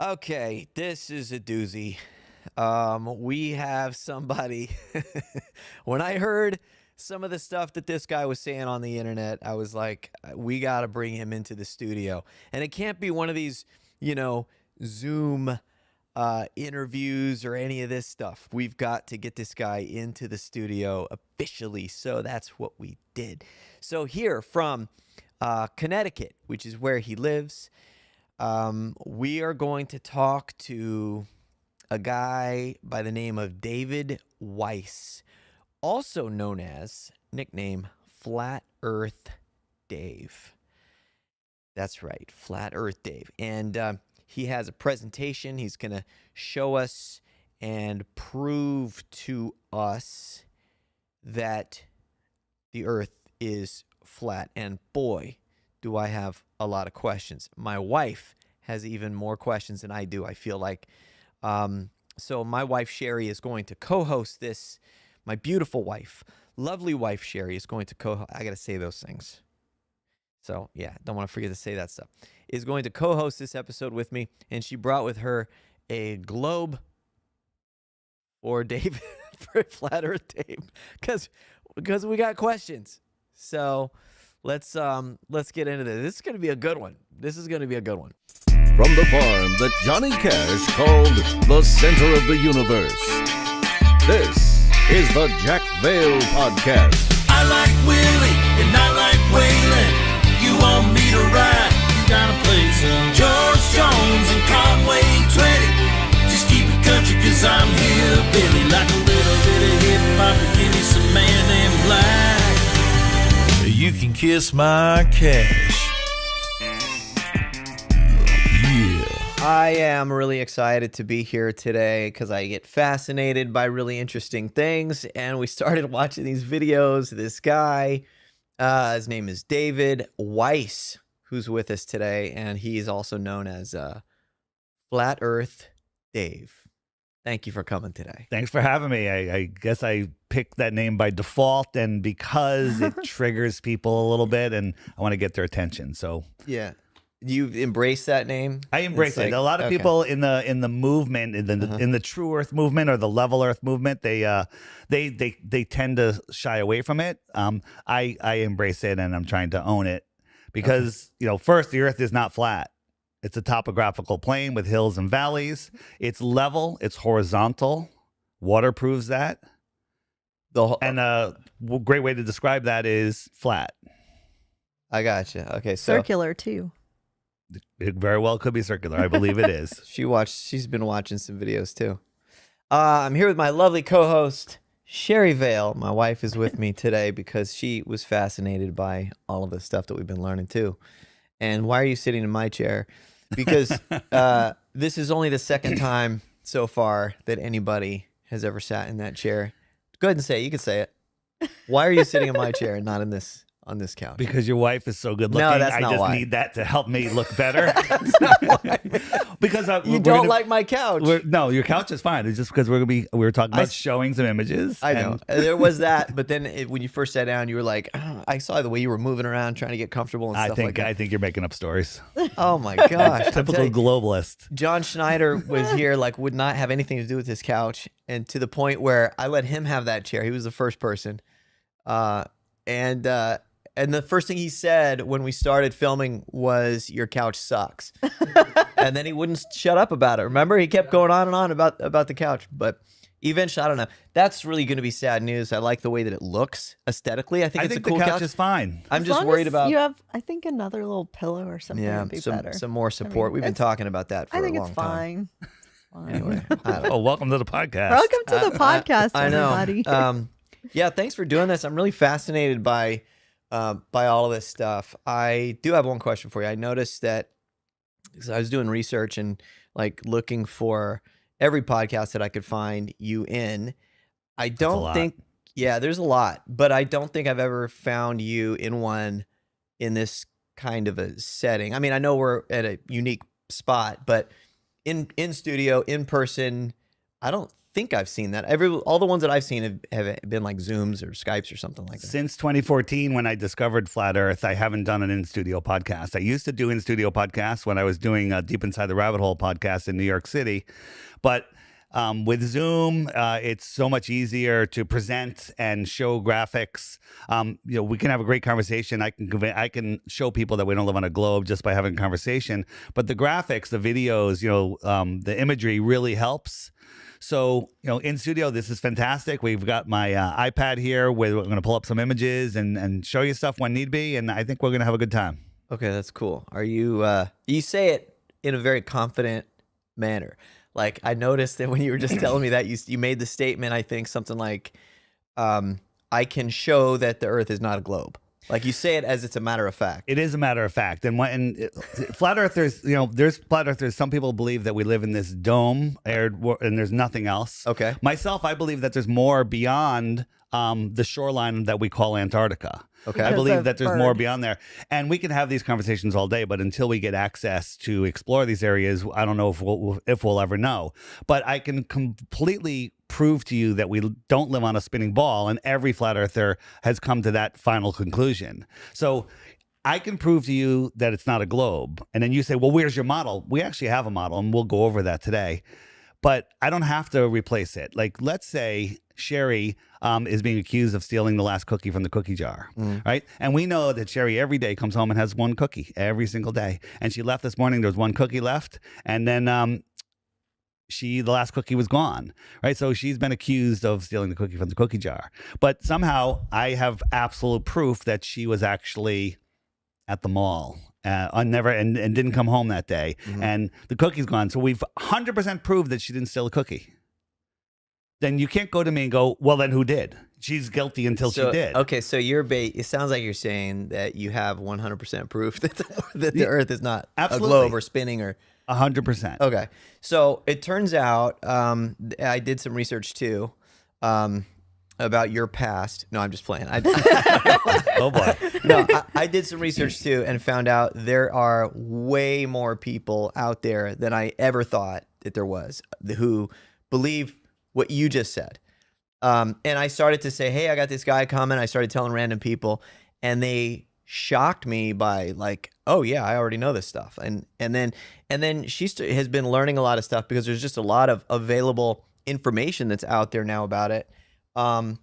Okay, this is a doozy. We have somebody. When I heard some of the stuff that this guy was saying on the internet, I was like, we got to bring him into the studio. And it can't be one of these, Zoom interviews or any of this stuff. We've got to get this guy into the studio officially. So that's what we did. So here from Connecticut, which is where he lives, we are going to talk to a guy by the name of David Weiss, also known as, nickname, Flat Earth Dave. That's right, Flat Earth Dave. And he has a presentation. He's going to show us and prove to us that the Earth is flat. And boy, do I have a lot of questions. My wife has even more questions than I do, I feel like. So my wife, Sherry, is going to co-host this. My beautiful wife, lovely wife, Sherry, is going to co-host. I got to say those things. So, yeah, don't want to forget to say that stuff. Is going to co-host this episode with me, and she brought with her a globe for David, for Flat Earth Dave, because we got questions. So let's get into this. This is going to be a good one. From the farm that Johnny Cash called the center of the universe, this is the Jack Vale Podcast. I like Willie and I like Waylon. You want me to ride? You gotta play some George Jones and Conway Twitty. Just keep it country cause I'm here, Billy. Like a little bit of hip-hop, give me some Man in Black. You can kiss my cash. I am really excited to be here today because I get fascinated by really interesting things. And we started watching these videos. This guy, his name is David Weiss, who's with us today. And he's also known as Flat Earth Dave. Thank you for coming today. Thanks for having me. I guess I picked that name by default and because it triggers people a little bit and I want to get their attention. So yeah. You embrace that name? I embrace it. A lot of people in the movement, in the True Earth movement or the Level Earth movement, they tend to shy away from it. I embrace it and I'm trying to own it because first, the Earth is not flat. It's a topographical plane with hills and valleys. It's level. It's horizontal. Water proves that. And a great way to describe that is flat. I gotcha. Okay, so circular too. It very well could be circular. I believe it is. She's been watching some videos too. I'm here with my lovely co-host, Sherry Vale. My wife is with me today because she was fascinated by all of the stuff that we've been learning too. And why are you sitting in my chair? Because this is only the second time so far that anybody has ever sat in that chair. Go ahead and say it. You can say it. Why are you sitting in my chair and not on this couch? Because your wife is so good looking. No, that's I not just why. need that to help me look better. That's not why. Because you don't like my couch. No, your couch is fine. It's just because we were talking about showing some images. I know there was that, but then when you first sat down, you were like, oh, I saw the way you were moving around trying to get comfortable and stuff like that. I think you're making up stories. Oh my gosh, Typical globalist. John Schneider was here, would not have anything to do with his couch, and to the point where I let him have that chair. He was the first person, and the first thing he said when we started filming was, "Your couch sucks," and then he wouldn't shut up about it. Remember, he kept going on and on about the couch. But eventually, I don't know. That's really going to be sad news. I like the way that it looks aesthetically. I think it's a cool the couch. is fine. I'm just worried about. You have, I think, another little pillow or something. Yeah, would be better. some more support. We've been talking about that for a long time. I think it's fine. Anyway, oh, welcome to the podcast. Welcome to the podcast, I know. everybody. Yeah, thanks for doing this. I'm really fascinated by all of this stuff. I do have one question for you. I noticed that because I was doing research and looking for every podcast that I could find you in. I don't think, there's a lot, but I don't think I've ever found you in one in this kind of a setting. I mean, I know we're at a unique spot, but in studio, in person, I don't think I've seen that. All the ones that I've seen have been like Zooms or Skypes or something like that. Since 2014, when I discovered Flat Earth, I haven't done an in-studio podcast. I used to do in-studio podcasts when I was doing Deep Inside the Rabbit Hole podcast in New York City. But with Zoom, it's so much easier to present and show graphics. We can have a great conversation. I can show people that we don't live on a globe just by having a conversation. But the graphics, the videos, the imagery really helps. So, in studio, this is fantastic. We've got my iPad here where we're going to pull up some images and show you stuff when need be. And I think we're going to have a good time. Okay, that's cool. Are you, you say it in a very confident manner. Like, I noticed that when you were just telling me that, you made the statement, I think, something like, I can show that the Earth is not a globe. Like, you say it as it's a matter of fact. It is a matter of fact. And flat earthers, there's flat earthers. Some people believe that we live in this dome and there's nothing else. Okay. Myself, I believe that there's more beyond the shoreline that we call Antarctica. Okay. I Because believe of that there's bird. more beyond there. And we can have these conversations all day, but until we get access to explore these areas, I don't know if we'll ever know. But I can completely prove to you that we don't live on a spinning ball, and every flat earther has come to that final conclusion. So I can prove to you that it's not a globe. And then you say, well, where's your model? We actually have a model, and we'll go over that today. But I don't have to replace it. Like, let's say Sherry is being accused of stealing the last cookie from the cookie jar, right? And we know that Sherry every day comes home and has one cookie every single day. And she left this morning, there was one cookie left. And then the last cookie was gone, right? So she's been accused of stealing the cookie from the cookie jar. But somehow I have absolute proof that she was actually at the mall and didn't come home that day. And the cookie's gone. So we've 100% proved that she didn't steal a cookie. Then you can't go to me and go, well, then who did? She's guilty until she did. Okay, so it sounds like you're saying that you have 100% proof that the Earth is not Absolutely. a globe or spinning or... 100%. Okay, so it turns out I did some research too about your past. No, I'm just playing. Oh, boy. No, I did some research too and found out there are way more people out there than I ever thought that there was who believe what you just said. And I started to say, hey, I got this guy coming. I started telling random people, and they shocked me by like, oh yeah, I already know this stuff. And then she has been learning a lot of stuff because there's just a lot of available information that's out there now about it. What's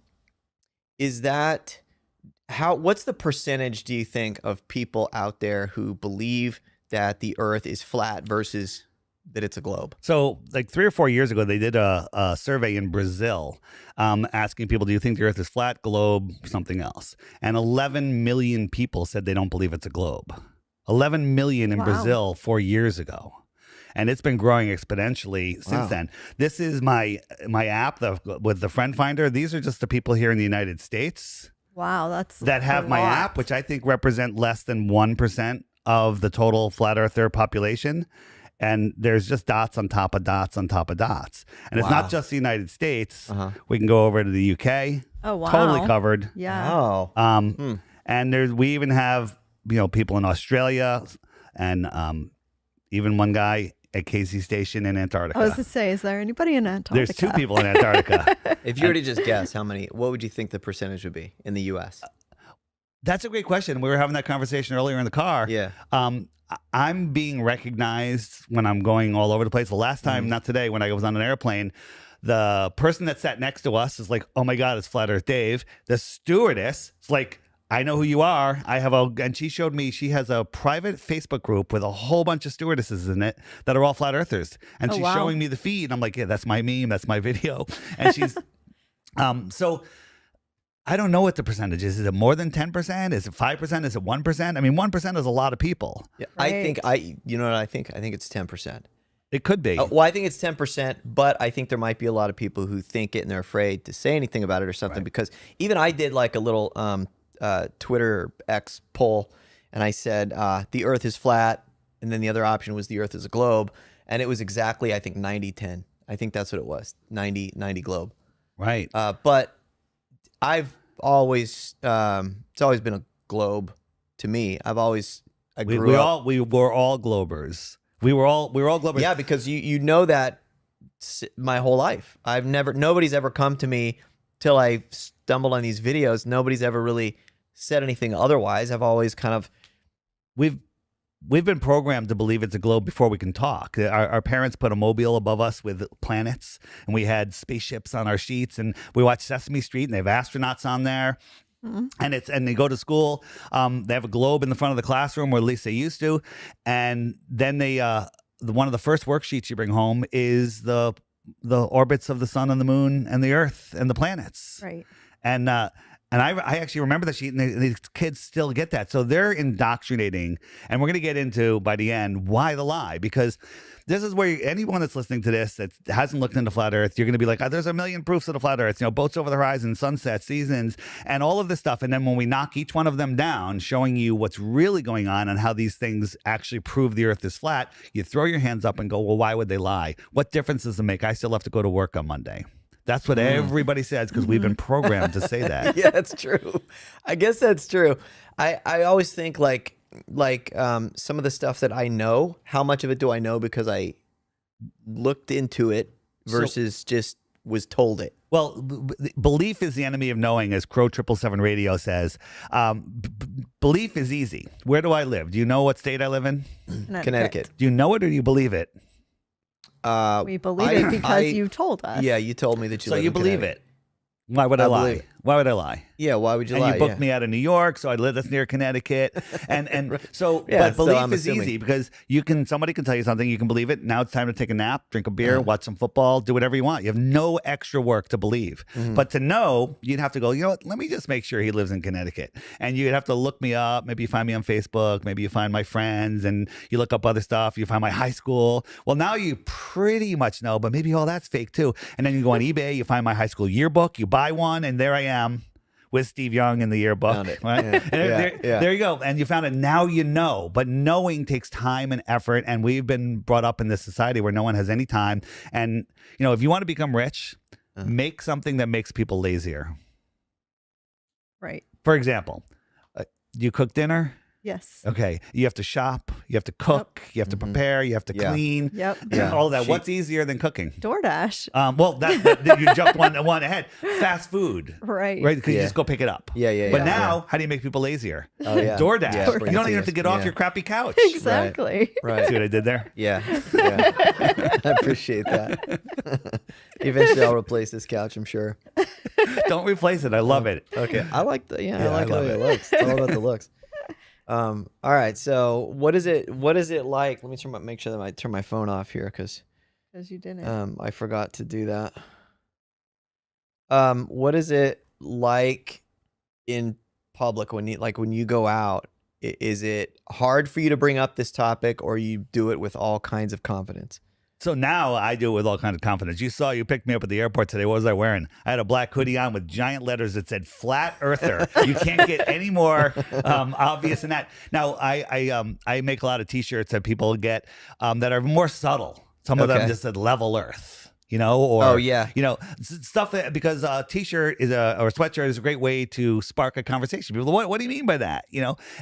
the percentage, do you think, of people out there who believe that the Earth is flat versus that it's a globe? So like 3 or 4 years ago, they did a survey in Brazil asking people, do you think the Earth is flat, globe, something else? And 11 million people said they don't believe it's a globe. 11 million in Wow. Brazil 4 years ago. And it's been growing exponentially since then. This is my app with the Friend Finder. These are just the people here in the United States Wow, that's that have a my lot. app, which I think represent less than 1% of the total flat earther population. And there's just dots on top of dots on top of dots. And it's Wow. not just the United States. We can go over to the UK. Oh wow, Totally covered. Yeah. Oh. And we even have people in Australia and even one guy at Casey Station in Antarctica. I was to say, is there anybody in Antarctica? There's 2 people in Antarctica. If you were to just guess, what would you think the percentage would be in the U.S.? That's a great question. We were having that conversation earlier in the car. Yeah. I'm being recognized when I'm going all over the place. The last time, not today, when I was on an airplane, the person that sat next to us is like, oh my God, it's Flat Earth Dave. The stewardess is like, I know who you are. And she showed me, she has a private Facebook group with a whole bunch of stewardesses in it that are all flat earthers. And Oh, she's wow. showing me the feed. And I'm like, yeah, that's my meme. That's my video. And she's, so I don't know what the percentage is. Is it more than 10%? Is it 5%? Is it 1%? I mean, 1% is a lot of people. Yeah, Right. you know what I think? I think it's 10%. It could be. Well, I think it's 10%, but I think there might be a lot of people who think it and they're afraid to say anything about it or something, because even I did like a little Twitter X poll, and I said the Earth is flat, and then the other option was the Earth is a globe, and it was exactly, I think, 90-10. I think that's what it was, 90 globe. Right. But I've always it's always been a globe to me. I We grew up. were all globers. We were all globers. Yeah, because you know that my whole life. Nobody's ever come to me till I stumbled on these videos. Nobody's ever really said anything otherwise. I've always kind of We've been programmed to believe it's a globe before we can talk. Our parents put a mobile above us with planets, and we had spaceships on our sheets, and we watched Sesame Street, and they have astronauts on there. And they go to school. They have a globe in the front of the classroom, or at least they used to. And then one of the first worksheets you bring home is the orbits of the sun and the moon and the earth and the planets. Right. And I actually remember the sheet, and these kids still get that. So they're indoctrinating. And we're going to get into, by the end, why the lie. Because this is where anyone that's listening to this that hasn't looked into flat Earth, you're going to be like, there's a million proofs of the flat Earth. Boats over the horizon, sunsets, seasons, and all of this stuff. And then when we knock each one of them down, showing you what's really going on and how these things actually prove the Earth is flat, you throw your hands up and go, well, why would they lie? What difference does it make? I still have to go to work on Monday. That's what everybody says because we've been programmed to say that. Yeah, that's true. I guess that's true. I always think like some of the stuff that I know, how much of it do I know because I looked into it versus just was told it? Well, belief is the enemy of knowing, as Crow 777 Radio says. Belief is easy. Where do I live? Do you know what state I live in? Connecticut. Do you know it or do you believe it? We believe it because you told us. Yeah, you told me that you. So live you in believe Connecticut. it? Why would I lie? believe it. Why would I lie? Yeah, why would you And lie? you booked me out of New York, so I live that's near Connecticut, and so Yeah, but so belief I'm is assuming. easy because somebody can tell you something, you can believe it. Now it's time to take a nap, drink a beer, watch some football, do whatever you want. You have no extra work to believe, but to know, you'd have to go. You know what? Let me just make sure he lives in Connecticut, and you'd have to look me up. Maybe you find me on Facebook, maybe you find my friends, and you look up other stuff. You find my high school. Well, now you pretty much know, but maybe all that's fake too. And then you go on eBay, you find my high school yearbook, you buy one, and there I am with Steve Young in the yearbook. Found it. Right? Yeah. And there you go. And you found it. Now you know. But knowing takes time and effort. And we've been brought up in this society where no one has any time. And, if you want to become rich, make something that makes people lazier. Right. For example, do you cook dinner? Yes. Okay. You have to shop. You have to cook. You have to prepare. You have to clean. Yep. All that. What's easier than cooking? DoorDash. Well, that you jumped one ahead. Fast food. Right. Right? Because you just go pick it up. Yeah. But now, how do you make people lazier? Oh, yeah. DoorDash. Yeah, You bring it don't to even have to get off Yeah. your crappy couch. Exactly. Right. See what I did there? Yeah. I appreciate that. Eventually, I'll replace this couch, I'm sure. Don't replace it. I love it. Okay. I like the I I like how love it looks. It's all about the looks. All right. So what is it like? Let me make sure that I turn my phone off here because Because you didn't. I forgot to do that. What is it like in public when you go out? Is it hard for you to bring up this topic, or you do it with all kinds of confidence? So now I do it with all kinds of confidence. You picked me up at the airport today. What was I wearing? I had a black hoodie on with giant letters that said "Flat Earther." You can't get any more obvious than that. Now I make a lot of T-shirts that people get that are more subtle. Some of them Okay. just said "Level Earth," or Oh, yeah. stuff that because a T-shirt or a sweatshirt is a great way to spark a conversation. People, what do you mean by that?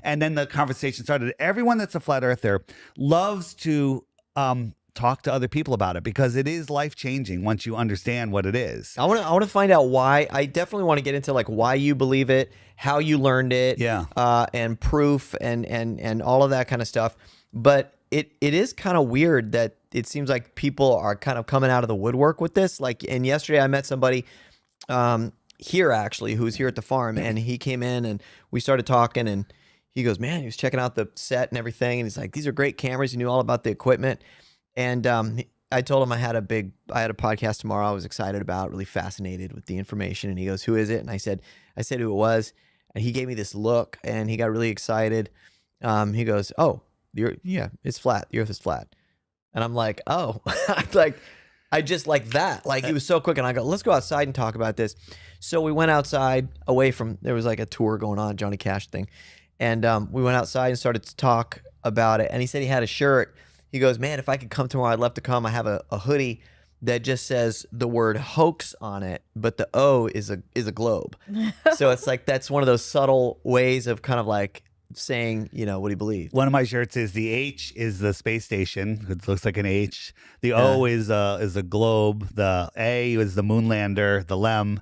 And then the conversation started. Everyone that's a flat earther loves to talk to other people about it because it is life-changing once you understand what it is. I want to find out why. I definitely want to get into like why you believe it, how you learned it, and proof and all of that kind of stuff. But it is kind of weird that it seems like people are kind of coming out of the woodwork with this. And yesterday I met somebody here actually who's here at the farm, and he came in and we started talking, and he goes, man, he was checking out the set and everything, and he's like, these are great cameras. He knew all about the equipment. And I told him I had a podcast tomorrow I was excited about, really fascinated with the information. And he goes, who is it? And I said who it was. And he gave me this look, and he got really excited. He goes, oh, it's flat. The earth is flat. And I'm like, oh, I just like that. Like, he was so quick. And I go, let's go outside and talk about this. So we went outside there was like a tour going on, Johnny Cash thing. And we went outside and started to talk about it. And he said he had a shirt. He goes, man, if I could come tomorrow, I'd love to come. I have a hoodie that just says the word hoax on it, but the O is a globe. So it's like, that's one of those subtle ways of kind of like saying, what he believed. One of my shirts is the H is the space station. It looks like an H. The O is a globe. The A is the moon lander, the LEM.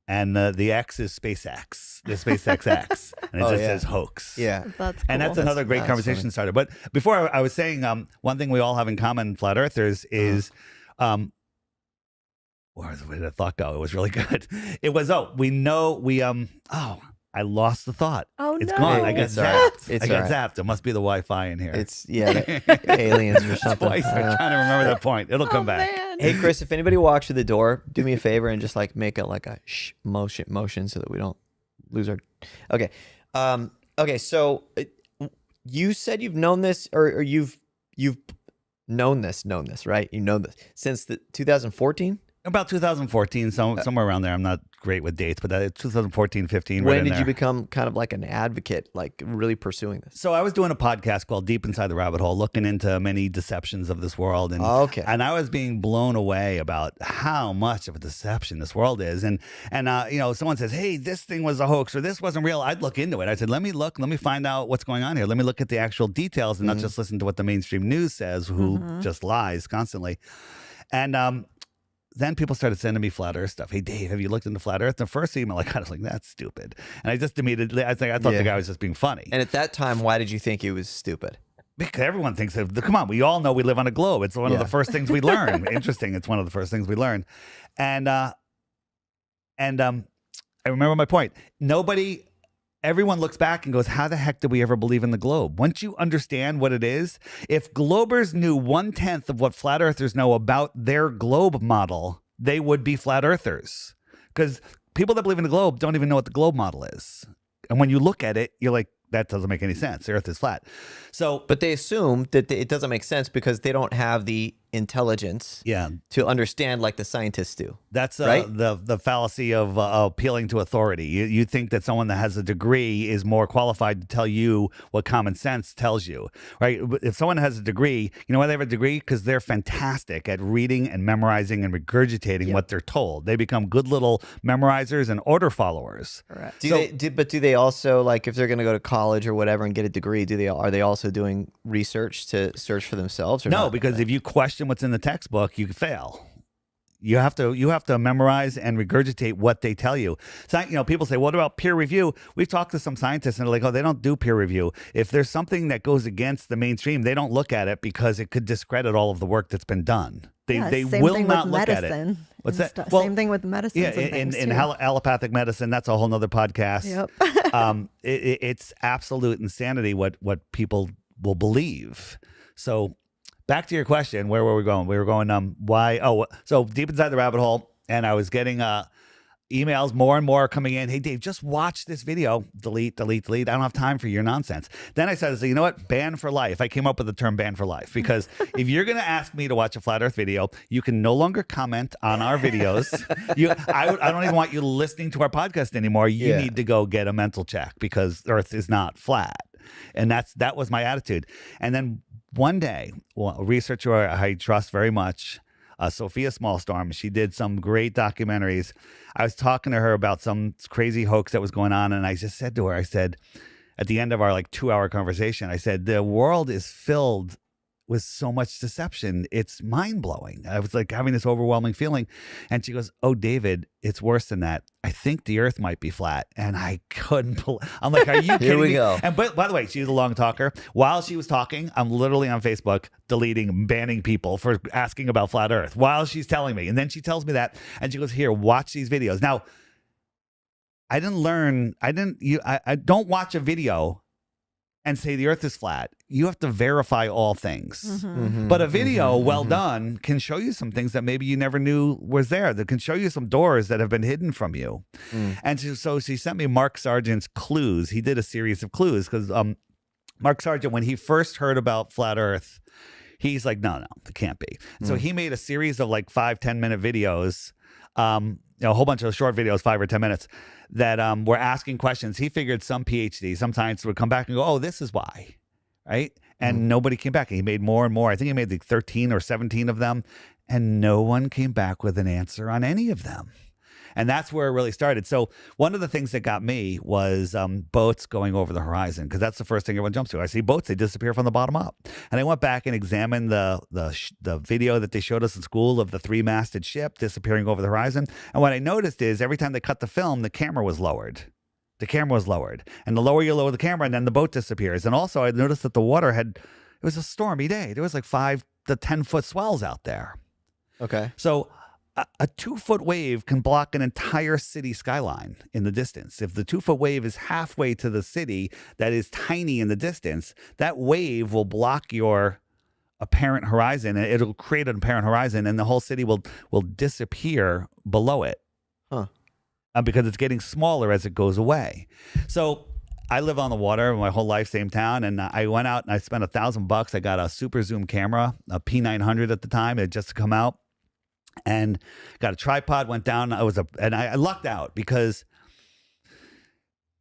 And the X is SpaceX, the SpaceX X. And it says hoax. Yeah. That's cool. And that's another great conversation starter. But before I was saying, one thing we all have in common, flat earthers, is where did the thought go? It was really good. It was, I lost the thought. Oh, it's no. gone. I got It's all right. zapped. It's I got all right. zapped. It must be the Wi-Fi in here. It's aliens or something. Twice. I'm trying to remember that point. It'll come back. Man. Hey, Chris, if anybody walks through the door, do me a favor and just like make a shh motion so that we don't lose our. Okay. Okay. So you said you've known this, or you've known this, right? You know this since 2014. About 2014, somewhere around there. I'm not great with dates, but 2014, 15. When right in did you there. become kind of like an advocate, like really pursuing this? So I was doing a podcast called Deep Inside the Rabbit Hole, looking into many deceptions of this world. And, and I was being blown away about how much of a deception this world is. And someone says, hey, this thing was a hoax or this wasn't real. I'd look into it. I said, let me find out what's going on here. Let me look at the actual details and not just listen to what the mainstream news says, who just lies constantly. And then people started sending me flat Earth stuff. Hey, Dave, have you looked into flat Earth? The first email I got was like, that's stupid. And I just immediately, I thought the guy was just being funny. And at that time, why did you think he was stupid? Because everyone thinks that, come on, we all know we live on a globe. It's one of the first things we learn. Interesting. It's one of the first things we learn. And I remember my point. Everyone looks back and goes, how the heck did we ever believe in the globe? Once you understand what it is, if globers knew 1/10 of what flat earthers know about their globe model, they would be flat earthers. Because people that believe in the globe don't even know what the globe model is. And when you look at it, you're like, that doesn't make any sense. The earth is flat. But they assume that it doesn't make sense because they don't have the intelligence to understand like the scientists do. That's right? the fallacy of appealing to authority. You think that someone that has a degree is more qualified to tell you what common sense tells you, right? If someone has a degree, you know why they have a degree? Because they're fantastic at reading and memorizing and regurgitating what they're told. They become good little memorizers and order followers. Correct. Do they also, like, if they're going to go to college or whatever and get a degree, are they also doing research to search for themselves? Or no, not? because if you question what's in the textbook, you fail. You have to memorize and regurgitate what they tell you. So, people say, what about peer review? We've talked to some scientists and they're like, oh, they don't do peer review. If there's something that goes against the mainstream, they don't look at it because it could discredit all of the work that's been done. They will not look at it. What's that? Well, same thing with medicine. Yeah, in allopathic medicine, that's a whole nother podcast. Yep. It's absolute insanity what people will believe. So back to your question, where were we going? We were going, why? Oh, so Deep Inside the Rabbit Hole, and I was getting emails more and more coming in. Hey, Dave, just watch this video. Delete. I don't have time for your nonsense. Then I said, you know what? Ban for life. I came up with the term ban for life because if you're going to ask me to watch a flat earth video, you can no longer comment on our videos. I don't even want you listening to our podcast anymore. You need to go get a mental check because Earth is not flat. And that was my attitude. And then one day, a researcher I trust very much, Sophia Smallstorm, she did some great documentaries. I was talking to her about some crazy hoax that was going on, and I just said to her, I said, at the end of our 2-hour conversation, I said, the world is filled with so much deception. It's mind-blowing. I was having this overwhelming feeling. And she goes, oh, David, it's worse than that. I think the earth might be flat. And I couldn't I'm like, are you kidding Here we me? go. And by the way, she's a long talker. While she was talking, I'm literally on Facebook deleting, banning people for asking about flat earth while she's telling me. And then she tells me that, and she goes, here, watch these videos. Now, I don't watch a video and say the earth is flat. You have to verify all things. But a video well done can show you some things that maybe you never knew was there. That can show you some doors that have been hidden from you. And so she sent me Mark Sargent's Clues. He did a series of clues because Mark Sargent, when he first heard about flat earth, he's like, no, it can't be. So he made a series of 5-10 minute videos, a whole bunch of short videos, 5 or 10 minutes, that were asking questions. He figured some PhD, some scientists would come back and go, oh, this is why, right? And nobody came back. And he made more and more. I think he made 13 or 17 of them, and no one came back with an answer on any of them. And that's where it really started. So one of the things that got me was boats going over the horizon, because that's the first thing everyone jumps to. I see boats, they disappear from the bottom up. And I went back and examined the video that they showed us in school of the 3-masted ship disappearing over the horizon. And what I noticed is every time they cut the film, the camera was lowered. The camera was lowered. And the lower you lower the camera, and then the boat disappears. And also I noticed that the water it was a stormy day. There was like 5 to 10 foot swells out there. Okay. So a 2-foot wave can block an entire city skyline in the distance. If the 2-foot wave is halfway to the city that is tiny in the distance, that wave will block your apparent horizon, and it'll create an apparent horizon, and the whole city will disappear below it. Huh. Because it's getting smaller as it goes away. So I live on the water my whole life, same town, and I went out and I spent $1,000. I got a super zoom camera, a P900 at the time. It had just come out. And got a tripod, went down. I lucked out because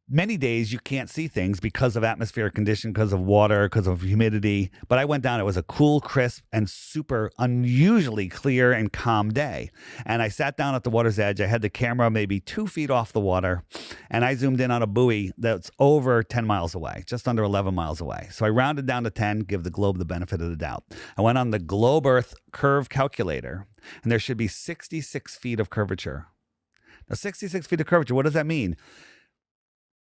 many days you can't see things because of atmospheric condition, because of water, because of humidity. But I went down. It was a cool, crisp, and super unusually clear and calm day. And I sat down at the water's edge. I had the camera maybe 2 feet off the water, and I zoomed in on a buoy that's over 10 miles away, just under 11 miles away. So I rounded down to 10, give the globe the benefit of the doubt. I went on the Globe Earth curve calculator, and there should be 66 feet of curvature. Now, 66 feet of curvature, what does that mean?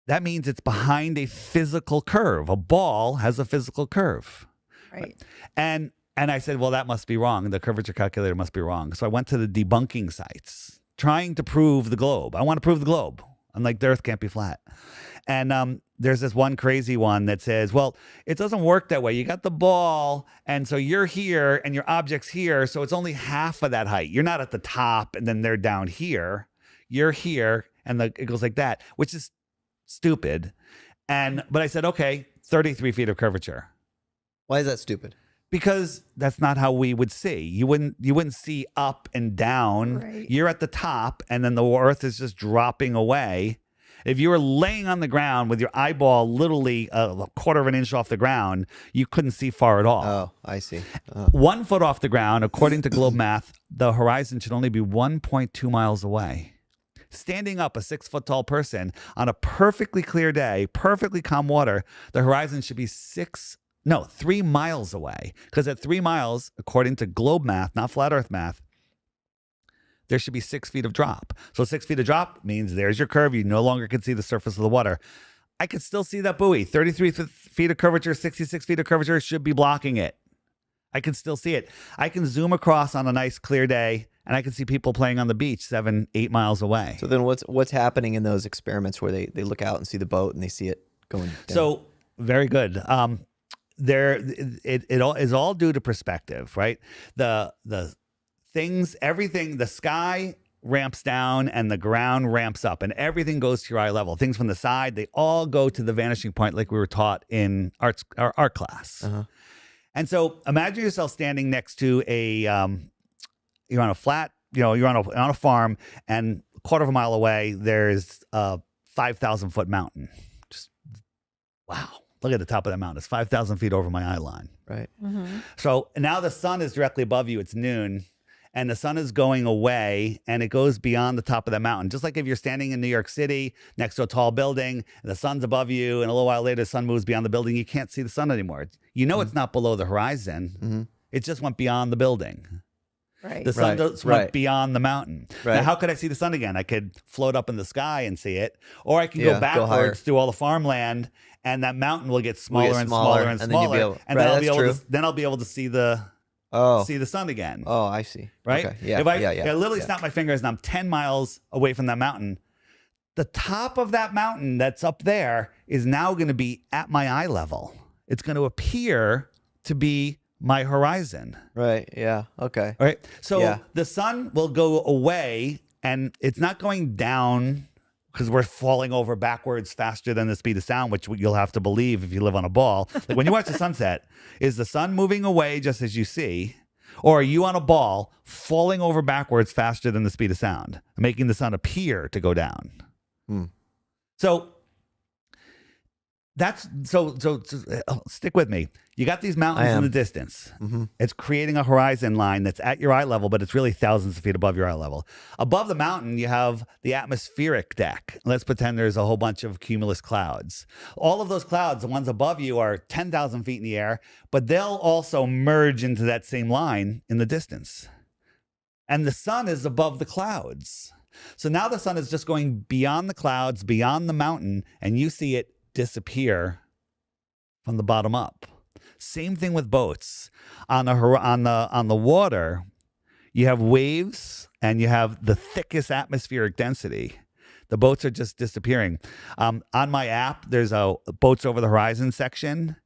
That means it's behind a physical curve. A ball has a physical curve. Right. And I said, well, that must be wrong. The curvature calculator must be wrong. So I went to the debunking sites trying to prove the globe. I want to prove the globe. I'm like, the earth can't be flat. And there's this one crazy one that says, well, it doesn't work that way. You got the ball, and so you're here, and your object's here, so it's only half of that height. You're not at the top, and then they're down here. You're here, and it goes like that, which is stupid. But I said, okay, 33 feet of curvature. Why is that stupid? Because that's not how we would see. You wouldn't see up and down. Right. You're at the top, and then the earth is just dropping away. If you were laying on the ground with your eyeball literally a quarter of an inch off the ground, you couldn't see far at all. Oh, I see. 1 foot off the ground, according to globe math, the horizon should only be 1.2 miles away. Standing up, a 6-foot-tall person on a perfectly clear day, perfectly calm water, the horizon should be 3 miles away. Because at 3 miles, according to globe math, not flat earth math, there should be 6 feet of drop. So 6 feet of drop means there's your curve. You no longer can see the surface of the water. I could still see that buoy. 33 feet of curvature, 66 feet of curvature should be blocking it. I can still see it. I can zoom across on a nice clear day, and I can see people playing on the beach 7-8 mimiles away. So then what's happening in those experiments where they look out and see the boat and they see it going down? So very good. It all is all due to perspective, right? The everything, the sky ramps down and the ground ramps up, and everything goes to your eye level. Things from the side, they all go to the vanishing point, like we were taught in our art class. Uh-huh. And so imagine yourself standing next to you're on a flat, you're on a farm, and a quarter of a mile away, there's a 5,000-foot mountain. Just, wow. Look at the top of that mountain. It's 5,000 feet over my eye line. Right. Mm-hmm. So now the sun is directly above you. It's noon, and the sun is going away, and it goes beyond the top of the mountain. Just like if you're standing in New York City next to a tall building, and the sun's above you, and a little while later the sun moves beyond the building, you can't see the sun anymore. You know it's not below the horizon. Mm-hmm. It just went beyond the building. Right. The sun just went beyond the mountain. Right. Now, how could I see the sun again? I could float up in the sky and see it, or I can go backwards higher through all the farmland, and that mountain will get smaller and smaller and then smaller, you'll be able, and right, then I'll be able to see the sun again. Oh, I see. Right? Okay. Yeah. If I literally yeah. snap my fingers and I'm 10 miles away from that mountain, the top of that mountain that's up there is now going to be at my eye level. It's going to appear to be my horizon. Right. Yeah. Okay. All right. So the sun will go away, and it's not going down because we're falling over backwards faster than the speed of sound, which you'll have to believe if you live on a ball. Like when you watch the sunset, is the sun moving away just as you see, or are you on a ball falling over backwards faster than the speed of sound, making the sun appear to go down? Hmm. So That's so stick with me. You got these mountains in the distance. It's creating a horizon line that's at your eye level, but it's really thousands of feet above your eye level. Above the mountain, you have the atmospheric deck. Let's pretend there's a whole bunch of cumulus clouds. All of those clouds, the ones above you, are 10,000 feet in the air, but they'll also merge into that same line in the distance. And the sun is above the clouds. So now the sun is just going beyond the clouds, beyond the mountain, and you see it disappear from the bottom up. Same thing with boats. On the water, you have waves and you have the thickest atmospheric density. The boats are just disappearing. On my app, there's a Boats Over the Horizon section.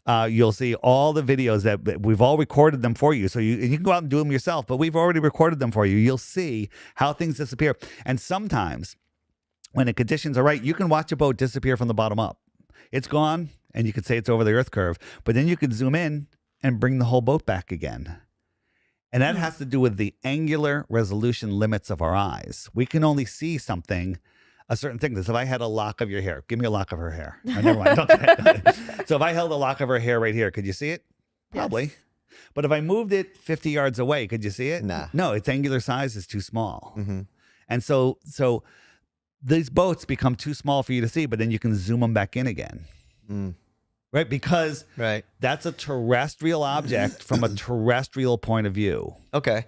You'll see all the videos that we've all recorded them for you. So you can go out and do them yourself, but we've already recorded them for you. You'll see how things disappear. And sometimes when the conditions are right, you can watch a boat disappear from the bottom up. It's gone, and you could say it's over the Earth curve, but then you could zoom in and bring the whole boat back again. And that has to do with the angular resolution limits of our eyes. We can only see something, a certain thing. If I had a lock of your hair, give me a lock of her hair. Oh, never mind. Don't do that. So if I held a lock of her hair right here, could you see it? Probably. Yes. But if I moved it 50 yards away, could you see it? Nah. No, its angular size is too small. And so these boats become too small for you to see, but then you can zoom them back in again. Right? Because that's a terrestrial object from a terrestrial point of view. Okay.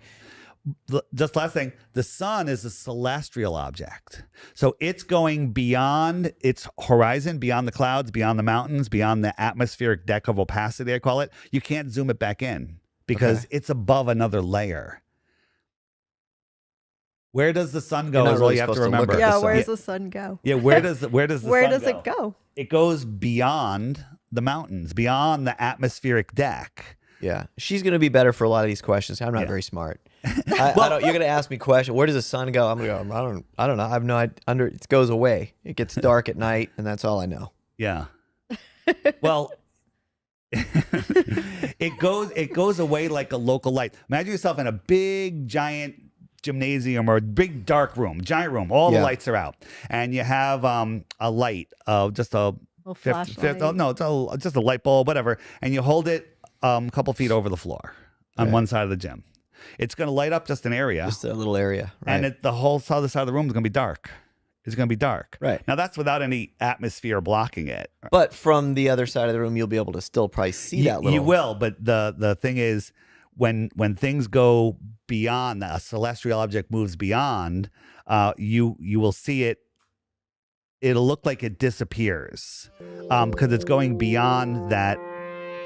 Just last thing, the sun is a celestial object. So it's going beyond its horizon, beyond the clouds, beyond the mountains, beyond the atmospheric deck of opacity, I call it. You can't zoom it back in because it's above another layer. Where does the sun go is all you have to remember. Yeah, where does the sun go? Yeah, where does the sun go? Where does it go? It goes beyond the mountains, beyond the atmospheric deck. Yeah, she's going to be better for a lot of these questions. I'm not very smart. I don't, you're going to ask me question. Where does the sun go? I'm going to go. I don't know. I have no idea. It goes away. It gets dark at night, and that's all I know. Yeah. Well, it goes away like a local light. Imagine yourself in a big giant gymnasium or a big dark room, giant room. All the lights are out, and you have a light, just a flashlight. It's just a light bulb, whatever, and you hold it a couple feet over the floor on one side of the gym. It's going to light up just an area, just a little area, right. And the whole other side of the room is going to be dark. It's going to be dark. Right. Now that's without any atmosphere blocking it. But from the other side of the room, you'll be able to still probably see that little. You will, but the thing is, when things go beyond, a celestial object moves beyond, you will see it. It'll look like it disappears because it's going beyond that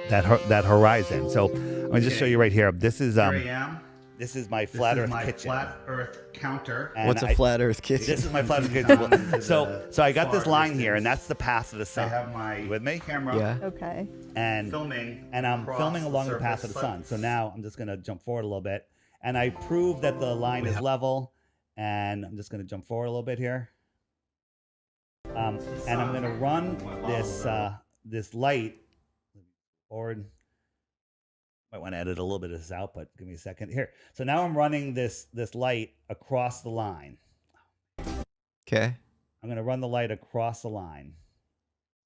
horizon. So I'm going to just show you right here. This is Here I am. This is my flat Earth kitchen. Flat Earth counter. And what's a flat Earth kitchen? This is my flat Earth kitchen. So I got this line here, and that's the path of the sun. I have my You with me? camera. Yeah. Okay. And Filming and I'm across filming the along the surface. path of the sun. So now I'm just going to jump forward a little bit, and I prove that the line is level. And I'm just going to jump forward a little bit here. And I'm going to run this light forward. Might want to edit a little bit of this out, but give me a second here. So now I'm running this light across the line. Okay. I'm going to run the light across the line.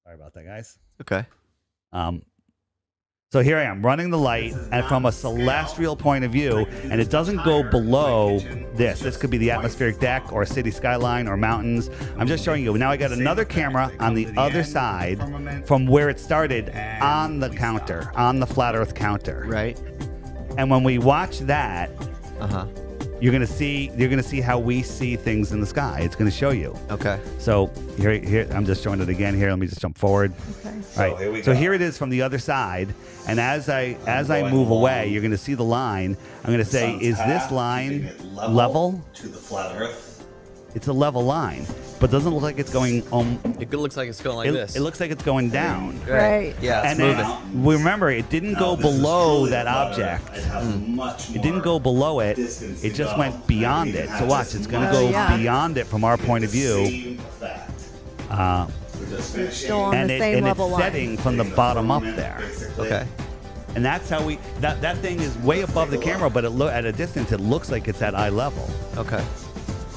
Sorry about that, guys. Okay. So here I am running the light, and from a celestial point of view, and it doesn't go below this. This could be the atmospheric deck or city skyline or mountains. I'm just showing you. Now I got another camera on the other side from where it started on the counter, on the flat Earth counter. Right. And when we watch that, you're gonna see how we see things in the sky. It's gonna show you. Okay. So here I'm just showing it again here. Let me just jump forward. Okay. All right. So here it is from the other side, and as I move away, you're gonna see the line. I'm gonna say, is this line level to the flat Earth? It's a level line, but doesn't look like it's going It looks like it's going like this. It looks like it's going down. Right. Yeah, it's And moving. we remember it didn't go below that object. It didn't go below it. It just went beyond it. So watch, it's going to go beyond it from our point of view. Still on And the same level it's line. setting from the bottom up there. Okay. And that's how that thing is way above the camera, but at a distance it looks like it's at eye level. Okay.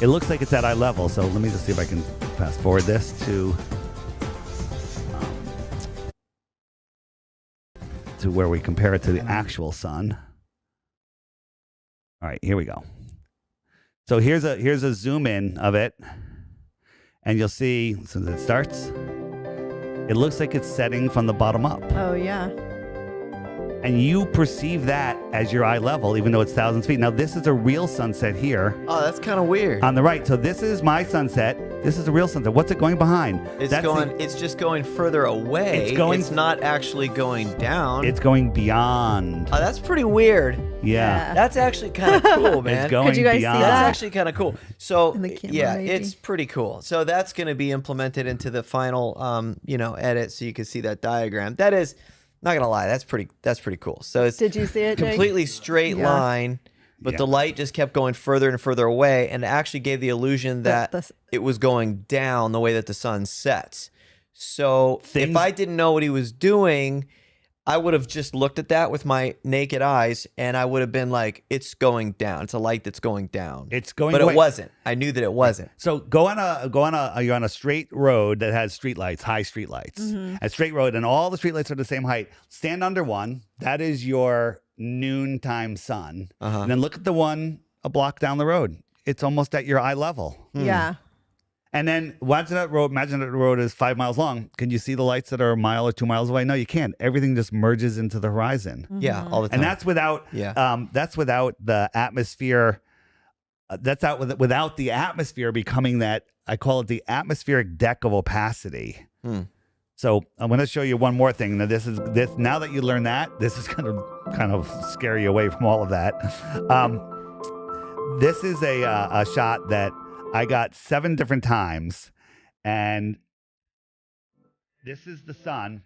It looks like it's at eye level. So let me just see if I can fast forward this to. to where we compare it to the actual sun. All right, here we go. So here's a zoom in of it, and you'll see since it starts, it looks like it's setting from the bottom up. Oh, yeah. And you perceive that as your eye level, even though it's thousands of feet. Now, this is a real sunset here. Oh, that's kind of weird. On the right. So this is my sunset. This is a real sunset. What's it going behind? It's just going further away. It's not actually going down. It's going beyond. Oh, that's pretty weird. Yeah. That's actually kind of cool, man. It's going Could you guys see beyond. that? That's actually kind of cool. So In the camera, yeah, maybe. it's pretty cool. So that's going to be implemented into the final, edit, so you can see that diagram. That is, not gonna lie, that's pretty cool. So it's Did you see it, Jake? completely straight Yeah. line, but Yeah. the light just kept going further and further away, and it actually gave the illusion that it was going down the way that the sun sets. So if I didn't know what he was doing, I would have just looked at that with my naked eyes, and I would have been like, "It's going down. It's a light that's going down." It's going but away. it wasn't. I knew that it wasn't. So you're on a straight road that has street lights, high street lights. A straight road, and all the street lights are the same height. Stand under one. That is your noontime sun. And then look at the one a block down the road. It's almost at your eye level. Yeah. And then imagine that road is 5 miles long. Can you see the lights that are a mile or 2 miles away? No, you can't. Everything just merges into the horizon. Yeah, all the time. And that's without that's without the atmosphere. Without the atmosphere becoming that, I call it the atmospheric deck of opacity. So I'm going to show you one more thing. Now now that you learn that, this is going to kind of scare you away from all of that. This is a shot that I got 7 different times, and this is the sun.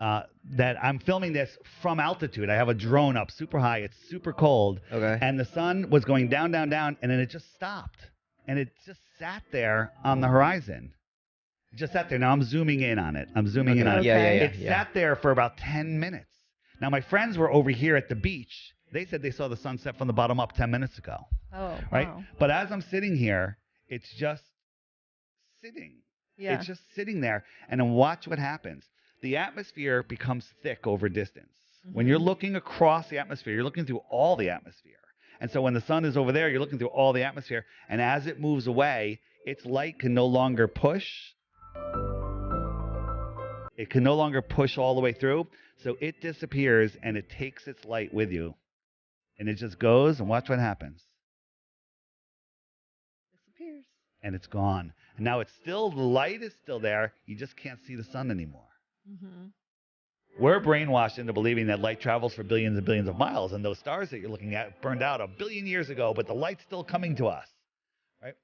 That I'm filming this from altitude. I have a drone up super high. It's super cold. Okay. And the sun was going down, down, down, and then it just stopped. And it just sat there on the horizon. It just sat there. Now I'm zooming in on it. Yeah. It sat there for about 10 minutes. Now my friends were over here at the beach. They said they saw the sunset from the bottom up 10 minutes ago. Oh, Right? wow. But as I'm sitting here, it's just sitting. Yeah. It's just sitting there. And then watch what happens. The atmosphere becomes thick over distance. When you're looking across the atmosphere, you're looking through all the atmosphere. And so when the sun is over there, you're looking through all the atmosphere. And as it moves away, its light can no longer push. It can no longer push all the way through. So it disappears and it takes its light with you. And it just goes, and watch what happens. Disappears. And it's gone. And now the light is still there. You just can't see the sun anymore. We're brainwashed into believing that light travels for billions and billions of miles, and those stars that you're looking at burned out 1 billion years ago, but the light's still coming to us, right?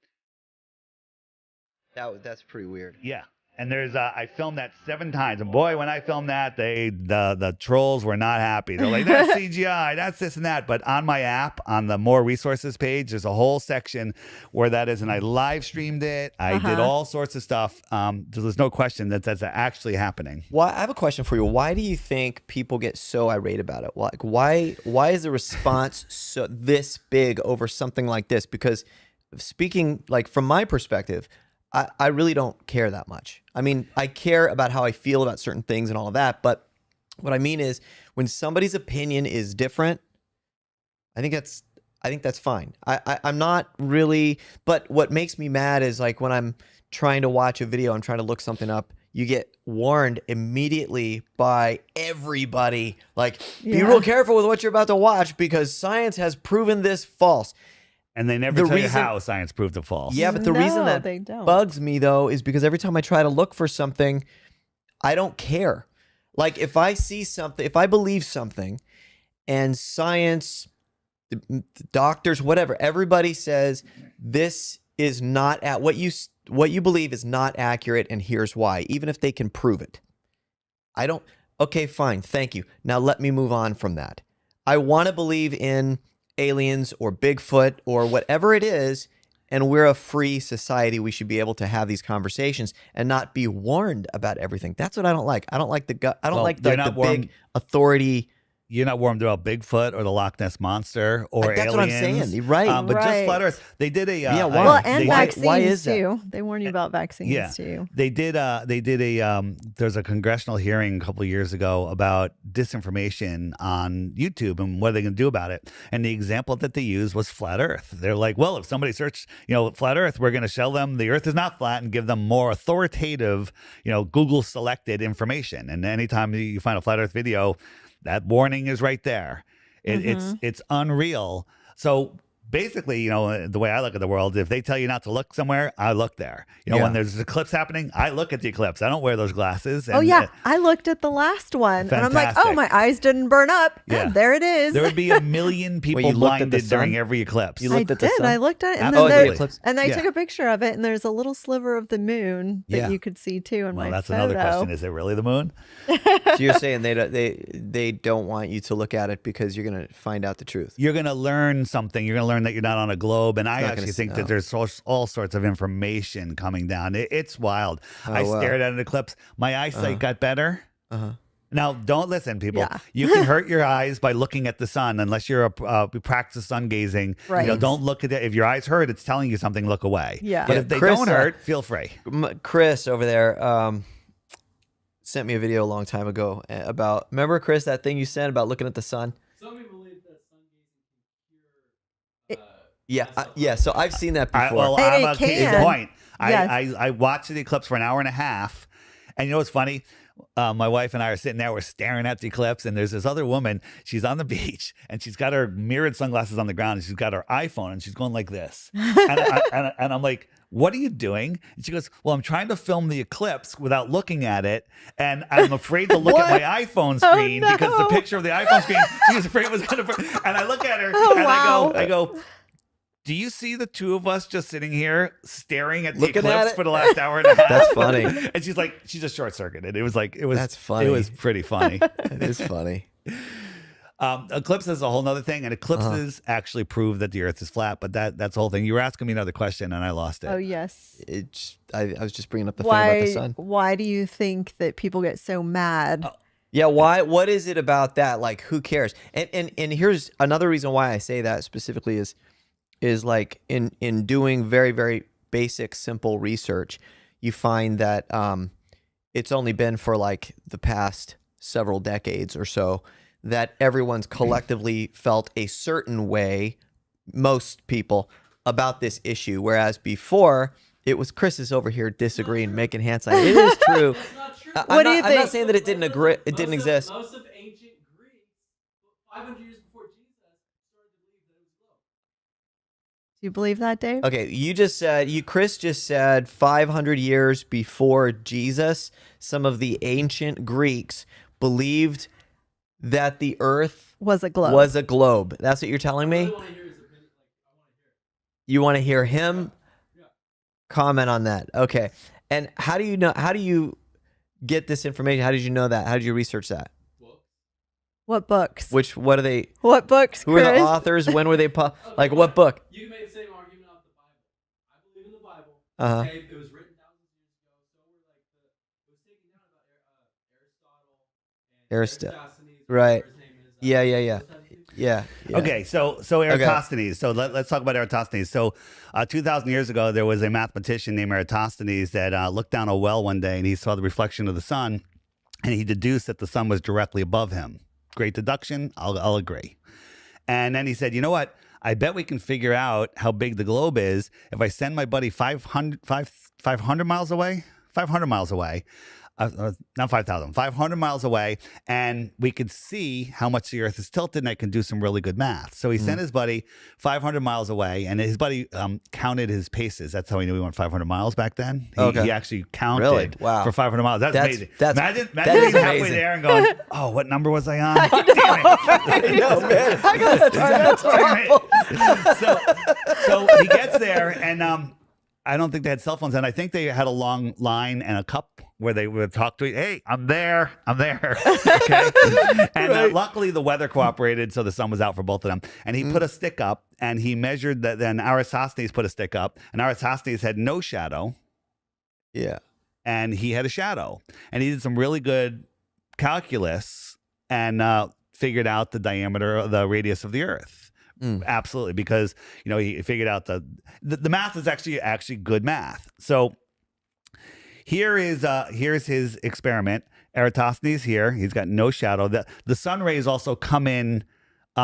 That's pretty weird. Yeah. And I filmed that 7 times, and boy, when I filmed that, the trolls were not happy. They're like, "That's CGI, that's this and that." But on my app, on the More Resources page, there's a whole section where that is, and I live streamed it. I did all sorts of stuff. So there's no question that that's actually happening. Well, I have a question for you. Why do you think people get so irate about it? Like, why is the response so this big over something like this? Because speaking like from my perspective, I really don't care that much. I mean, I care about how I feel about certain things and all of that. But what I mean is when somebody's opinion is different, I think that's fine. I'm not really, but what makes me mad is like when I'm trying to watch a video, I'm trying to look something up, you get warned immediately by everybody. Like, be real careful with what you're about to watch because science has proven this false. And they never tell you how science proved it false. Yeah, but the reason that they don't. bugs me, though, is because every time I try to look for something, I don't care. Like, if I see something, if I believe something, and science, the doctors, whatever, everybody says this is not at what you believe is not accurate, and here's why, even if they can prove it. I don't. Okay, fine, thank you. Now let me move on from that. I want to believe in aliens or Bigfoot or whatever it is, and we're a free society. We should be able to have these conversations and not be warned about everything. That's what I don't like. I don't like the big authority you're not warmed about Bigfoot or the Loch Ness Monster or That's aliens. what I'm saying. You're right. But just Right. flat Earth. They did a Yeah, Well, and why- vaccines why is that? too. They warn you about vaccines Yeah. too. They did a there's a congressional hearing a couple of years ago about disinformation on YouTube and what are they going to do about it. And the example that they used was flat Earth. They're like, well, if somebody searched, flat Earth, we're going to show them the Earth is not flat and give them more authoritative, Google selected information. And anytime you find a flat Earth video, that warning is right there. It's unreal. So basically, the way I look at the world, if they tell you not to look somewhere, I look there. When there's an eclipse happening, I look at the eclipse. I don't wear those glasses. Oh, yeah. I looked at the last one and I'm like, oh, Fantastic. my eyes didn't burn up. Yeah. And there it is. There would be a million people you looked at the blinded during sun? every eclipse. You I looked at the did. sun? I looked at it. And Absolutely. then the eclipse. and I Yeah. took a picture of it, and there's a little sliver of the moon that Yeah. you could see too in Well, my that's photo. another question. Is it really the moon? So you're saying they don't want you to look at it because you're going to find out the truth. You're going to learn something. You're going to learn that you're not on a globe. And I not actually gonna think s- that no. there's all sorts of information coming down. It's wild. I wow. stared at an eclipse. My eyesight got better. Now, don't listen, people. Yeah. You can hurt your eyes by looking at the sun unless you're you practice sun gazing. Right. Don't look at it. If your eyes hurt, it's telling you something, look away. Yeah. But Yeah, if they Chris, don't hurt, feel free. Chris over there sent me a video a long time ago about, remember, Chris, that thing you sent about looking at the sun? Some people believe that sun gazing can cure. Yeah, so I've seen that before. Well, Hey, I'm it a case in can. point. Yes. I watched the eclipse for an hour and a half. And you know what's funny? My wife and I are sitting there, we're staring at the eclipse, and there's this other woman. She's on the beach, and she's got her mirrored sunglasses on the ground, and she's got her iPhone, and she's going like this. And I'm like, what are you doing? And she goes, well, I'm trying to film the eclipse without looking at it, and I'm afraid to look at my iPhone screen because the picture of the iPhone screen, she was afraid it was going to. And I look at her, and wow. I go, do you see the two of us just sitting here staring at the Looking at eclipse it? for the last hour and a half? That's funny. And she's like, she just short circuited. That's funny. It was pretty funny. It is funny. Eclipse is a whole nother thing, and eclipses actually prove that the Earth is flat. But that's the whole thing. You were asking me another question, and I lost it. Oh, yes. I was just bringing up the thing about the sun. Why do you think that people get so mad? Yeah, why? What is it about that? Like, who cares? And here's another reason why I say that specifically is like in doing very, very basic, simple research, you find that it's only been for like the past several decades or so that everyone's collectively felt a certain way, most people, about this issue. Whereas before, it was Chris is over here disagreeing, making hand signs. It is true. That's not true. What do you I'm think? not saying that it didn't agree. It didn't exist. Most of ancient Greeks, 500 years before Jesus, started to believe that it was a globe. Do you believe that, Dave? Okay, Chris just said 500 years before Jesus, some of the ancient Greeks believed that the Earth Was a globe. was a globe. That's what you're telling I me? want to hear his opinion. I want to hear it. You want to hear him comment on that? Okay. And how do you know? How do you get this information? How did you know that? How did you research that? What books? What are they? What books, Who are Chris? the authors? When were they? Like what book? You can make the same argument off the Bible. I believe in the Bible. Uh-huh. Okay, it was written thousands of years ago. So were like it was taken down about Aristotle and Eratosthenes, Right. whatever his name is. Yeah. Those types of people. Yeah. Okay, so Eratosthenes. So let's talk about Eratosthenes. So 2,000 years ago, there was a mathematician named Eratosthenes that looked down a well one day, and he saw the reflection of the sun, and he deduced that the sun was directly above him. Great deduction. I'll agree. And then he said, you know what? I bet we can figure out how big the globe is if I send my buddy 500 miles away. 500 miles away. Not 5,000, 500 miles away, and we could see how much the Earth is tilted, and I can do some really good math. So he sent his buddy 500 miles away, and his buddy counted his paces. That's how he knew he went 500 miles back then. He actually counted Really? Wow. for 500 miles. That's amazing. Imagine that being is halfway amazing. there and going, oh, what number was I on? Damn it. No, man. That's right. So he gets there, and I don't think they had cell phones, and I think they had a long line and a cup where they would talk to each. Hey, I'm there. Okay. And luckily the weather cooperated, so the sun was out for both of them. And he put a stick up, and he measured that. Then Eratosthenes put a stick up, and Eratosthenes had no shadow, Yeah. and he had a shadow. And he did some really good calculus and figured out the diameter, the radius of the Earth. Absolutely, because he figured out the math is actually good math. So here's his experiment. Eratosthenes here. He's got no shadow. The sun rays also come in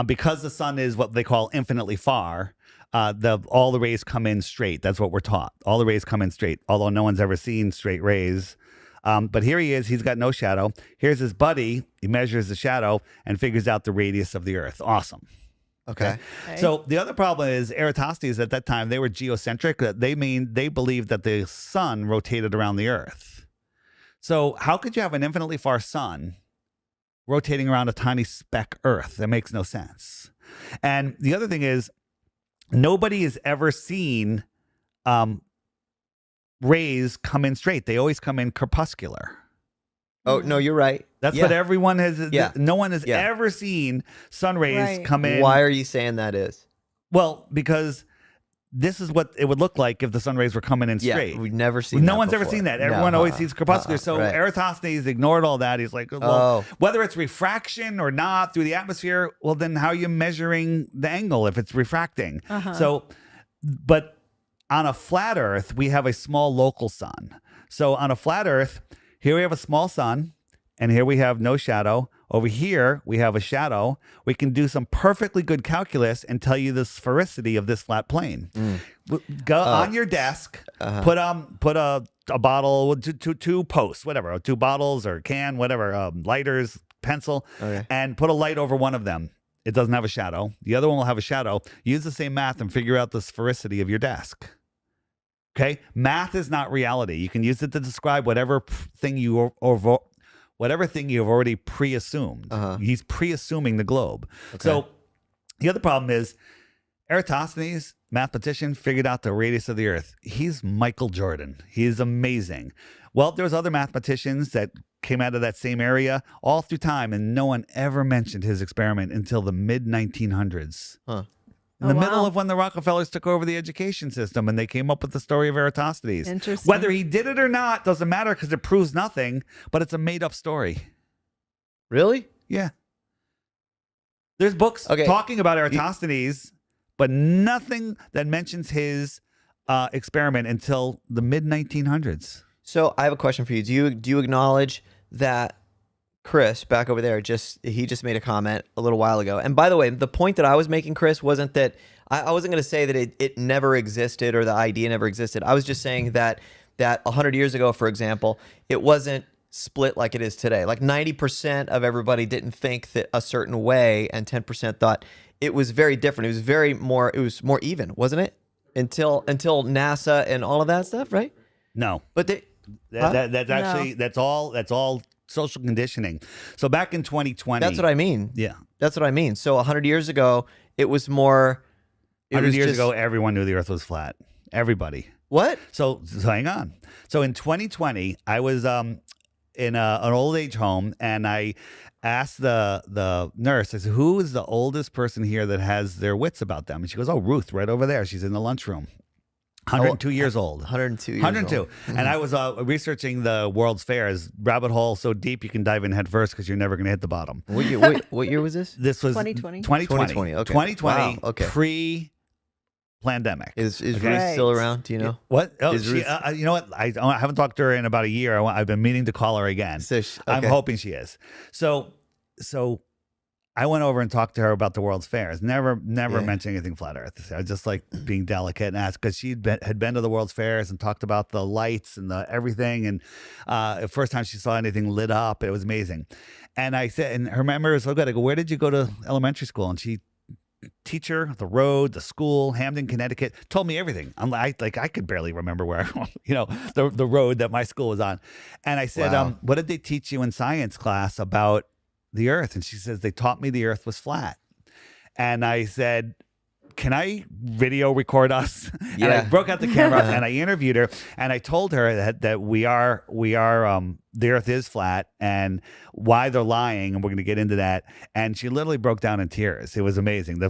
because the sun is what they call infinitely far. All the rays come in straight. That's what we're taught. All the rays come in straight, although no one's ever seen straight rays. But here he is. He's got no shadow. Here's his buddy. He measures the shadow and figures out the radius of the Earth. Awesome. Okay. So the other problem is Eratosthenes at that time, they were geocentric. They believed that the sun rotated around the Earth. So how could you have an infinitely far sun rotating around a tiny speck Earth? That makes no sense. And the other thing is, nobody has ever seen rays come in straight. They always come in crepuscular. Oh, no, you're right. That's what everyone has. No one has ever seen sun rays come in. Why are you saying that is? Well, because this is what it would look like if the sun rays were coming in straight. We've never seen No one's ever seen that. Everyone always sees crepuscular. So Eratosthenes ignored all that. He's like, well, whether it's refraction or not through the atmosphere, well, then how are you measuring the angle if it's refracting? So, but on a flat Earth, we have a small local sun. So on a flat Earth, here we have a small sun, and here we have no shadow. Over here, we have a shadow. We can do some perfectly good calculus and tell you the sphericity of this flat plane. Go on your desk, put a bottle, two posts, whatever, 2 bottles or can, whatever, lighters, pencil, and put a light over one of them. It doesn't have a shadow. The other one will have a shadow. Use the same math and figure out the sphericity of your desk. Okay? Math is not reality. You can use it to describe whatever thing you've already pre-assumed. He's pre-assuming the globe. So the other problem is Eratosthenes, mathematician, figured out the radius of the Earth. He's Michael Jordan. He's amazing. Well, there was other mathematicians that came out of that same area all through time, and no one ever mentioned his experiment until the mid-1900s. In the middle of when the Rockefellers took over the education system and they came up with the story of Eratosthenes. Interesting. Whether he did it or not doesn't matter because it proves nothing, but it's a made-up story. Really? Yeah. There's books talking about Eratosthenes, but nothing that mentions his experiment until the mid-1900s. So I have a question for you. Do you acknowledge that Chris back over there he just made a comment a little while ago? And by the way, the point that I was making, Chris, wasn't that I wasn't going to say that it never existed or the idea never existed. I was just saying that 100 years ago, for example, it wasn't split like it is today. Like 90% of everybody didn't think that a certain way, and 10% thought it was very different. It was more even, wasn't it? Until NASA and all of that stuff, right? No, but that's all social conditioning. So back in 2020, that's what I mean. Yeah, that's what I mean. So 100 years ago, it was more. 100 years ago, everyone knew the Earth was flat. Everybody. What? So hang on. So in 2020, I was in an old age home, and I asked the nurse, I said, who is the oldest person here that has their wits about them? And she goes, oh, Ruth, right over there. She's in the lunchroom. 102 years old. 102 years 102. old. And I was researching the World's Fairs, rabbit hole so deep you can dive in head first because you're never going to hit the bottom. What year was this? This was 2020. 2020. Okay. 2020, wow. Okay. Pre-pandemic. Is Ruth still around? Do you know? What? Oh, Is Ruth... you know what? I haven't talked to her in about a year. I've been meaning to call her again. I'm hoping she is. So I went over and talked to her about the World's Fairs. Never mentioned anything flat Earth. I was just like being delicate and asked because she had been to the World's Fairs and talked about the lights and the everything. And the first time she saw anything lit up, it was amazing. And I said, and her memory was so good. I go, where did you go to elementary school? And she, teacher, the road, the school, Hamden, Connecticut, told me everything. I'm like I could barely remember where, the road that my school was on. And I said, what did they teach you in science class about the Earth? And she says, they taught me the Earth was flat. And I said, can I video record us? Yeah. And I broke out the camera and I interviewed her, and I told her that we are the Earth is flat and why they're lying, and we're going to get into that. And she literally broke down in tears. It was amazing.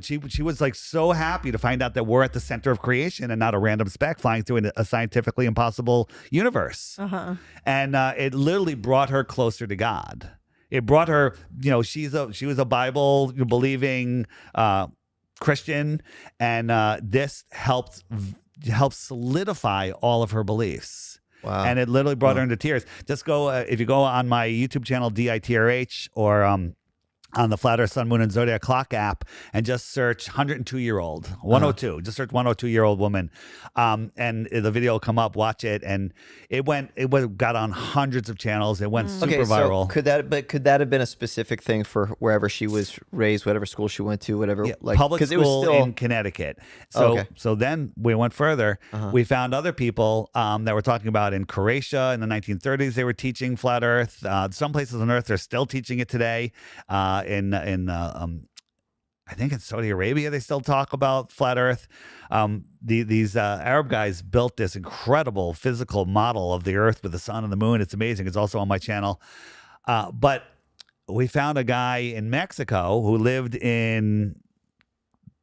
She was like so happy to find out that we're at the center of creation and not a random speck flying through a scientifically impossible universe. And it literally brought her closer to God. it brought her, she was a Bible believing Christian, and this helped solidify all of her beliefs. Wow. And it literally brought her into tears. Just go, if you go on my YouTube channel, DITRH, or on the Flat Earth Sun, Moon, and Zodiac Clock app, and just search 102-year-old, 102. Just search 102-year-old woman, and the video will come up. Watch it, and it got on hundreds of channels. It went super viral. So could that have been a specific thing for wherever she was raised, whatever school she went to, whatever? Yeah, like public school it was still in Connecticut. So so then we went further. We found other people that were talking about in Croatia in the 1930s. They were teaching flat Earth. Some places on Earth they're still teaching it today. I think in Saudi Arabia they still talk about flat Earth. These Arab guys built this incredible physical model of the Earth with the sun and the moon. It's amazing. It's also on my channel. But we found a guy in Mexico who lived in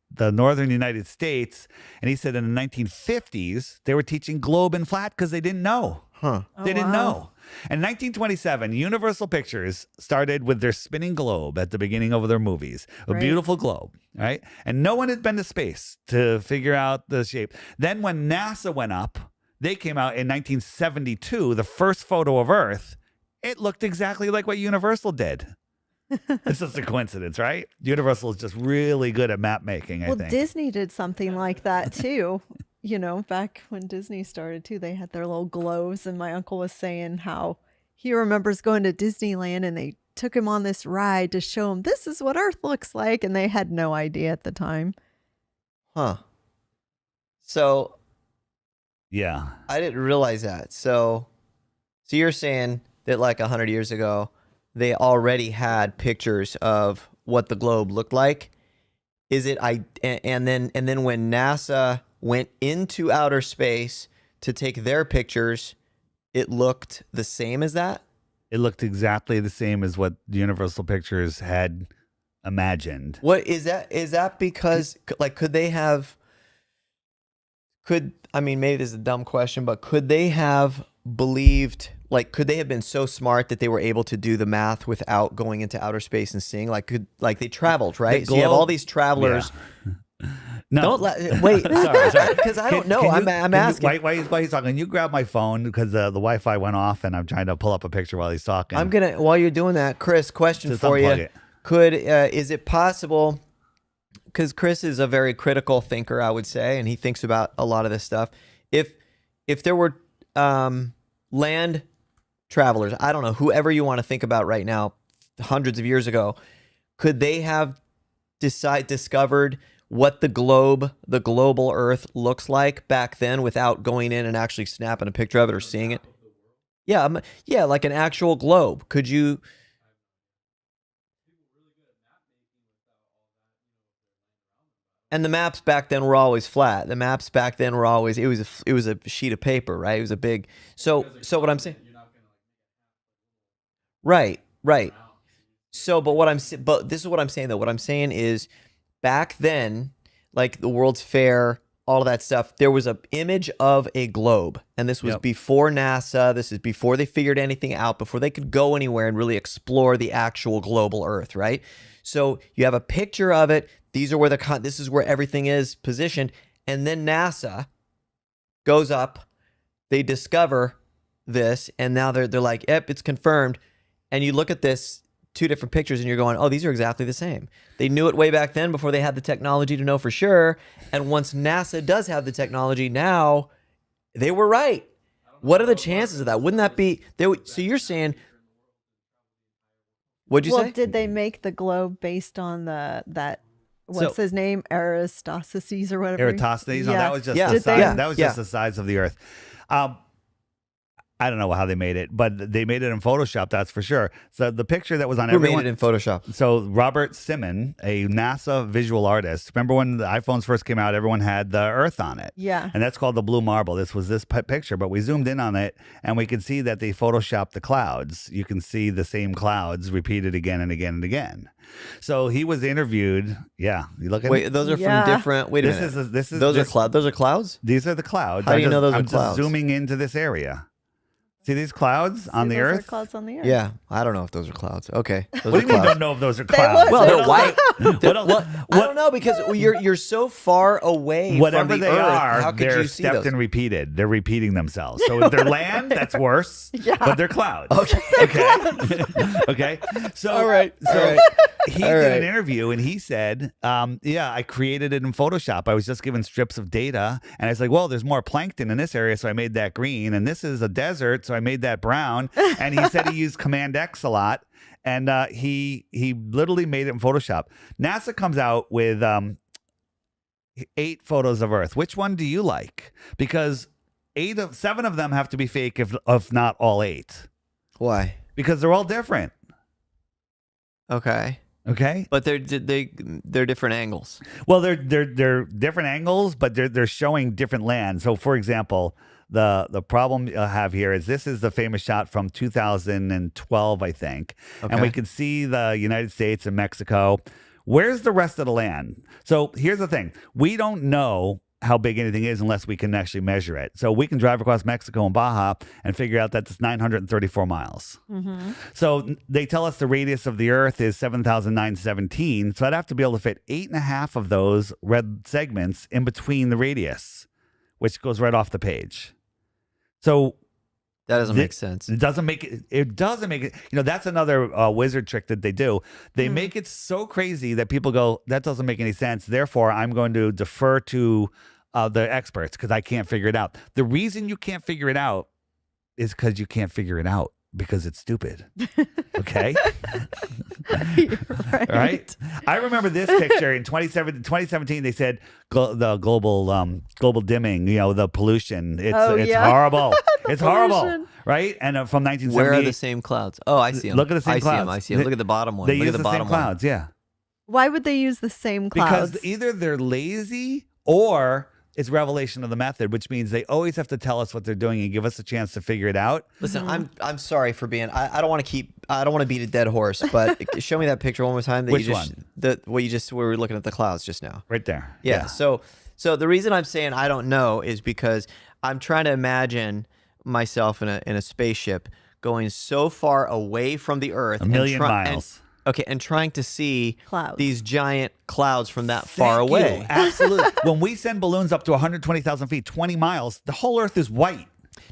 the northern United States, and he said in the 1950s they were teaching globe and flat because they didn't know. They didn't know. In 1927, Universal Pictures started with their spinning globe at the beginning of their movies. A beautiful globe, right? And no one had been to space to figure out the shape. Then when NASA went up, they came out in 1972, the first photo of Earth. It looked exactly like what Universal did. It's just a coincidence, right? Universal is just really good at map making, I think. Well, Disney did something like that too. Back when Disney started too, they had their little globes, and my uncle was saying how he remembers going to Disneyland and they took him on this ride to show him this is what Earth looks like, and they had no idea at the time. So yeah, I didn't realize that. So you're saying that like 100 years ago, they already had pictures of what the globe looked like. Is it and then when NASA went into outer space to take their pictures, it looked the same as that? It looked exactly the same as what Universal Pictures had imagined. What is that? Is that because like maybe this is a dumb question, but could they have believed, like could they have been so smart that they were able to do the math without going into outer space and seeing, like they traveled, right? So you have all these travelers. Yeah. No, wait. sorry, because I don't know. I'm asking. Why he's talking? You grab my phone because the Wi-Fi went off, and I'm trying to pull up a picture while he's talking. While you're doing that, Chris, question Just for you: unplug it. is it possible? Because Chris is a very critical thinker, I would say, and he thinks about a lot of this stuff. If there were land travelers, I don't know, whoever you want to think about right now, hundreds of years ago, could they have discovered what the global Earth looks like back then without going in and actually snapping a picture of it or seeing it? Yeah, like an actual globe. Could you? And the maps back then were always flat. The maps back then were always it was a sheet of paper, right? It was a big. So what I'm saying. Right. So, but this is what I'm saying though. What I'm saying is, back then, like the World's Fair, all of that stuff, there was an image of a globe, and this was before NASA. This is before they figured anything out, before they could go anywhere and really explore the actual global Earth, right? So you have a picture of it. These are where this is where everything is positioned, and then NASA goes up. They discover this, and now they're like, "Yep, it's confirmed." And you look at this. Two different pictures and you're going, oh, these are exactly the same. They knew it way back then before they had the technology to know for sure. And once NASA does have the technology, now they were right. What are the chances of that? Wouldn't that be? So you're saying, what'd you say? Did they make the globe based on what's his name? Eratosthenes or whatever. Eratosthenes? No, that was just just the size of the Earth. I don't know how they made it, but they made it in Photoshop, that's for sure. So the picture that was on everyone... Who made it in Photoshop? So Robert Simon, a NASA visual artist. Remember when the iPhones first came out, everyone had the Earth on it. Yeah. And that's called the blue marble. This was this picture, but we zoomed in on it, and we could see that they Photoshopped the clouds. You can see the same clouds repeated again and again and again. So he was interviewed. Yeah, you look at. Wait, those are from different. Wait a minute. Those are clouds. Those are clouds. These are the clouds. How do you know those are I'm clouds? Just zooming into this area. See these clouds on the Those are Earth? clouds on the earth. Yeah, I don't know if those are clouds. Okay, those What are do you mean clouds. don't know if those are They clouds? look- Well, They they're don't white. What else- I don't know because you're so far away Whatever from the they Earth. are, how could they're you see stepped those? and repeated. They're repeating themselves. So if they're land, that's worse. Yeah. But they're clouds. Okay. Okay. Okay. So All right. So All right. he All did right. an interview and he said, yeah, I created it in Photoshop. I was just given strips of data and I was like, well, there's more plankton in this area, so I made that green, and this is a desert, so I made that brown. And he said he used Command X a lot. And he literally made it in Photoshop. NASA comes out with 8 photos of Earth. Which one do you like? Because 7 of them have to be fake, if not all 8, Why? because they're all different. Okay, Okay. but they're different angles. Well, they're different angles, but they're showing different land. So, for example, the problem I have here is this is the famous shot from 2012, I think, and we Okay. can see the United States and Mexico. Where's the rest of the land? So here's the thing: we don't know how big anything is unless we can actually measure it. So we can drive across Mexico and Baja and figure out that it's 934 miles. So they tell us the radius of the Earth is 7,917. So I'd have to be able to fit 8.5 of those red segments in between the radius, which goes right off the page. So That doesn't make sense. it doesn't make it. It doesn't make it. You know, that's another wizard trick that they do. They make it so crazy that people go, "That doesn't make any sense." Therefore, I'm going to defer to the experts because I can't figure it out. The reason you can't figure it out is because you can't figure it out because it's stupid. Okay. Right. Right? I remember this picture in 2017. They said the global dimming, you know, the pollution. It's Oh, it's yeah. horrible. It's horrible, pollution. right? And from Where 1978, are the same clouds? Oh, I see them. Look at the same I see 'em, clouds. I see them. Look at the bottom one. they Look use at the the same bottom one. clouds. Yeah, Why would they use the same clouds? because either they're lazy or it's revelation of the method, which means they always have to tell us what they're doing and give us a chance to figure it out. Listen, I'm sorry for being. I don't want to beat a dead horse, but show me that picture one more time. That Which you just, one? We were looking at the clouds just now. Right there. Yeah. So the reason I'm saying I don't know is because I'm trying to imagine myself in a spaceship going so far away from the Earth, A million miles. and trying to see Clouds. these giant clouds from that far Thank you. away. Absolutely. When we send balloons up to 120,000 feet, 20 miles, the whole Earth is white.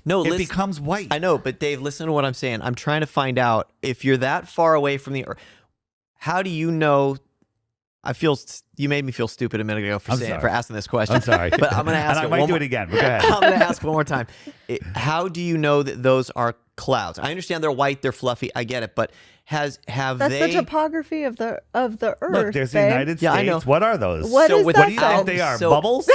No, It listen, becomes white. I know, but Dave, listen to what I'm saying. I'm trying to find out if you're that far away from the Earth. How do you know? You made me feel stupid a minute ago I'm for sorry. asking this question. I'm sorry. but I'm going to ask and I it might one do more- it again. But go ahead. I'm going to ask one more time. How do you know that those are clouds? I understand they're white, they're fluffy. I get it, but have That's they? the topography of the Earth. Look, there's the babe. United Yeah, I States. know. What are those? What So is with- that What do you think then? they are? So- Bubbles?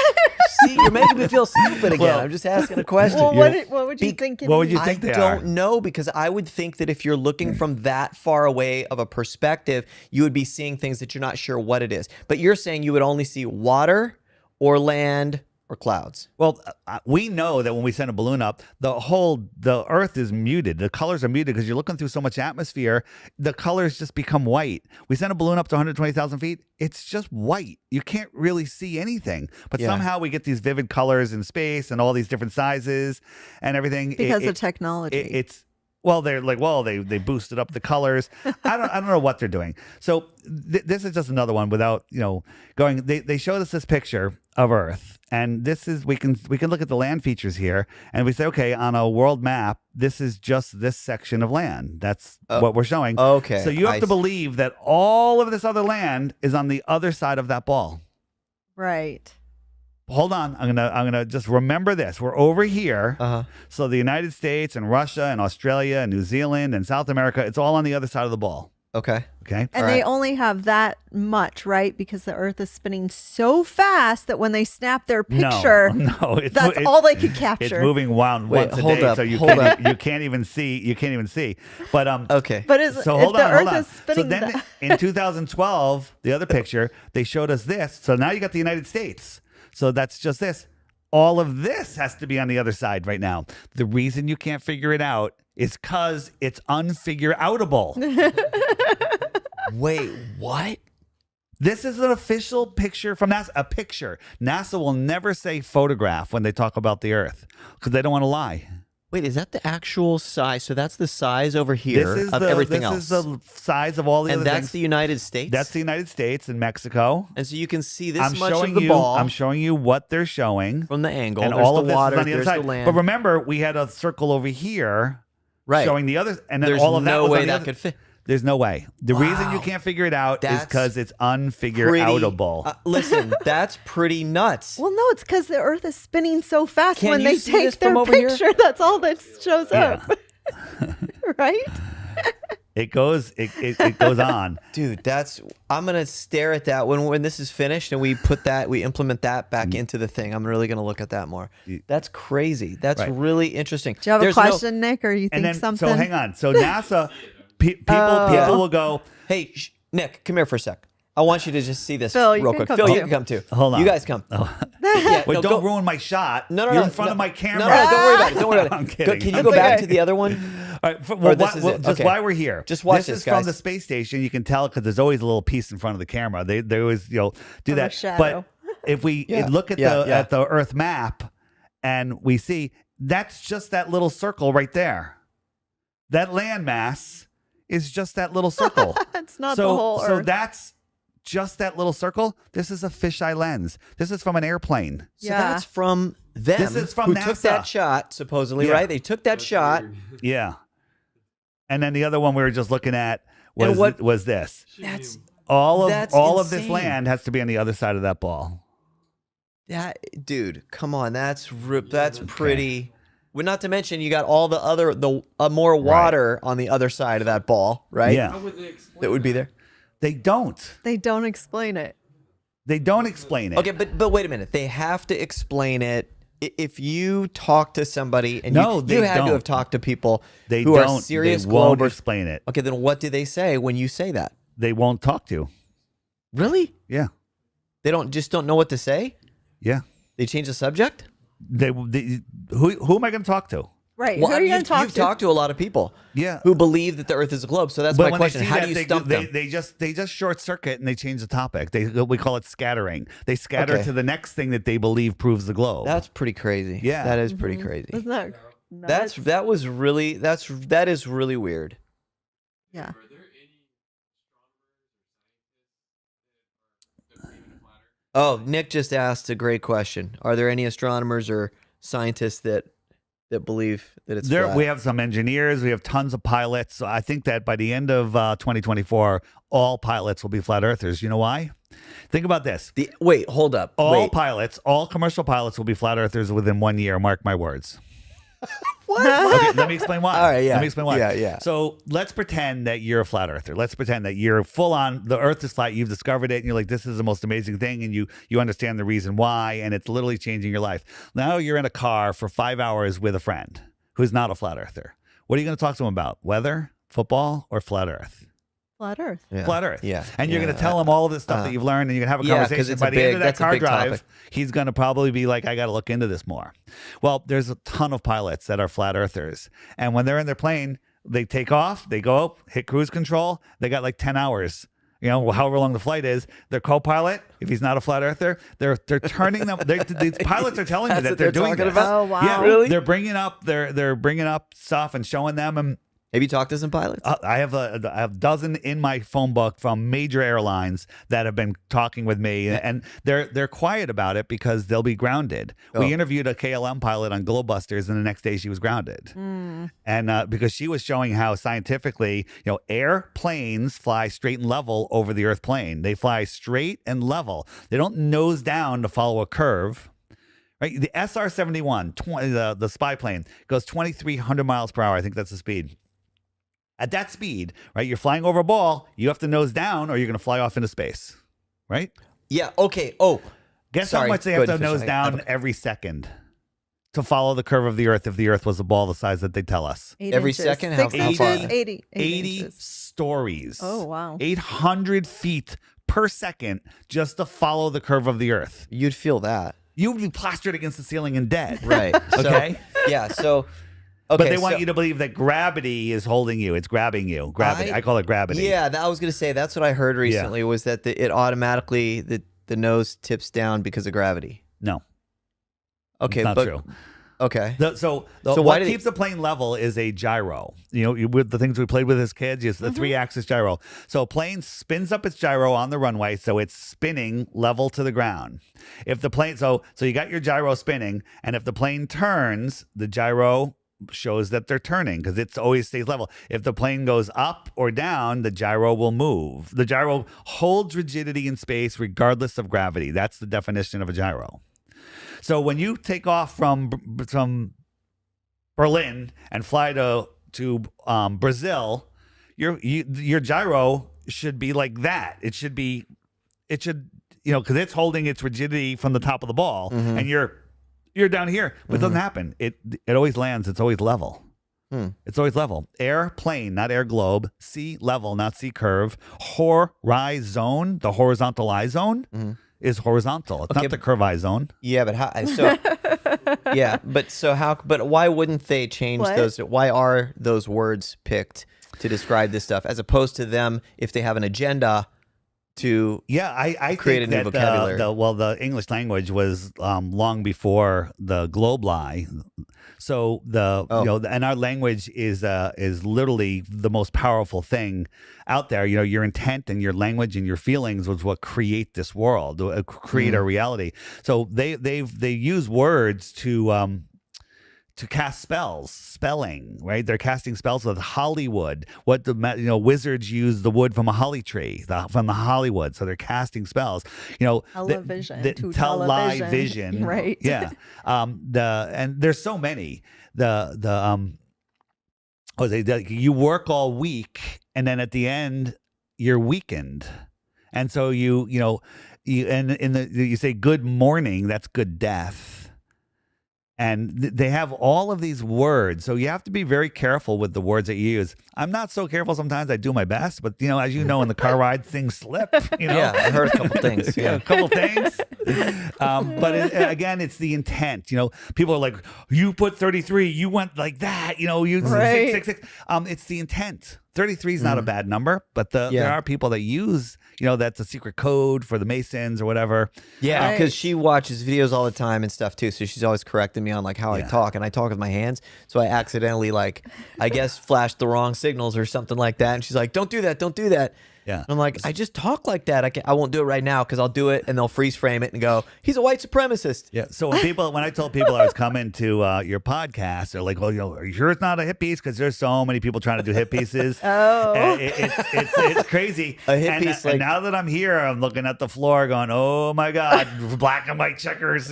See, you're making me feel stupid again. Well- I'm just asking a question. Well, what would you think? what would you I think they don't are? know because I would think that if you're looking from that far away of a perspective, you would be seeing things that you're not sure what it is. But you're saying you would only see water or land or clouds. Well, we know that when we send a balloon up, the Earth is muted. The colors are muted because you're looking through so much atmosphere. The colors just become white. We send a balloon up to 120,000 feet. It's just white. You can't really see anything. But Yeah. somehow we get these vivid colors in space and all these different sizes and everything. Because of technology. It's well, they're like, well, they boosted up the colors. I don't know what they're doing. So this is just another one without going. They showed us this picture of Earth, and this is we can look at the land features here, and we say, okay, on a world map, this is just this section of land. That's what we're showing. Okay, So you have I to see. believe that all of this other land is on the other side of that ball. Right. Hold on, I'm gonna just remember this. We're over here. Uh-huh. So the United States and Russia and Australia and New Zealand and South America, it's all on the other side of the ball. Okay. Okay. And All they right. only have that much, right? Because the Earth is spinning so fast that when they snap their picture, No, it's, that's all they could capture. It's moving once Wait, a hold day, up, so you hold can't even see. But Okay. But is, so if hold the on, Earth hold on. is spinning So then that, in 2012, the other picture, they showed us this. So now you got the United States. So that's just this. All of this has to be on the other side right now. The reason you can't figure it out is because it's unfigure-outable. Wait, what? This is an official picture from NASA. A picture. NASA will never say photograph when they talk about the Earth because they don't want to lie. Wait, is that the actual size? So that's the size over here of everything else. This is the size of all the and other that's things. the United States? That's the United States and Mexico. And so you can see this I'm much showing of the ball I'm showing you what they're showing. from the angle. And There's all the of this water, is on the other there's side. the land. But remember, we had a circle over here right. showing the other, and then There's all of that no was way on the that other. could fit. There's no way. The reason you Wow. can't figure it out is That's because it's unfigure-outable. Listen, that's pretty nuts. Well, no, it's because the Earth is spinning so fast. Can when you they see this take their from over here? picture, that's all that shows up. Right? It goes on. Dude, I'm gonna stare at that when this is finished and we implement that back into the thing. I'm really gonna look at that more. That's crazy. That's Right. really interesting. Do you have There's a question, Nick, or you think And then, something? so hang on. So NASA, people will go, Hey, Nick, come here for a sec. I want you to just see this Phil, you real can quick. come Phil, too. you can come too. Hold on. You guys come. Yeah, wait, no, don't go- ruin my shot. No, You're in front of my camera. No, don't worry about it. Don't worry about it. I'm Go- kidding. can you I'm go back okay. to the other one? All right, Or this is it? just Okay. why we're here. Just watch this this, is from guys. the space station. You can tell because there's always a little piece in front of the camera. They always do Of a that. shadow. But if we Yeah, look at yeah, yeah. at the Earth map and we see that's just that little circle right there. That landmass is just that little circle. It's not so the whole so Earth. that's just that little circle. This is a fisheye lens. This is from an airplane. So Yeah. that's from them. This is from who took NASA. that shot, supposedly, Yeah. right? They took that shot. Yeah. And then the other one we were just looking at And what- was this. That's All of That's this insane. land has to be on the other side of that ball. that, dude. Come on, that's pretty. Well, not to mention you got all the other more water on the other side of that ball, right? Yeah. How would they explain that would be there. They don't. They don't explain it. They don't explain it. Okay, but wait a minute. They have to explain it. If you talk to somebody and No, you they had to don't. have talked to people They who don't. are serious they won't globers. explain it. Okay, then what do they say when you say that? They won't talk to you. Really? Yeah. They don't know what to say? Yeah. They change the subject? Who am I going to talk to? Right. Well, Who are you going you've to talk you've to? talked to a lot of people Yeah. who believe that the Earth is a globe. So that's But my when question. they see How that, do you stump them? they just short circuit and they change the topic. We call it scattering. They scatter Okay. to the next thing that they believe proves the globe. That's pretty crazy. Yeah. That is pretty crazy. Isn't that nuts? That is really weird. Yeah. Are there any astronomers or scientists that believe in a flat Earth? Oh, Nick just asked a great question. Are there any astronomers or scientists that believe that it's flat? We have some engineers. We have tons of pilots. So I think that by the end of 2024, all pilots will be flat earthers. You know why? Think about this. Wait, hold up. All Wait. pilots, all commercial pilots will be flat earthers within 1 year. Mark my words. What? Okay, let me explain why. All right, yeah. Let me explain why. Yeah. So let's pretend that you're a flat earther. Let's pretend that you're full on, the earth is flat, you've discovered it, and you're like, this is the most amazing thing, and you understand the reason why, and it's literally changing your life. Now you're in a car for 5 hours with a friend who's not a flat earther. What are you going to talk to him about? Weather, football, or flat earth? Flat Earth. Yeah. Flat earth. Yeah. And you're Yeah. going to tell him all of this stuff that you've learned, and you're going to have a Yeah, 'cause conversation. it's By a the end of that that's a car big drive, topic. he's going to probably be like, I got to look into this more. Well, there's a ton of pilots that are flat earthers. And when they're in their plane, they take off, they go up, hit cruise control. They got like 10 hours. You know, however long the flight is, their co-pilot, if he's not a flat earther, they're turning them. These pilots are telling me That's that what they're they're doing talking this. about? Oh, wow. Yeah, Really? They're bringing up stuff and showing them. And Have you talked to some pilots? I have a dozen in my phone book from major airlines that have been talking with me, and they're quiet about it because they'll be grounded. Oh. We interviewed a KLM pilot on Globebusters, and the next day she was grounded, and because she was showing how scientifically, airplanes fly straight and level over the Earth plane. They fly straight and level. They don't nose down to follow a curve. Right, the SR-71, the spy plane, goes 2,300 miles per hour. I think that's the speed. At that speed, right, you're flying over a ball, you have to nose down or you're going to fly off into space, right? Yeah. Okay. Oh, Guess sorry. how much they Go have to ahead, nose finish. down every second to follow the curve of the Earth if the Earth was a ball the size that they tell us. 8 Every inches. second? 6 How far? inches, 80 80 inches. stories. Oh, wow. 800 feet per second just to follow the curve of the Earth. You'd feel that, You would be plastered against the ceiling and dead. right? Okay. Yeah. So. Okay, But they want you to believe that gravity is holding you. It's grabbing you. Gravity. I call it gravity. Yeah, I was gonna say that's what I heard recently was that it automatically the nose tips down because of gravity. No. Okay, It's not but true. Okay. So why what do they- keeps the plane level is a gyro. With the things we played with as kids, is the 3-axis gyro. So a plane spins up its gyro on the runway, so it's spinning level to the ground. If the plane, so you got your gyro spinning, and if the plane turns, the gyro shows that they're turning because it always stays level. If the plane goes up or down, the gyro will move. The gyro holds rigidity in space regardless of gravity. That's the definition of a gyro. So when you take off from Berlin and fly to Brazil, your gyro should be like that. It should because it's holding its rigidity from the top of the ball, and you're down here, but it doesn't happen. It always lands. It's always level. It's always level. Airplane, not air globe. Sea level, not sea curve. Horizon, the horizontal eye zone is horizontal. It's not the curve eye zone. Yeah, but how? So yeah, but why wouldn't they change What? those? Why are those words picked to describe this stuff as opposed to them if they have an agenda? I create think a new that vocabulary. the English language was long before the globe lie. So and our language is literally the most powerful thing out there. Your intent and your language and your feelings was what create this world, create our reality. So they use words to cast spelling, right? They're casting spells with Hollywood. What wizards use the wood from a holly tree, from the Hollywood. So they're casting spells. Television to television, right? Yeah. And there's so many. You work all week, and then at the end you're weakened, and so you say good morning. That's good death. And they have all of these words. So you have to be very careful with the words that you use. I'm not so careful sometimes. I do my best. But, as you know, in the car ride, things slip. Yeah, I heard a couple things. Yeah. A couple things. Again, it's the intent. People are like, you put 33, you went like that. You Right. 666. It's the intent. 33 is not a bad number, but there are people that use, that's a secret code for the Masons or whatever. Yeah, Right. because she watches videos all the time and stuff too, so she's always correcting me on like how I talk, and I talk with my hands, so I accidentally I guess flashed the wrong signals or something like that, and she's like, "Don't do that, don't do that." Yeah. And I'm like, I just talk like that. I won't do it right now because I'll do it and they'll freeze frame it and go, he's a white supremacist. Yeah. So when I told people I was coming to your podcast, they're like, "Well, are you sure it's not a hit piece?" Because there's so many people trying to do hit pieces. It's crazy. A hit piece, and now that I'm here, I'm looking at the floor, going, "Oh my God, black and white checkers!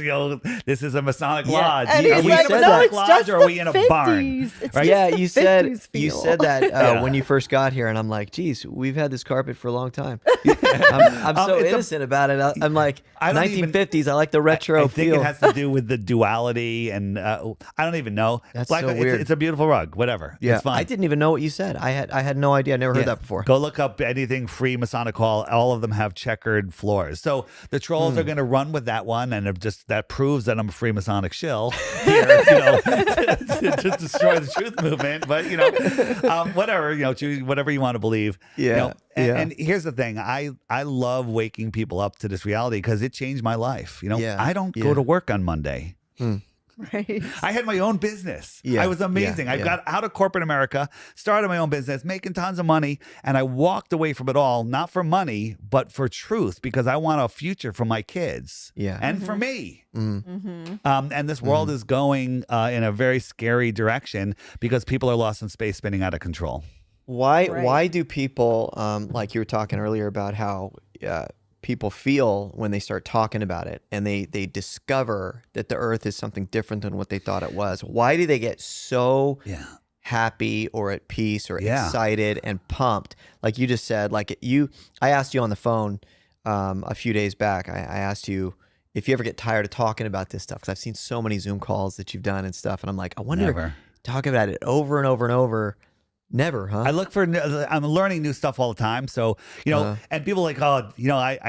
This is a Masonic lodge. And Yeah, he's we like, said no, that. it's Lodge, just or are the we in a 50s. barn? It's Right? just Yeah, the you said 50s you feel. said that Yeah. when you first got here, and I'm like, geez, we've had this carpet for a long time. I'm so It's innocent about it. I'm like, I don't even- 1950s. I like the retro I think feel. it has to do with the duality, and I don't even know. That's so it's, weird. It's a beautiful rug. Whatever. Yeah, It's fun. I didn't even know what you said. I had no idea. I never heard Yeah. that before. Go look up anything free Masonic Hall. All of them have checkered floors. So the trolls are going to run with that one, and that proves that I'm a free Masonic shill here, to destroy the truth movement. But whatever, choose whatever you want to believe. Yeah, And here's the thing: I love waking people up to this reality because it changed my life. Yeah, I don't yeah. go to work on Monday. Right. I had my own business. Yeah, I was amazing. yeah, I yeah. got out of corporate America, started my own business, making tons of money, and I walked away from it all, not for money, but for truth, because I want a future for my kids. Yeah. And for me. Mm-hmm. And this world is going in a very scary direction because people are lost in space, spinning out of control. Why Right. do people like you were talking earlier about how people feel when they start talking about it and they discover that the earth is something different than what they thought it was? Why do they get so happy or at peace or excited and pumped? Like you just said, I asked you on the phone a few days back, I asked you if you ever get tired of talking about this stuff, because I've seen so many Zoom calls that you've done and stuff, and I'm like, I wonder, Never. talking about it over and over and over. Never, huh? I look for, I'm learning new stuff all the time. So, and people like, I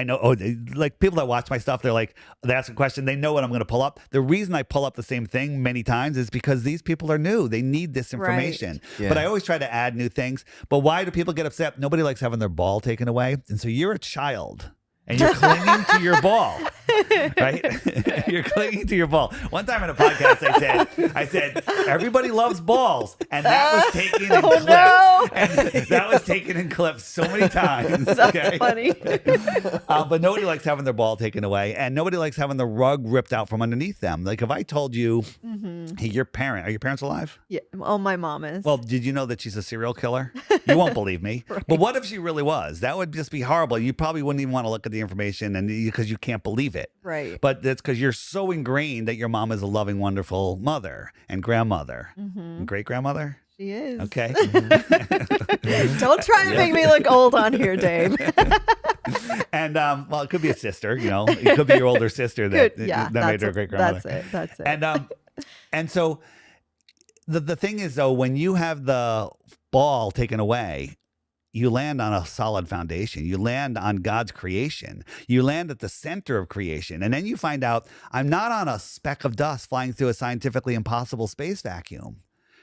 know, like people that watch my stuff, they ask a question, they know what I'm going to pull up. The reason I pull up the same thing many times is because these people are new. They need this information. Right. But Yeah. I always try to add new things. But why do people get upset? Nobody likes having their ball taken away. And so you're a child and you're clinging to your ball. right? You're clinging to your ball. One time in a podcast, I said, everybody loves balls, and that was taken and clipped. no. And that was taken and clipped so many times. That's funny. But nobody likes having their ball taken away, and nobody likes having the rug ripped out from underneath them. Like if I told you, hey, are your parents alive? Yeah. Oh, my mom is. Well, did you know that she's a serial killer? You won't believe me. Right. But what if she really was? That would just be horrible. You probably wouldn't even want to look at the information, and because you can't believe it. Right. But that's because you're so ingrained that your mom is a loving, wonderful mother and grandmother and great grandmother. She is. Okay. Don't try and make me look old on here, Dave. And well, it could be a sister. It could be your older sister that Good. Yeah. that made her great grandmother. That's it. And so the thing is though, when you have the ball taken away, you land on a solid foundation. You land on God's creation. You land at the center of creation. And then you find out I'm not on a speck of dust flying through a scientifically impossible space vacuum,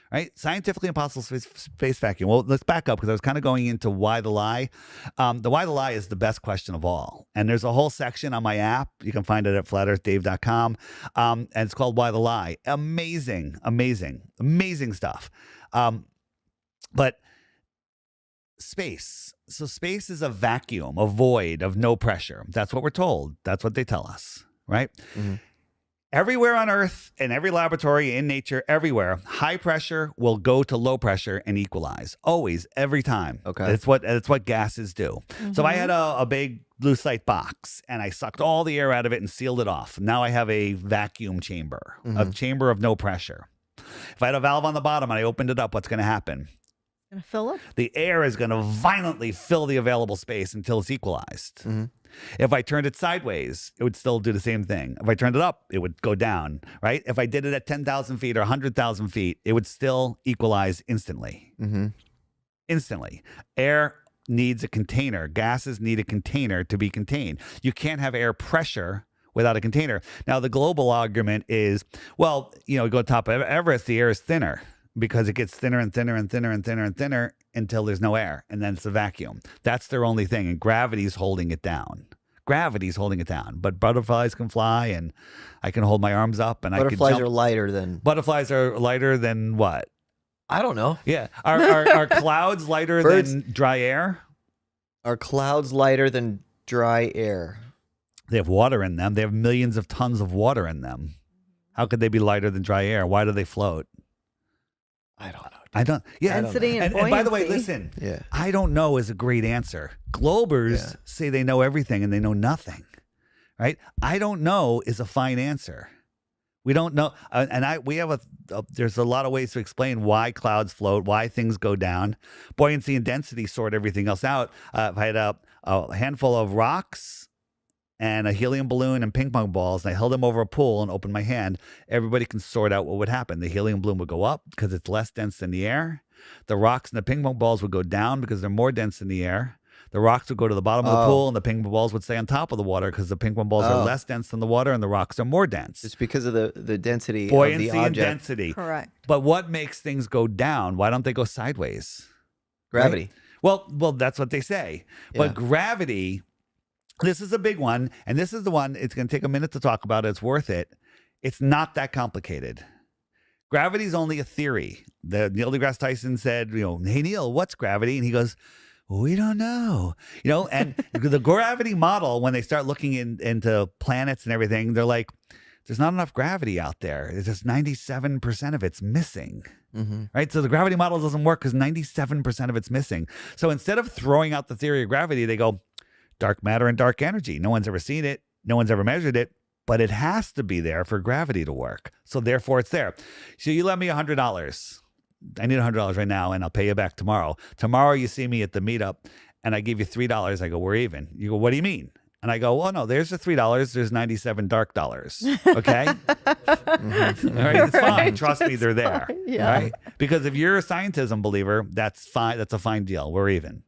right? Scientifically impossible space vacuum. Well, let's back up because I was kind of going into why the lie. The why the lie is the best question of all. And there's a whole section on my app. You can find it at flatearthdave.com. And it's called Why the Lie. Amazing, amazing, amazing stuff. But space. So space is a vacuum, a void of no pressure. That's what we're told. That's what they tell us, right? Mm-hmm. Everywhere on Earth, in every laboratory, in nature, everywhere, high pressure will go to low pressure and equalize. Always, every time. Okay. It's what gases do. Mm-hmm. So if I had a big blue slate box and I sucked all the air out of it and sealed it off. Now I have a vacuum chamber, a chamber of no pressure. If I had a valve on the bottom and I opened it up, what's going to happen? Gonna fill up. The air is going to violently fill the available space until it's equalized. Mm-hmm. If I turned it sideways, it would still do the same thing. If I turned it up, it would go down, right? If I did it at 10,000 feet or 100,000 feet, it would still equalize instantly. Mm-hmm. Instantly. Air needs a container. Gases need a container to be contained. You can't have air pressure without a container. Now, the global argument is, well, you go to top of Everest, the air is thinner, because it gets thinner and thinner and thinner and thinner and thinner until there's no air, and then it's a vacuum. That's their only thing, and gravity's holding it down. Gravity's holding it down. But butterflies can fly, and I can hold my arms up, and butterflies I can jump. are lighter than... Butterflies are lighter than what? I don't know. Yeah. Are clouds lighter than dry air? Are clouds lighter than dry air? They have water in them. They have millions of tons of water in them. How could they be lighter than dry air? Why do they float? I don't know. I don't. Yeah. Density and by the way, buoyancy. listen. Yeah. I don't know is a great answer. Globers say they know everything and they know nothing, right? I don't know is a fine answer. We don't know, we have there's a lot of ways to explain why clouds float, why things go down. Buoyancy and density sort everything else out. If I had a handful of rocks and a helium balloon and ping pong balls, and I held them over a pool and opened my hand, everybody can sort out what would happen. The helium balloon would go up because it's less dense than the air. The rocks and the ping pong balls would go down because they're more dense than the air. The rocks would go to the bottom of the pool, and the ping pong balls would stay on top of the water because the ping pong balls are less dense than the water, and the rocks are more dense. It's because of the density Buoyancy of the object. and density. Correct. But what makes things go down? Why don't they go sideways? Gravity. Right? Well, that's what they say. Yeah. But gravity... This is a big one, and this is the one, it's going to take a minute to talk about. It's worth it. It's not that complicated. Gravity is only a theory. Neil deGrasse Tyson said, hey, Neil, what's gravity? And he goes, we don't know. And the gravity model, when they start looking into planets and everything, they're like, there's not enough gravity out there. It's just 97% of it's missing. Mm-hmm. Right? So the gravity model doesn't work because 97% of it's missing. So instead of throwing out the theory of gravity, they go, dark matter and dark energy. No one's ever seen it. No one's ever measured it, but it has to be there for gravity to work. So therefore it's there. So you lend me $100. I need $100 right now, and I'll pay you back tomorrow. Tomorrow you see me at the meetup and I give you $3. I go, we're even. You go, what do you mean? And I go, well, no, there's the $3. There's 97 dark dollars. Okay. Mm-hmm. All right. It's fine. Trust me, they're there. Yeah. Right. Because if you're a scientism believer, that's fine. That's a fine deal. We're even.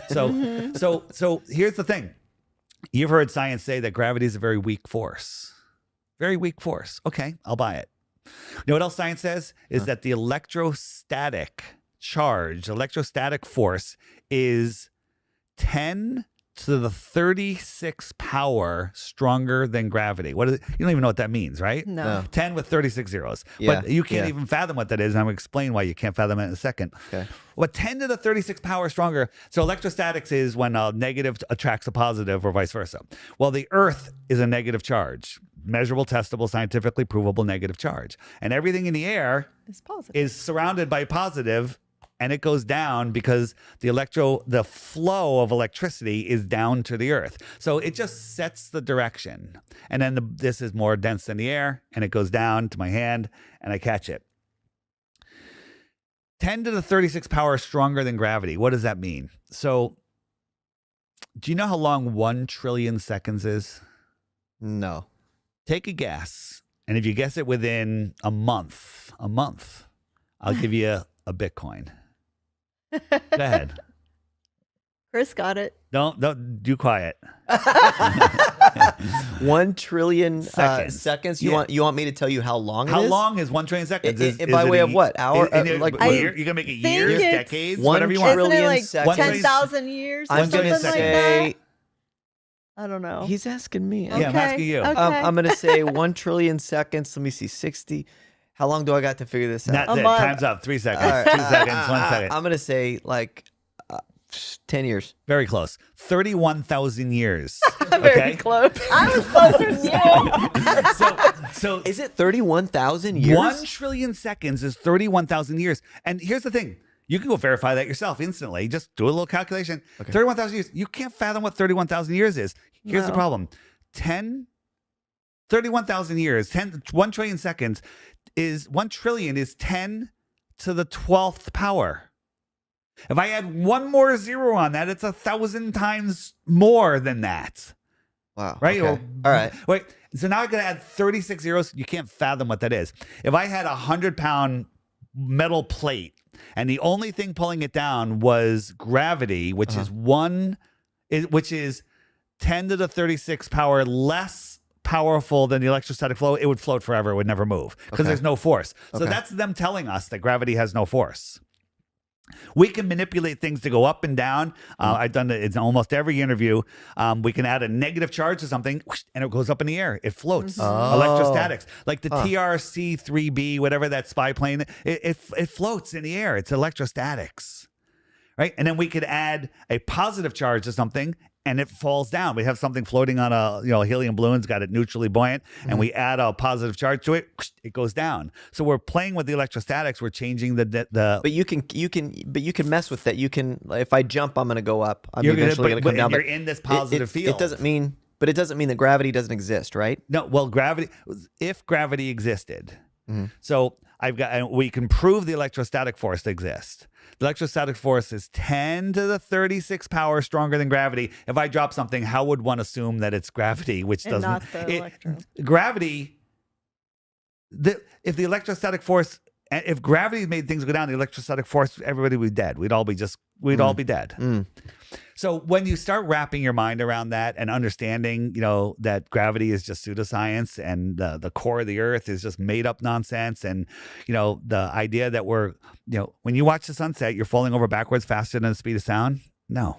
So here's the thing. You've heard science say that gravity is a very weak force. Very weak force. Okay. I'll buy it. You know what else science says? Is that the electrostatic charge, electrostatic force is 10 to the 36 power stronger than gravity. What is it? You don't even know what that means, right? No. 10 with 36 zeros. Yeah, But you can't yeah. even fathom what that is. And I'm going to explain why you can't fathom it in a second. Okay. Well, 10 to the 36 power stronger. So electrostatics is when a negative attracts a positive or vice versa. Well, the Earth is a negative charge. Measurable, testable, scientifically provable negative charge. And everything in the air It's positive. is surrounded by positive, and it goes down because the flow of electricity is down to the Earth. So it just sets the direction. And then this is more dense than the air, and it goes down to my hand, and I catch it. 10 to the 36 power stronger than gravity. What does that mean? So do you know how long 1 trillion seconds is? No. Take a guess. And if you guess it within a month, I'll give you a Bitcoin. Go ahead. Chris got it. Don't do quiet. 1 trillion Seconds. seconds. Yeah. You want me to tell you how long How it is? long is 1 trillion seconds? Is by it way a of what? Hour? like like- you're gonna make it think years, it's decades, 1 whatever you want. Isn't it like seconds. 10,000 years or I'm something gonna like say. that? I don't know. He's asking me. Yeah, I'm asking you. Okay. I'm gonna say 1 trillion seconds. Let me see. 60. How long do I got to figure this out? That's A it. month. Time's up. 3 seconds. All right, 2 seconds. 1 second. I'm gonna say like 10 years. Very close. 31,000 years. Very Okay. close. I was closer than you. So Is it 31,000 years? 1 trillion seconds is 31,000 years. And here's the thing. You can go verify that yourself instantly. Just do a little calculation. 31,000 years. You can't fathom what 31,000 years is. Here's the No. problem. 31,000 years, 1 trillion seconds is 1 trillion is 10 to the 12th power. If I add one more zero on that, it's 1,000 times more than that. Wow. Right? Okay. All right. Wait. So now I'm going to add 36 zeros. You can't fathom what that is. If I had a 100-pound metal plate and the only thing pulling it down was gravity, which is 10 to the 36 power less powerful than the electrostatic flow, it would float forever. It would never move because there's no force. So that's them telling us that gravity has no force. We can manipulate things to go up and down. I've done it in almost every interview. We can add a negative charge to something, whoosh, and it goes up in the air. It floats. Electrostatics, like the TRC-3B, whatever that spy plane, it floats in the air. It's electrostatics, right? And then we could add a positive charge to something, and it falls down. We have something floating on a helium balloon's got it neutrally buoyant, and we add a positive charge to it, it goes down. So we're playing with the electrostatics. We're changing the. But you can mess with that. You can, if I jump, I'm gonna go up. I'm You're gonna- eventually gonna but come down. you're but in this positive field. It doesn't mean that gravity doesn't exist, right? No, well, gravity. If gravity existed, so we can prove the electrostatic force exists. The electrostatic force is 10 to the 36 power stronger than gravity. If I drop something, how would one assume that it's gravity, which And doesn't? not the electron. Gravity. If the electrostatic force, if gravity made things go down, the electrostatic force, everybody would be dead. We'd all be dead. So when you start wrapping your mind around that and understanding, that gravity is just pseudoscience and the core of the Earth is just made up nonsense, and the idea that we're, when you watch the sunset, you're falling over backwards faster than the speed of sound. No.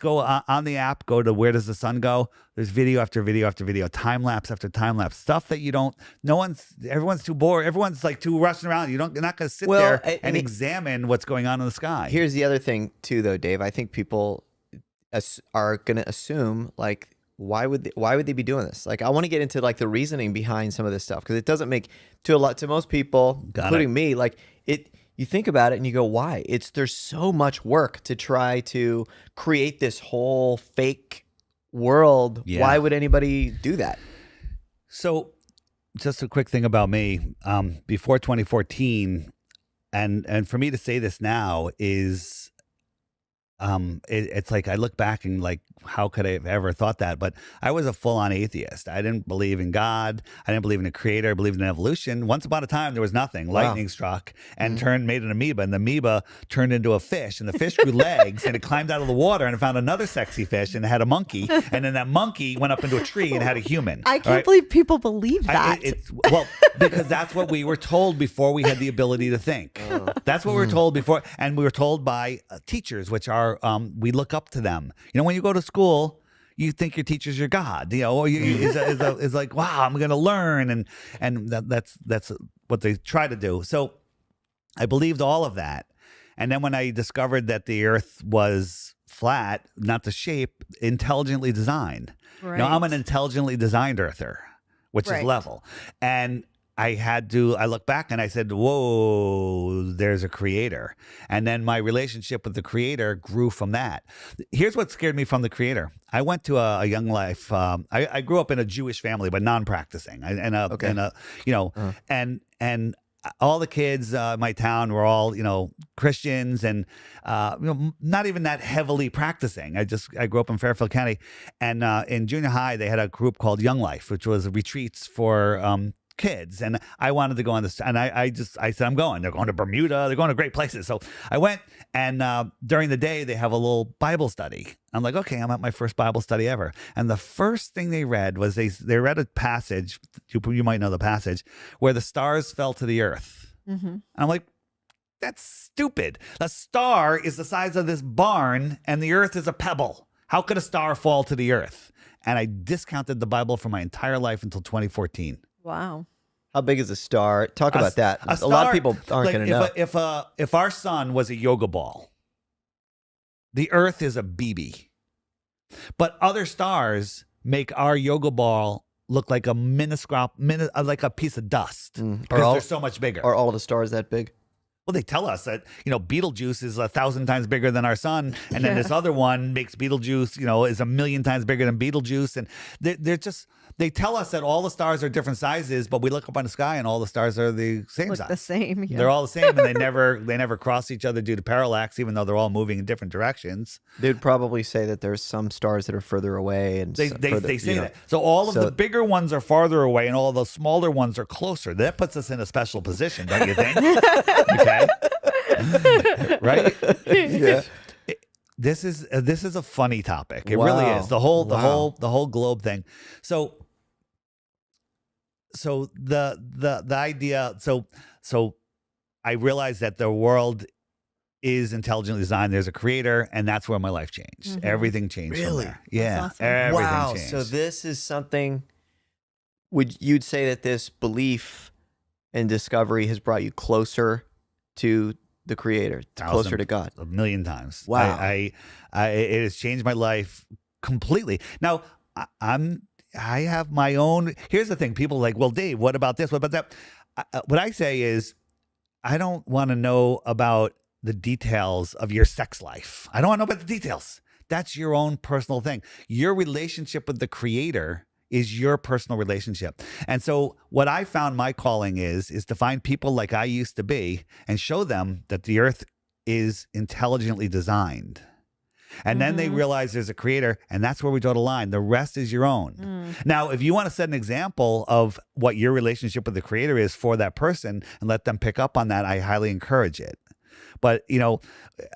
Go on the app, go to Where Does the Sun Go? There's video after video after video, time lapse after time lapse, stuff that everyone's too bored. Everyone's like too rushing around. You're not going to sit there and examine what's going on in the sky. Here's the other thing too, though, Dave. I think people are going to assume, like, why would they be doing this? Like, I want to get into like the reasoning behind some of this stuff, because it doesn't make to most people, including me, like it. You think about it and you go, why? There's so much work to try to create this whole fake world. Yeah. Why would anybody do that? So just a quick thing about me, before 2014, and for me to say this now is, it's like I look back and like, how could I have ever thought that? But I was a full-on atheist. I didn't believe in God. I didn't believe in a creator. I believed in evolution. Once upon a time, there was nothing. Wow. Lightning struck and made an amoeba, and the amoeba turned into a fish, and the fish grew legs, and it climbed out of the water and it found another sexy fish, and it had a monkey, and then that monkey went up into a tree and had a human. I can't believe people believe that. Because that's what we were told before we had the ability to think. That's what we were told before, and we were told by teachers, which are are, we look up to them. When you go to school, you think your teacher's your God, or is like, wow, I'm going to learn. And that's what they try to do. So I believed all of that. And then when I discovered that the earth was flat, not the shape, intelligently designed. Right. I'm an intelligently designed earther, which is level. And I look back and I said, whoa, there's a creator. And then my relationship with the creator grew from that. Here's what scared me from the creator. I went to a young life. I grew up in a Jewish family, but non-practicing. And all the kids in my town were all, Christians and, not even that heavily practicing. I grew up in Fairfield County, and in junior high, they had a group called Young Life, which was retreats for kids. And I wanted to go on this, and I said, I'm going. They're going to Bermuda. They're going to great places. So I went, and during the day, they have a little Bible study. I'm like, okay, I'm at my first Bible study ever. And the first thing they read was they read a passage, you might know the passage, where the stars fell to the earth. Mm-hmm. And I'm like, that's stupid. A star is the size of this barn, and the earth is a pebble. How could a star fall to the earth? And I discounted the Bible for my entire life until 2014. Wow. How big is a star? Talk about that. A lot of people aren't going to know. If our sun was a yoga ball, the earth is a BB. But other stars make our yoga ball look like a like a piece of dust because they're so much bigger. Are all the stars that big? Well, they tell us that, Betelgeuse is 1,000 times bigger than our sun. And then this other one makes Betelgeuse, is 1,000,000 times bigger than Betelgeuse. And they tell us that all the stars are different sizes, but we look up on the sky and all the stars are the same size. The same. Yeah. They're all the same, and they never cross each other due to parallax, even though they're all moving in different directions. They'd probably say that there's some stars that are further away, and they say that. So all of the bigger ones are farther away, and all the smaller ones are closer. That puts us in a special position, don't you think? Okay, right? Yeah. This is a funny topic. It really is. The whole globe thing. So the idea. So I realized that the world is intelligently designed. There's a creator, and that's where my life changed. Mm-hmm. Everything changed. Really? From there. Yeah. Awesome. Everything changed. So this is something. You'd say that this belief and discovery has brought you closer to the creator, closer to God? 1,000,000 times. Wow. It has changed my life completely. Now I have my own. Here's the thing. People are like, well, Dave, what about this? What about that? What I say is, I don't want to know about the details of your sex life. I don't want to know about the details. That's your own personal thing. Your relationship with the creator is your personal relationship. And so what I found my calling is to find people like I used to be and show them that the earth is intelligently designed. And then they realize there's a creator, and that's where we draw the line. The rest is your own. Now, if you want to set an example of what your relationship with the creator is for that person and let them pick up on that, I highly encourage it. But,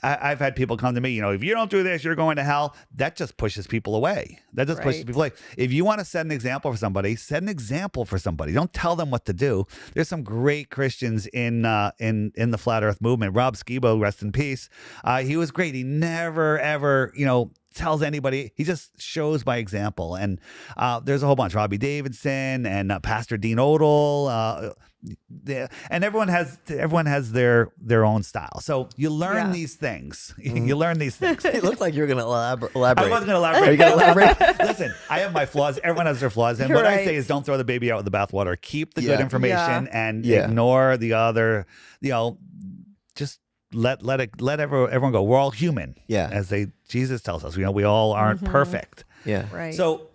I've had people come to me, if you don't do this, you're going to hell. That just pushes people away. That just pushes people away. If you want to set an example for somebody, set an example for somebody. Don't tell them what to do. There's some great Christians in the Flat Earth movement. Rob Skibo, rest in peace. He was great. He never, ever, tells anybody. He just shows by example. And there's a whole bunch. Robbie Davidson and Pastor Dean Odell. And everyone has their own style. So you learn these things. You learn these things. It looked like you were going to elaborate. I wasn't going to elaborate. Are you going to elaborate? Listen, I have my flaws. Everyone has their flaws. And what I say is, don't throw the baby out with the bathwater. Keep the good information and ignore the other. Just let everyone go. We're all human. Yeah. As Jesus tells us. We all aren't perfect. Yeah. Right. So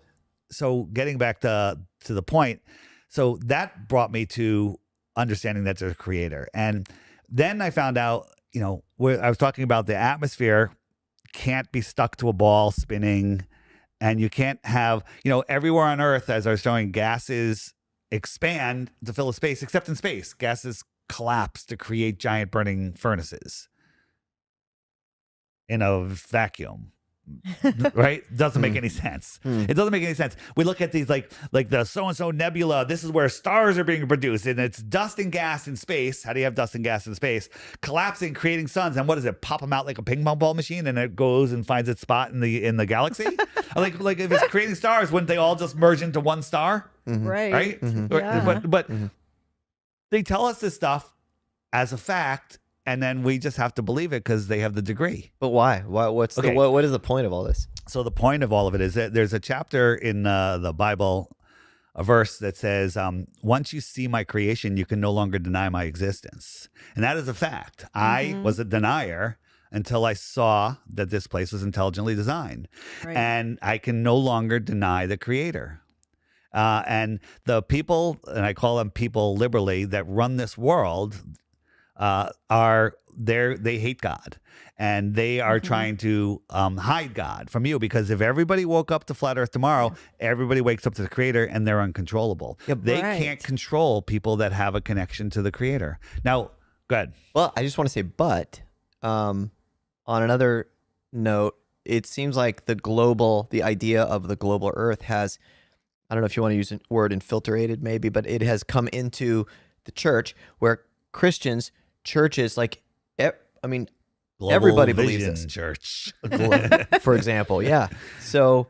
getting back to the point. So that brought me to understanding that there's a creator. And then I found out, where I was talking about the atmosphere can't be stuck to a ball spinning, and you can't have, everywhere on Earth, as I was showing, gases expand to fill a space, except in space. Gases collapse to create giant burning furnaces in a vacuum. right? Doesn't make any sense. It doesn't make any sense. We look at these like the so-and-so nebula. This is where stars are being produced, and it's dust and gas in space. How do you have dust and gas in space? Collapsing, creating suns. And what does it? Pop them out like a ping pong ball machine, and it goes and finds its spot in the galaxy? like if it's creating stars, wouldn't they all just merge into one star? Right. Right? Yeah. But they tell us this stuff as a fact, and then we just have to believe it because they have the degree. But why? What's Okay. what is the point of all this? So the point of all of it is that there's a chapter in the Bible, a verse that says, once you see my creation, you can no longer deny my existence. And that is a fact. I was a denier until I saw that this place was intelligently designed. Right. And I can no longer deny the creator. And the people, and I call them people liberally, that run this world they hate God, and they are trying to hide God from you, because if everybody woke up to flat earth tomorrow, everybody wakes up to the creator and they're uncontrollable. They Right. can't control people that have a connection to the creator. Now, go ahead. Well, I just want to say, but on another note, it seems like the idea of the global Earth has, I don't know if you want to use a word infiltrated maybe, but it has come into the church where Christians, churches, like, I mean, Global everybody believes Vision this. Church. For example, yeah. So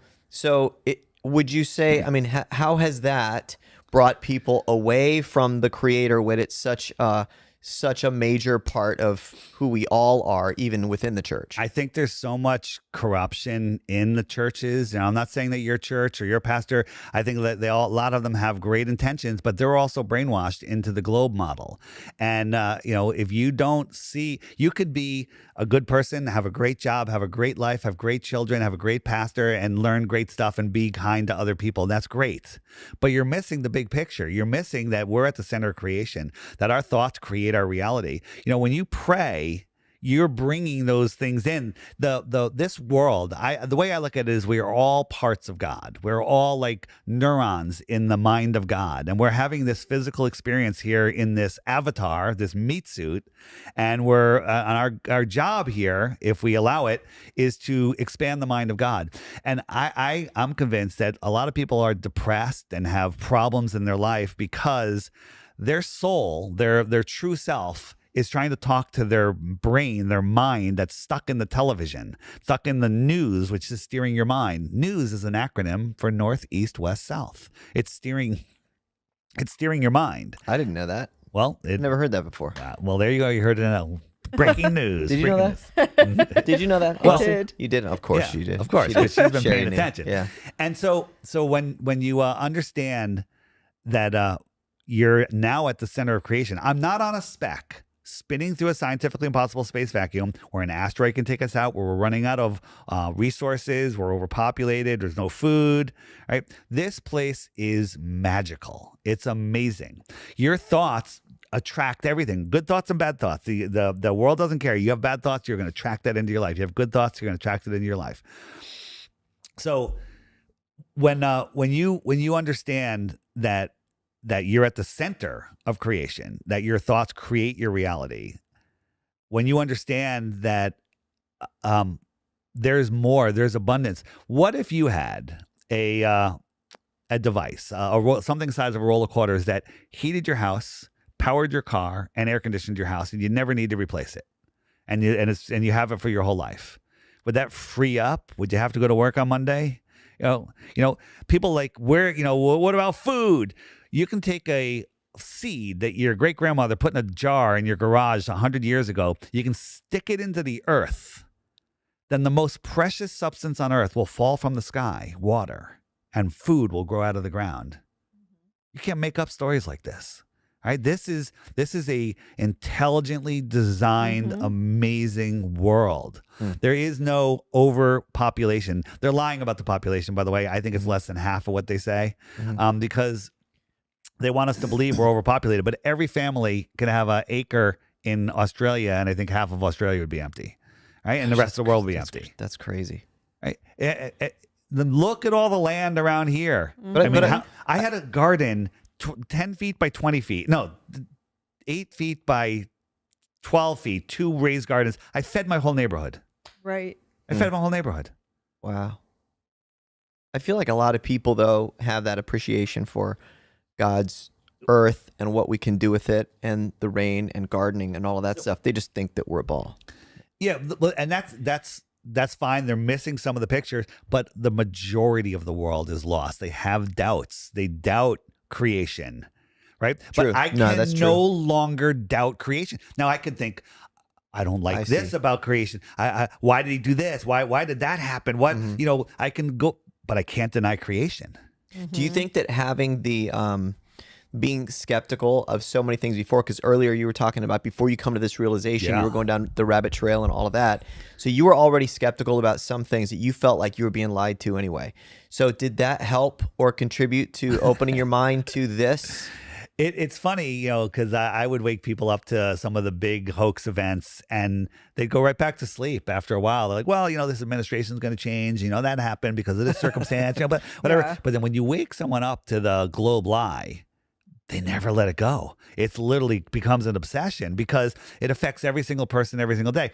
would you say, I mean, how has that brought people away from the creator when it's such a major part of who we all are, even within the church? I think there's so much corruption in the churches. I'm not saying that your church or your pastor, I think that a lot of them have great intentions, but they're also brainwashed into the globe model. And, if you don't see, you could be a good person, have a great job, have a great life, have great children, have a great pastor, and learn great stuff and be kind to other people. That's great. But you're missing the big picture. You're missing that we're at the center of creation, that our thoughts create our reality. When you pray, you're bringing those things in. This world, the way I look at it is we are all parts of God. We're all like neurons in the mind of God. And we're having this physical experience here in this avatar, this meat suit. And we're our job here, if we allow it, is to expand the mind of God. And I'm convinced that a lot of people are depressed and have problems in their life because their soul, their true self, is trying to talk to their brain, their mind that's stuck in the television, stuck in the news, which is steering your mind. News is an acronym for North, East, West, South. It's steering your mind. I didn't know that. Well, Never heard that before. well, there you go. You heard it now. Breaking news. Did you know Breaking that? Did you know that? I Austin? did. You did? Of course Yeah, you did. Of course, She because did. she's been Sherry paying knew. attention. Yeah. And so when you understand that you're now at the center of creation, I'm not on a speck spinning through a scientifically impossible space vacuum where an asteroid can take us out, where we're running out of resources, we're overpopulated, there's no food, right? This place is magical. It's amazing. Your thoughts attract everything, good thoughts and bad thoughts. The world doesn't care. You have bad thoughts, you're going to attract that into your life. You have good thoughts, you're going to attract it into your life. So when you understand that you're at the center of creation, that your thoughts create your reality, when you understand that there's more, there's abundance. What if you had a device, something the size of a roll of quarters that heated your house, powered your car, and air conditioned your house, and you never need to replace it, and you have it for your whole life? Would that free up? Would you have to go to work on Monday? People like, what about food? You can take a seed that your great grandmother put in a jar in your garage 100 years ago. You can stick it into the earth. Then the most precious substance on earth will fall from the sky, water, and food will grow out of the ground. You can't make up stories like this. All right? This is a intelligently designed, amazing world. There is no overpopulation. They're lying about the population, by the way. I think it's less than half of what they say, because they want us to believe we're overpopulated. But every family can have an acre in Australia, and I think half of Australia would be empty, right? And the rest of the world would be empty. That's crazy. Right? Then look at all the land around here. But I had a garden 10 feet by 20 feet. No, 8 feet by 12 feet, 2 raised gardens. I fed my whole neighborhood. Right. I fed my whole neighborhood. Wow. I feel like a lot of people, though, have that appreciation for God's earth and what we can do with it, and the rain and gardening and all of that stuff. They just think that we're a ball. Yeah, and that's fine. They're missing some of the pictures, but the majority of the world is lost. They have doubts. They doubt creation, right? True. But I No, can that's true. no longer doubt creation. Now I can think, I don't like this see. about creation. Why did he do this? Why did that happen? What I can go, but I can't deny creation. Do you think that having the being skeptical of so many things before, because earlier you were talking about before you come to this realization, you were going down the rabbit trail and all of that. So you were already skeptical about some things that you felt like you were being lied to anyway. So did that help or contribute to opening your mind to this? It's funny, because I would wake people up to some of the big hoax events and they'd go right back to sleep after a while. They're like, well, this administration is going to change. That happened because of this circumstance, but whatever. Yeah. But then when you wake someone up to the globe lie, they never let it go. It's literally becomes an obsession because it affects every single person every single day.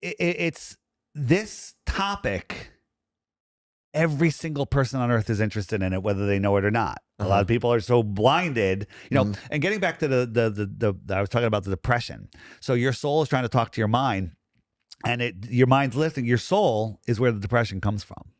It's this topic. Every single person on earth is interested in it, whether they know it or not. A lot of people are so blinded, and getting back to the I was talking about the depression. So your soul is trying to talk to your mind, and your mind's listening. Your soul is where the depression comes from.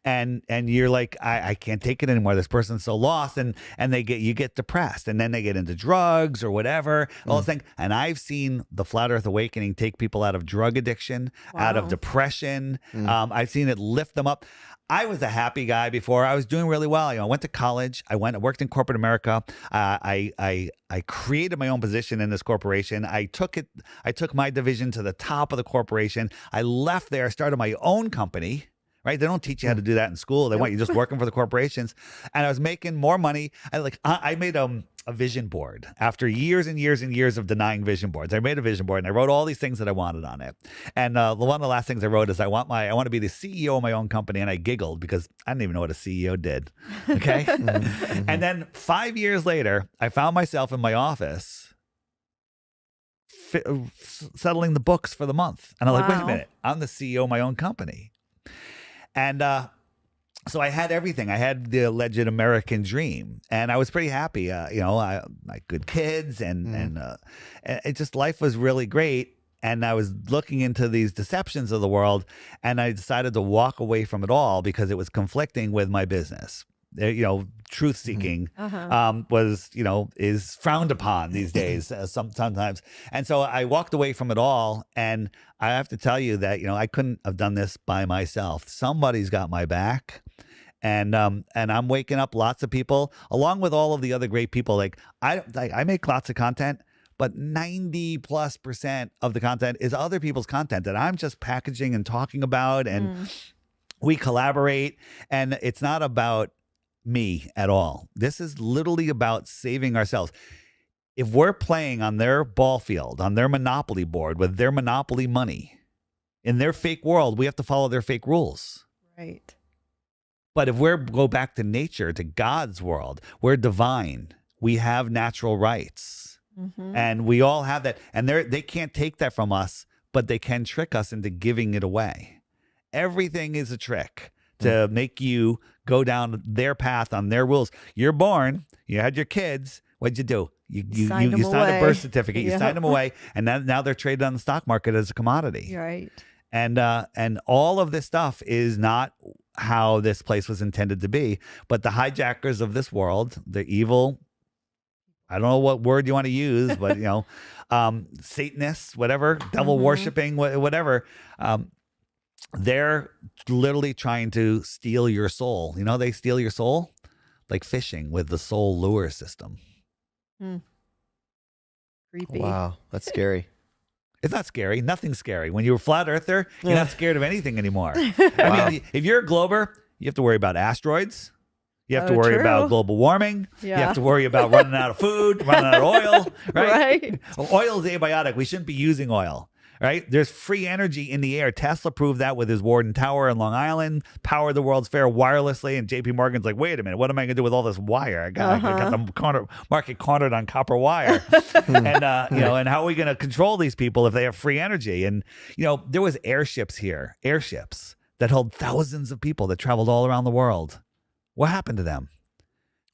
And you're like, I can't take it anymore. This person's so lost, and you get depressed, and then they get into drugs or whatever. All this thing. And I've seen the Flat Earth Awakening take people out of drug addiction, out of depression. I've seen it lift them up. I was a happy guy before. I was doing really well. I went to college. I worked in corporate America. I created my own position in this corporation. I took my division to the top of the corporation. I left there, started my own company. Right? They don't teach you how to do that in school. They want you just working for the corporations. And I was making more money. I made a vision board after years and years and years of denying vision boards. I made a vision board and I wrote all these things that I wanted on it. And one of the last things I wrote is I want to be the CEO of my own company. And I giggled because I didn't even know what a CEO did. Okay. And then 5 years later, I found myself in my office settling the books for the month. And I'm like, wait a minute, I'm the CEO of my own company. And so I had everything. I had the alleged American dream, and I was pretty happy. I like good kids, and it just life was really great. And I was looking into these deceptions of the world, and I decided to walk away from it all because it was conflicting with my business. Truth seeking is frowned upon these days sometimes. And so I walked away from it all. And I have to tell you that, I couldn't have done this by myself. Somebody's got my back. And I'm waking up lots of people along with all of the other great people. I make lots of content, but 90+% of the content is other people's content that I'm just packaging and talking about. And we collaborate, and it's not about me at all. This is literally about saving ourselves. If we're playing on their ball field, on their monopoly board with their monopoly money, in their fake world, we have to follow their fake rules. Right. But if we go back to nature, to God's world, we're divine. We have natural rights. And we all have that. And they can't take that from us, but they can trick us into giving it away. Everything is a trick to make you go down their path on their rules. You're born, you had your kids. What'd you do? You signed a birth certificate. You signed them away, and now they're traded on the stock market as a commodity. Right. And all of this stuff is not how this place was intended to be. But the hijackers of this world, the evil, I don't know what word you want to use, but Satanists, whatever, devil worshiping, whatever. They're literally trying to steal your soul. They steal your soul like fishing with the soul lure system. Creepy. Wow, that's scary. It's not scary. Nothing's scary. When you're a flat earther, you're not scared of anything anymore. I mean, if you're a glober, you have to worry about asteroids. You have to worry about global warming. You have to worry about running out of food, running out of oil, right? Oil is abiotic. We shouldn't be using oil. right? There's free energy in the air. Tesla proved that with his Warden Tower in Long Island, powered the World's Fair wirelessly, and JP Morgan's like, wait a minute, what am I going to do with all this wire? I got the market cornered on copper wire. And, and how are we going to control these people if they have free energy? And, there was airships that held thousands of people that traveled all around the world. What happened to them?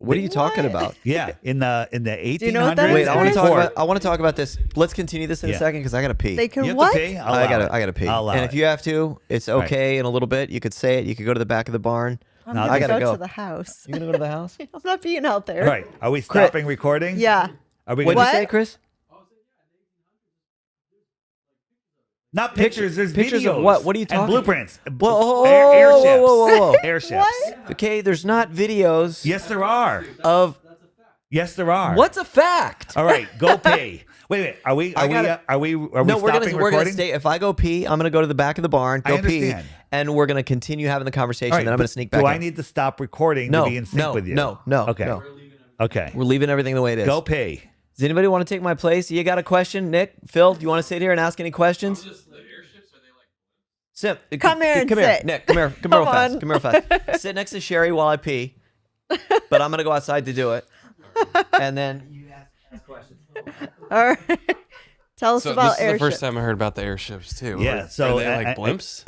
What are you talking about? Yeah, in the 1800s. Do you know what that is, Wait, I want to Chris? talk about this. Let's continue this in a second because I gotta pee. They can You have what? to pee? I gotta pee. I'll allow and it. if you have to, it's okay. In a little bit, you could say it. You could go to the back of the barn. I'm No, gonna I gotta go go. to the house. You gonna go to the house? I'm not being out there. All right, are we stopping recording? Yeah. Are we What gonna did you What? say, Chris? Not pictures. There's pictures videos. of what? What are you And talking- blueprints. Whoa, Airships. whoa. Airships. Okay, there's not videos Yes, there are. of Yes, there are. what's a fact. All right, go pee. Wait. Are we I gotta- stopping we're gonna recording? stay. If I go pee, I'm gonna go to the back of the barn, I go pee, understand. and we're gonna continue having the conversation. All right, then I'm but gonna sneak back. Do in. I need to stop recording No, to be in sync no, with you? no. Okay. no. Okay. We're leaving everything the way it is. Go pee. Does anybody want to take my place? You got a question, Nick, Phil? Do you want to sit here and ask any questions? Sit. Come here and come here, sit. Nick. Come here. Come here real Come fast. on. Come here real fast. Sit next to Sherry while I pee, but I'm gonna go outside to do it, and then you ask questions. All right. Tell us So about this is the airships. first time I heard about the airships too. Yeah. So are they like blimps?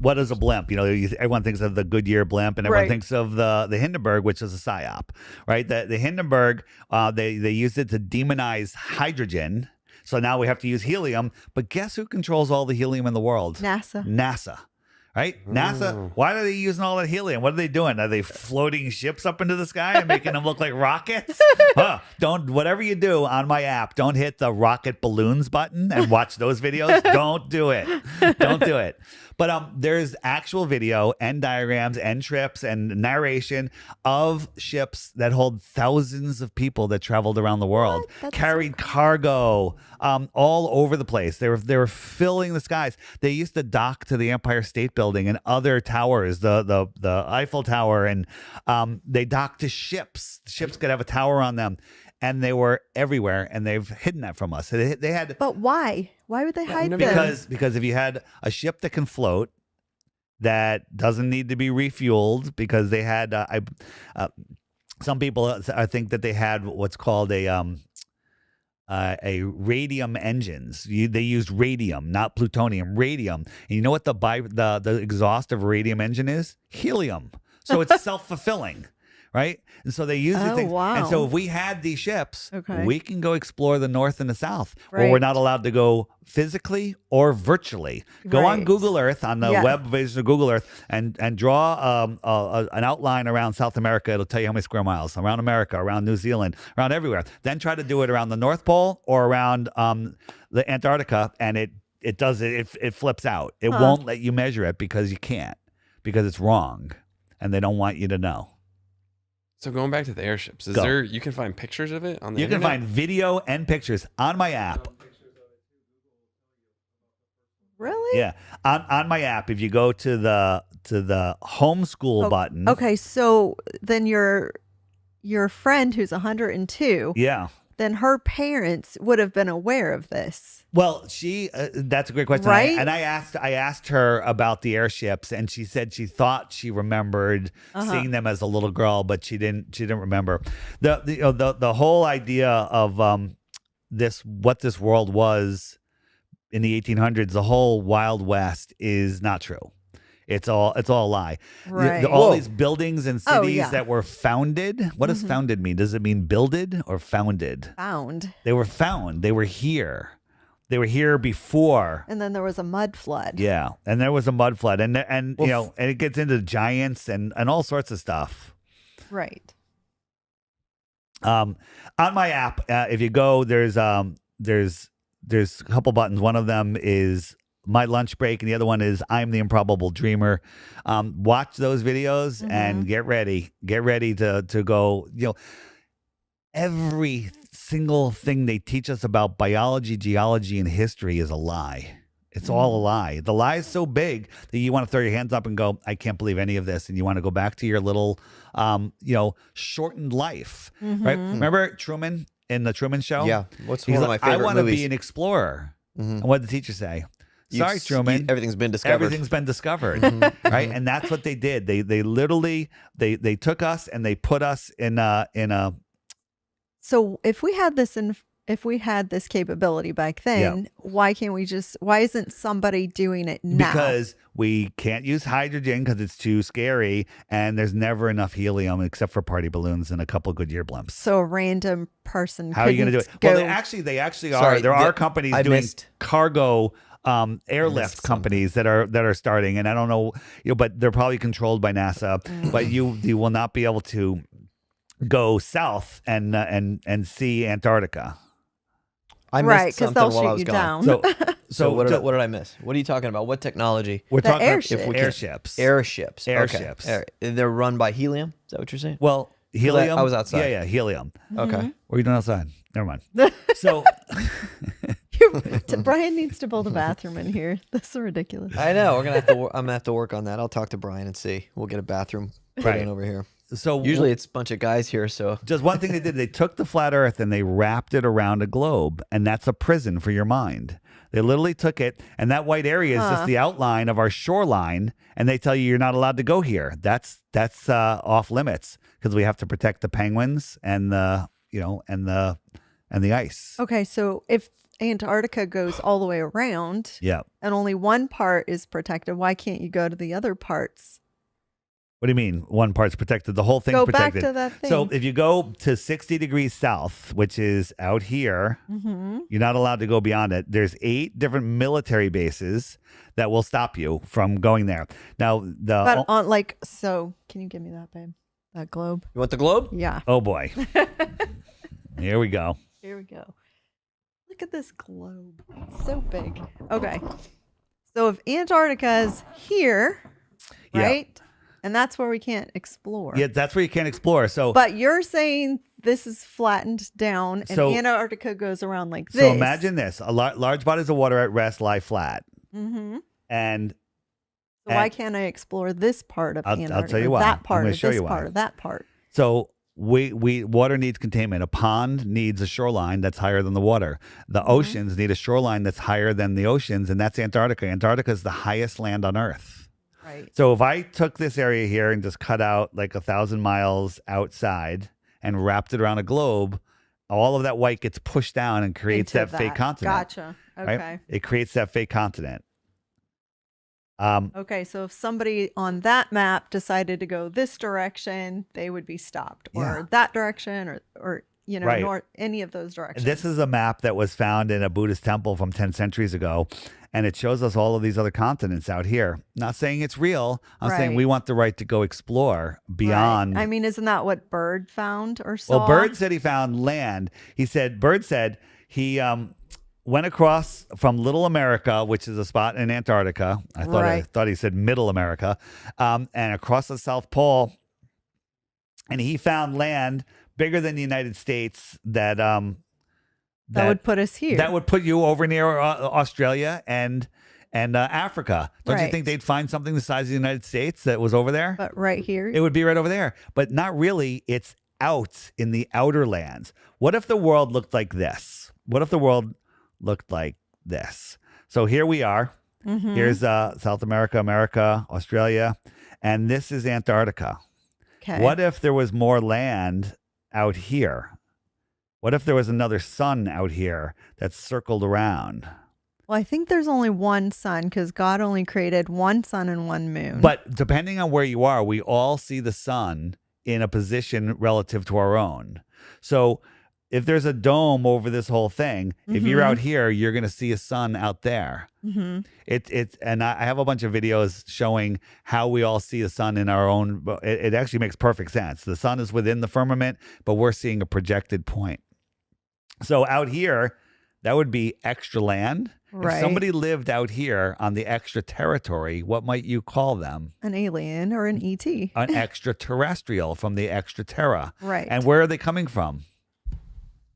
What is a blimp? Everyone thinks of the Goodyear blimp, and everyone Right. thinks of the Hindenburg, which is a psyop, right? The Hindenburg, they used it to demonize hydrogen. So now we have to use helium. But guess who controls all the helium in the world? NASA. Right? NASA, why are they using all that helium? What are they doing? Are they floating ships up into the sky and making them look like rockets? Whatever you do on my app, don't hit the rocket balloons button and watch those videos. Don't do it. Don't do it. But there's actual video and diagrams and trips and narration of ships that hold thousands of people that traveled around the world, carried cargo all over the place. They were filling the skies. They used to dock to the Empire State Building and other towers, the Eiffel Tower, and they docked to ships. Ships could have a tower on them. And they were everywhere, and they've hidden that from us. They had, But why? Why would they hide them? because if you had a ship that can float, that doesn't need to be refueled, because they had some people think that they had what's called a radium engines. They used radium, not plutonium, radium. And you know what the exhaust of a radium engine is? Helium. So it's self-fulfilling. Right? And so they use these things. Wow. And so if we had these ships, Okay. we can go explore the North and the South, where Right. we're not allowed to go physically or virtually. Go on Right. Google Earth, on the Yeah. web version of Google Earth, and draw an outline around South America. It'll tell you how many square miles, around America, around New Zealand, around everywhere. Then try to do it around the North Pole or around the Antarctica, and it flips out. It won't let you measure it because you can't, because it's wrong, and they don't want you to know. So going back to the airships, Go. you can find pictures of it on the You can internet? find video and pictures on my app. Really? Yeah, on my app. If you go to the homeschool button. Okay, so then your friend who's 102, Yeah. then her parents would have been aware of this. Well, that's a great question. Right? I asked her about the airships, and she said she thought she remembered seeing them as a little girl, but she didn't remember. The whole idea of what this world was in the 1800s, the whole Wild West, is not true. It's all a lie. Right. All these buildings and Oh, cities yeah. that were founded. What does founded mean? Does it mean builded or founded? Found. They were found. They were here. They were here before. And then there was a mud flood. Yeah, and there was a mud flood, and and it gets into giants and all sorts of stuff. Right. On my app, if you go, there's a couple buttons. One of them is My Lunch Break, and the other one is I'm the Improbable Dreamer. Watch those videos and get ready. Get ready to go. Every single thing they teach us about biology, geology, and history is a lie. It's all a lie. The lie is so big that you want to throw your hands up and go, I can't believe any of this. And you want to go back to your little, shortened life, right? Remember Truman in the Truman Show? Yeah. What's He's one of my like, favorite I want to movies? be an explorer. And what did the teacher say? Sorry, Truman. Everything's been discovered. Everything's been discovered, right? And that's what they did. They literally they took us and they put us in a. So if we had this capability back then, why isn't somebody doing it now? Because we can't use hydrogen because it's too scary, and there's never enough helium except for party balloons and a couple Goodyear blimps. So a random person. How are you going to do it? Well, they actually are. There are companies doing cargo. Airlift companies that are starting, and I don't know, but they're probably controlled by NASA. But you will not be able to go south and see Antarctica. I missed something they'll while shoot I was you gone. down. So what did I miss? What are you talking about? What technology? We're talking airships. Airships. Airships. Okay. They're run by helium. Is that what you're saying? Well, helium. I was outside. Yeah, helium. Okay. What are you doing outside? Never mind. So. Brian needs to build a bathroom in here. That's so ridiculous. I know. I'm gonna have to work on that. I'll talk to Brian and see. We'll get a bathroom put in over here. So usually it's a bunch of guys here. So just one thing they did: they took the flat Earth and they wrapped it around a globe, and that's a prison for your mind. They literally took it, and that white area is just the outline of our shoreline, and they tell you you're not allowed to go here. That's off limits because we have to protect the penguins and the ice. Okay, so if Antarctica goes all the way around, and only one part is protected, why can't you go to the other parts? What do you mean? One part's protected. The whole thing's go protected. Back to that thing. So if you go to 60 degrees south, which is out here, you're not allowed to go beyond it. There's 8 different military bases that will stop you from going there. Now, so can you give me that, babe? That globe. You want the globe? Yeah. Oh boy. Here we go. Here we go. Look at this globe. It's so big. Okay. So if Antarctica is here, right? And that's where we can't explore. Yeah, that's where you can't explore. So, but you're saying this is flattened down, and Antarctica goes around like this. So imagine this: large bodies of water at rest lie flat. And so why can't I explore this part of Antarctica? I'll tell you why. That part. I'm going of to show this you why. part of that part. So water needs containment. A pond needs a shoreline that's higher than the water. The oceans need a shoreline that's higher than the oceans, and that's Antarctica. Antarctica is the highest land on Earth. Right. So if I took this area here and just cut out like 1,000 miles outside and wrapped it around a globe, all of that white gets pushed down and creates that fake continent. Gotcha. Okay. Right? It creates that fake continent. Okay, so if somebody on that map decided to go this direction, they would be stopped, or that direction, or north, any of those directions. This is a map that was found in a Buddhist temple from 10 centuries ago, and it shows us all of these other continents out here. Not saying it's real. I'm saying we want the right to go explore beyond. Right. I mean, isn't that what Bird found or saw? Well, Bird said he found land. Bird said he went across from Little America, which is a spot in Antarctica. I thought he said Middle America, and across the South Pole, and he found land bigger than the United States that would put us here. That would put you over near Australia and Africa. Don't you think they'd find something the size of the United States that was over there? But right here, it would be right over there. But not really. It's out in the outer lands. What if the world looked like this? What if the world looked like this? So here we are. Here's South America, Australia, and this is Antarctica. Okay. What if there was more land out here? What if there was another sun out here that circled around? Well, I think there's only one sun because God only created one sun and one moon. But depending on where you are, we all see the sun in a position relative to our own. So if there's a dome over this whole thing, if you're out here, you're going to see a sun out there. And I have a bunch of videos showing how we all see the sun in our own. It actually makes perfect sense. The sun is within the firmament, but we're seeing a projected point. So out here, that would be extra land. If somebody lived out here on the extra territory, what might you call them? An alien or an ET. An extraterrestrial from the extra terra. Right. And where are they coming from?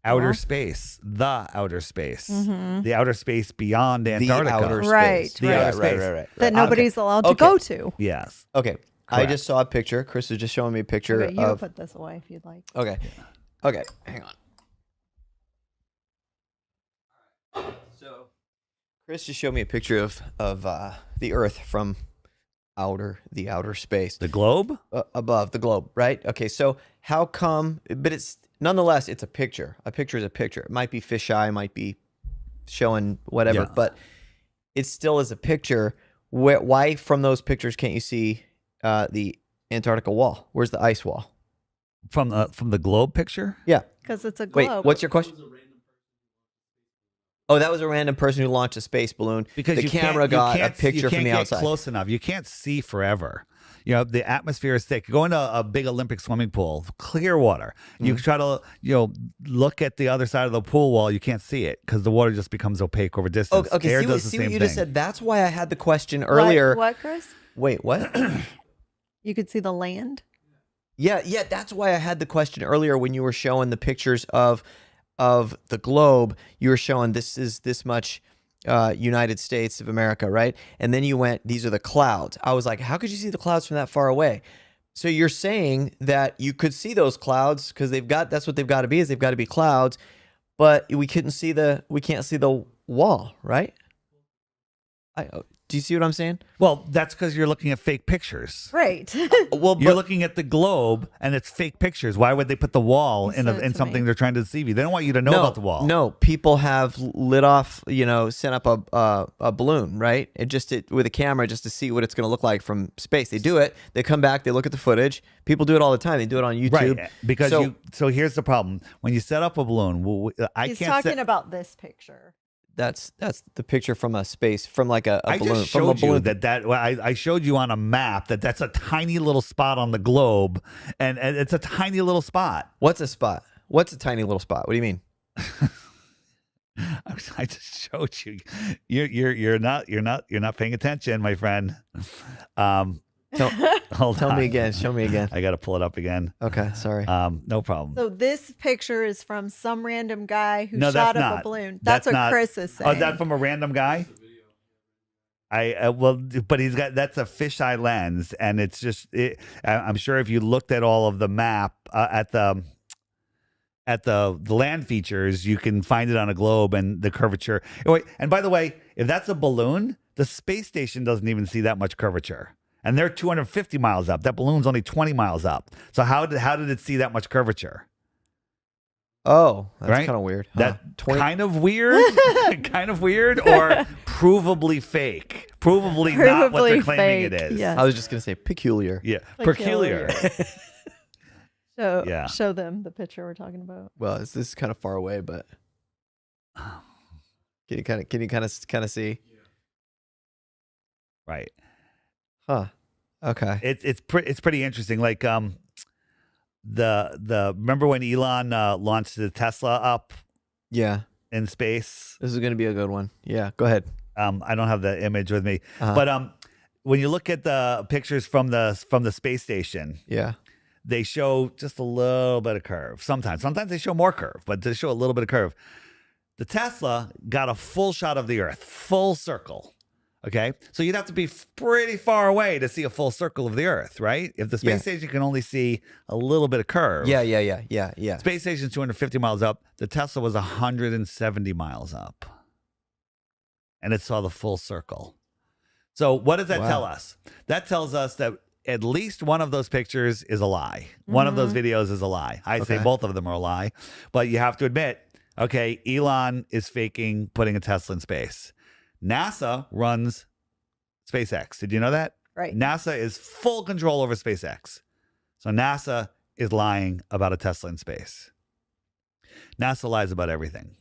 Outer space, the outer space, the outer space beyond Antarctica. The outer space. Right. That nobody's allowed to go to. Yes. Okay. I just saw a picture. Chris was just showing me a picture Okay, you can put this away if you'd like. Okay. Okay. Hang on. So Chris just showed me a picture of the Earth from the outer space. The globe? Above the globe, right? Okay, so how come, but it's nonetheless, it's a picture. A picture is a picture. It might be fisheye, might be showing whatever, but it still is a picture. Why from those pictures can't you see the Antarctica wall? Where's the ice wall? From the globe picture? Yeah. Because it's a Wait, globe. what's your question? Oh, that was a random person who launched a space balloon. Because the camera got a picture from the outside. Close enough. You can't see forever. You know, the atmosphere is thick. Go into a big Olympic swimming pool, clear water. You try to, look at the other side of the pool wall. You can't see it because the water just becomes opaque over distance. Okay, Air see, does see the what same you thing. just said? That's why I had the question earlier. What, Chris? Wait, what? You could see the land. Yeah, that's why I had the question earlier when you were showing the pictures of the globe. You were showing this is this much United States of America, right? And then you went, these are the clouds. I was like, how could you see the clouds from that far away? So you're saying that you could see those clouds because that's what they've got to be, is they've got to be clouds, but we can't see the wall, right? Do you see what I'm saying? Well, that's because you're looking at fake pictures. Right. Well, You're looking at the globe, and it's fake pictures. Why would they put the wall in something they're trying to deceive you? They don't want you to know about the wall. No, people have lit off, sent up a balloon, right? With a camera just to see what it's going to look like from space. They do it. They come back. They look at the footage. People do it all the time. They do it on YouTube. Right, because so here's the problem. When you set up a balloon, He's talking about this picture. That's the picture from a space, from like a balloon. I just showed you I showed you on a map that's a tiny little spot on the globe, and it's a tiny little spot. What's a spot? What's a tiny little spot? What do you mean? I just showed you. You're not paying attention, my friend. Tell me again. Show me again. I got to pull it up again. Okay, sorry. No problem. So this picture is from some random guy who No, shot that's up not. a balloon. That's That's what not. Chris is saying. Oh, is that from a random guy? But that's a fisheye lens, and it's just. I'm sure if you looked at all of the map at the land features, you can find it on a globe and the curvature. And by the way, if that's a balloon, the space station doesn't even see that much curvature. And they're 250 miles up. That balloon's only 20 miles up. So how did it see that much curvature? Oh, that's Right? kind of weird. That kind of weird, kind of weird, or provably fake, provably not what they're Provably claiming it fake, is. yes. I was just gonna say peculiar. Yeah, Peculiar. peculiar. Yeah. Show them the picture we're talking about. Well, this is kind of far away, but can you kind of see? Right. Huh. Okay. It's pretty interesting. Like the remember when Elon launched the Tesla up Yeah. in space? This is gonna be a good one. Yeah. Go ahead. I don't have the image with me, but when you look at the pictures from the space station, Yeah. they show just a little bit of curve. Sometimes they show more curve, but they show a little bit of curve. The Tesla got a full shot of the Earth, full circle. Okay, so you'd have to be pretty far away to see a full circle of the Earth, right? If the space station can only see a little bit of curve. Yeah. Space station's 250 miles up. The Tesla was 170 miles up. And it saw the full circle. So what does that tell us? That tells us that at least one of those pictures is a lie. One of those videos is a lie. I say both of them are a lie. But you have to admit, okay, Elon is faking putting a Tesla in space. NASA runs SpaceX. Did you know that? Right. NASA is full control over SpaceX. So NASA is lying about a Tesla in space. NASA lies about everything.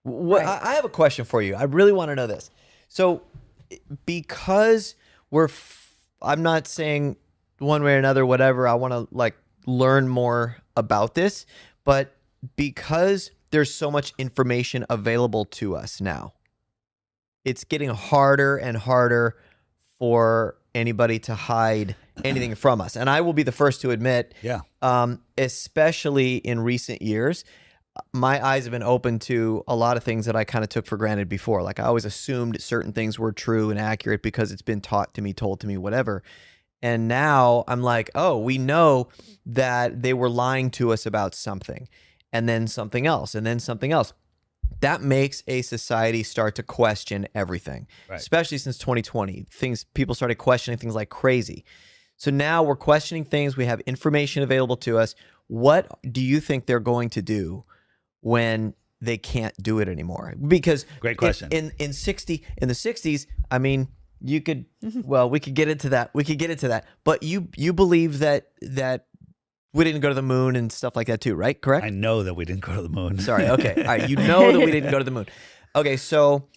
What I have a question for you. I really want to know this. So, because I'm not saying one way or another, whatever. I want to learn more about this, but because there's so much information available to us now, it's getting harder and harder for anybody to hide anything from us. And I will be the first to admit, especially in recent years, my eyes have been open to a lot of things that I kind of took for granted before. Like I always assumed certain things were true and accurate because it's been taught to me, told to me, whatever. And now I'm like, oh, we know that they were lying to us about something, and then something else, and then something else. that makes a society start to question everything, Right. especially since 2020. People started questioning things like crazy. So now we're questioning things. We have information available to us. What do you think they're going to do when they can't do it anymore? Because Great question. In the 60s, I mean, you could well, we could get into that. But you believe that we didn't go to the moon and stuff like that too, right? Correct? I know that we didn't go to the moon. Sorry. Okay. All right. You know that we didn't go to the moon. Okay. So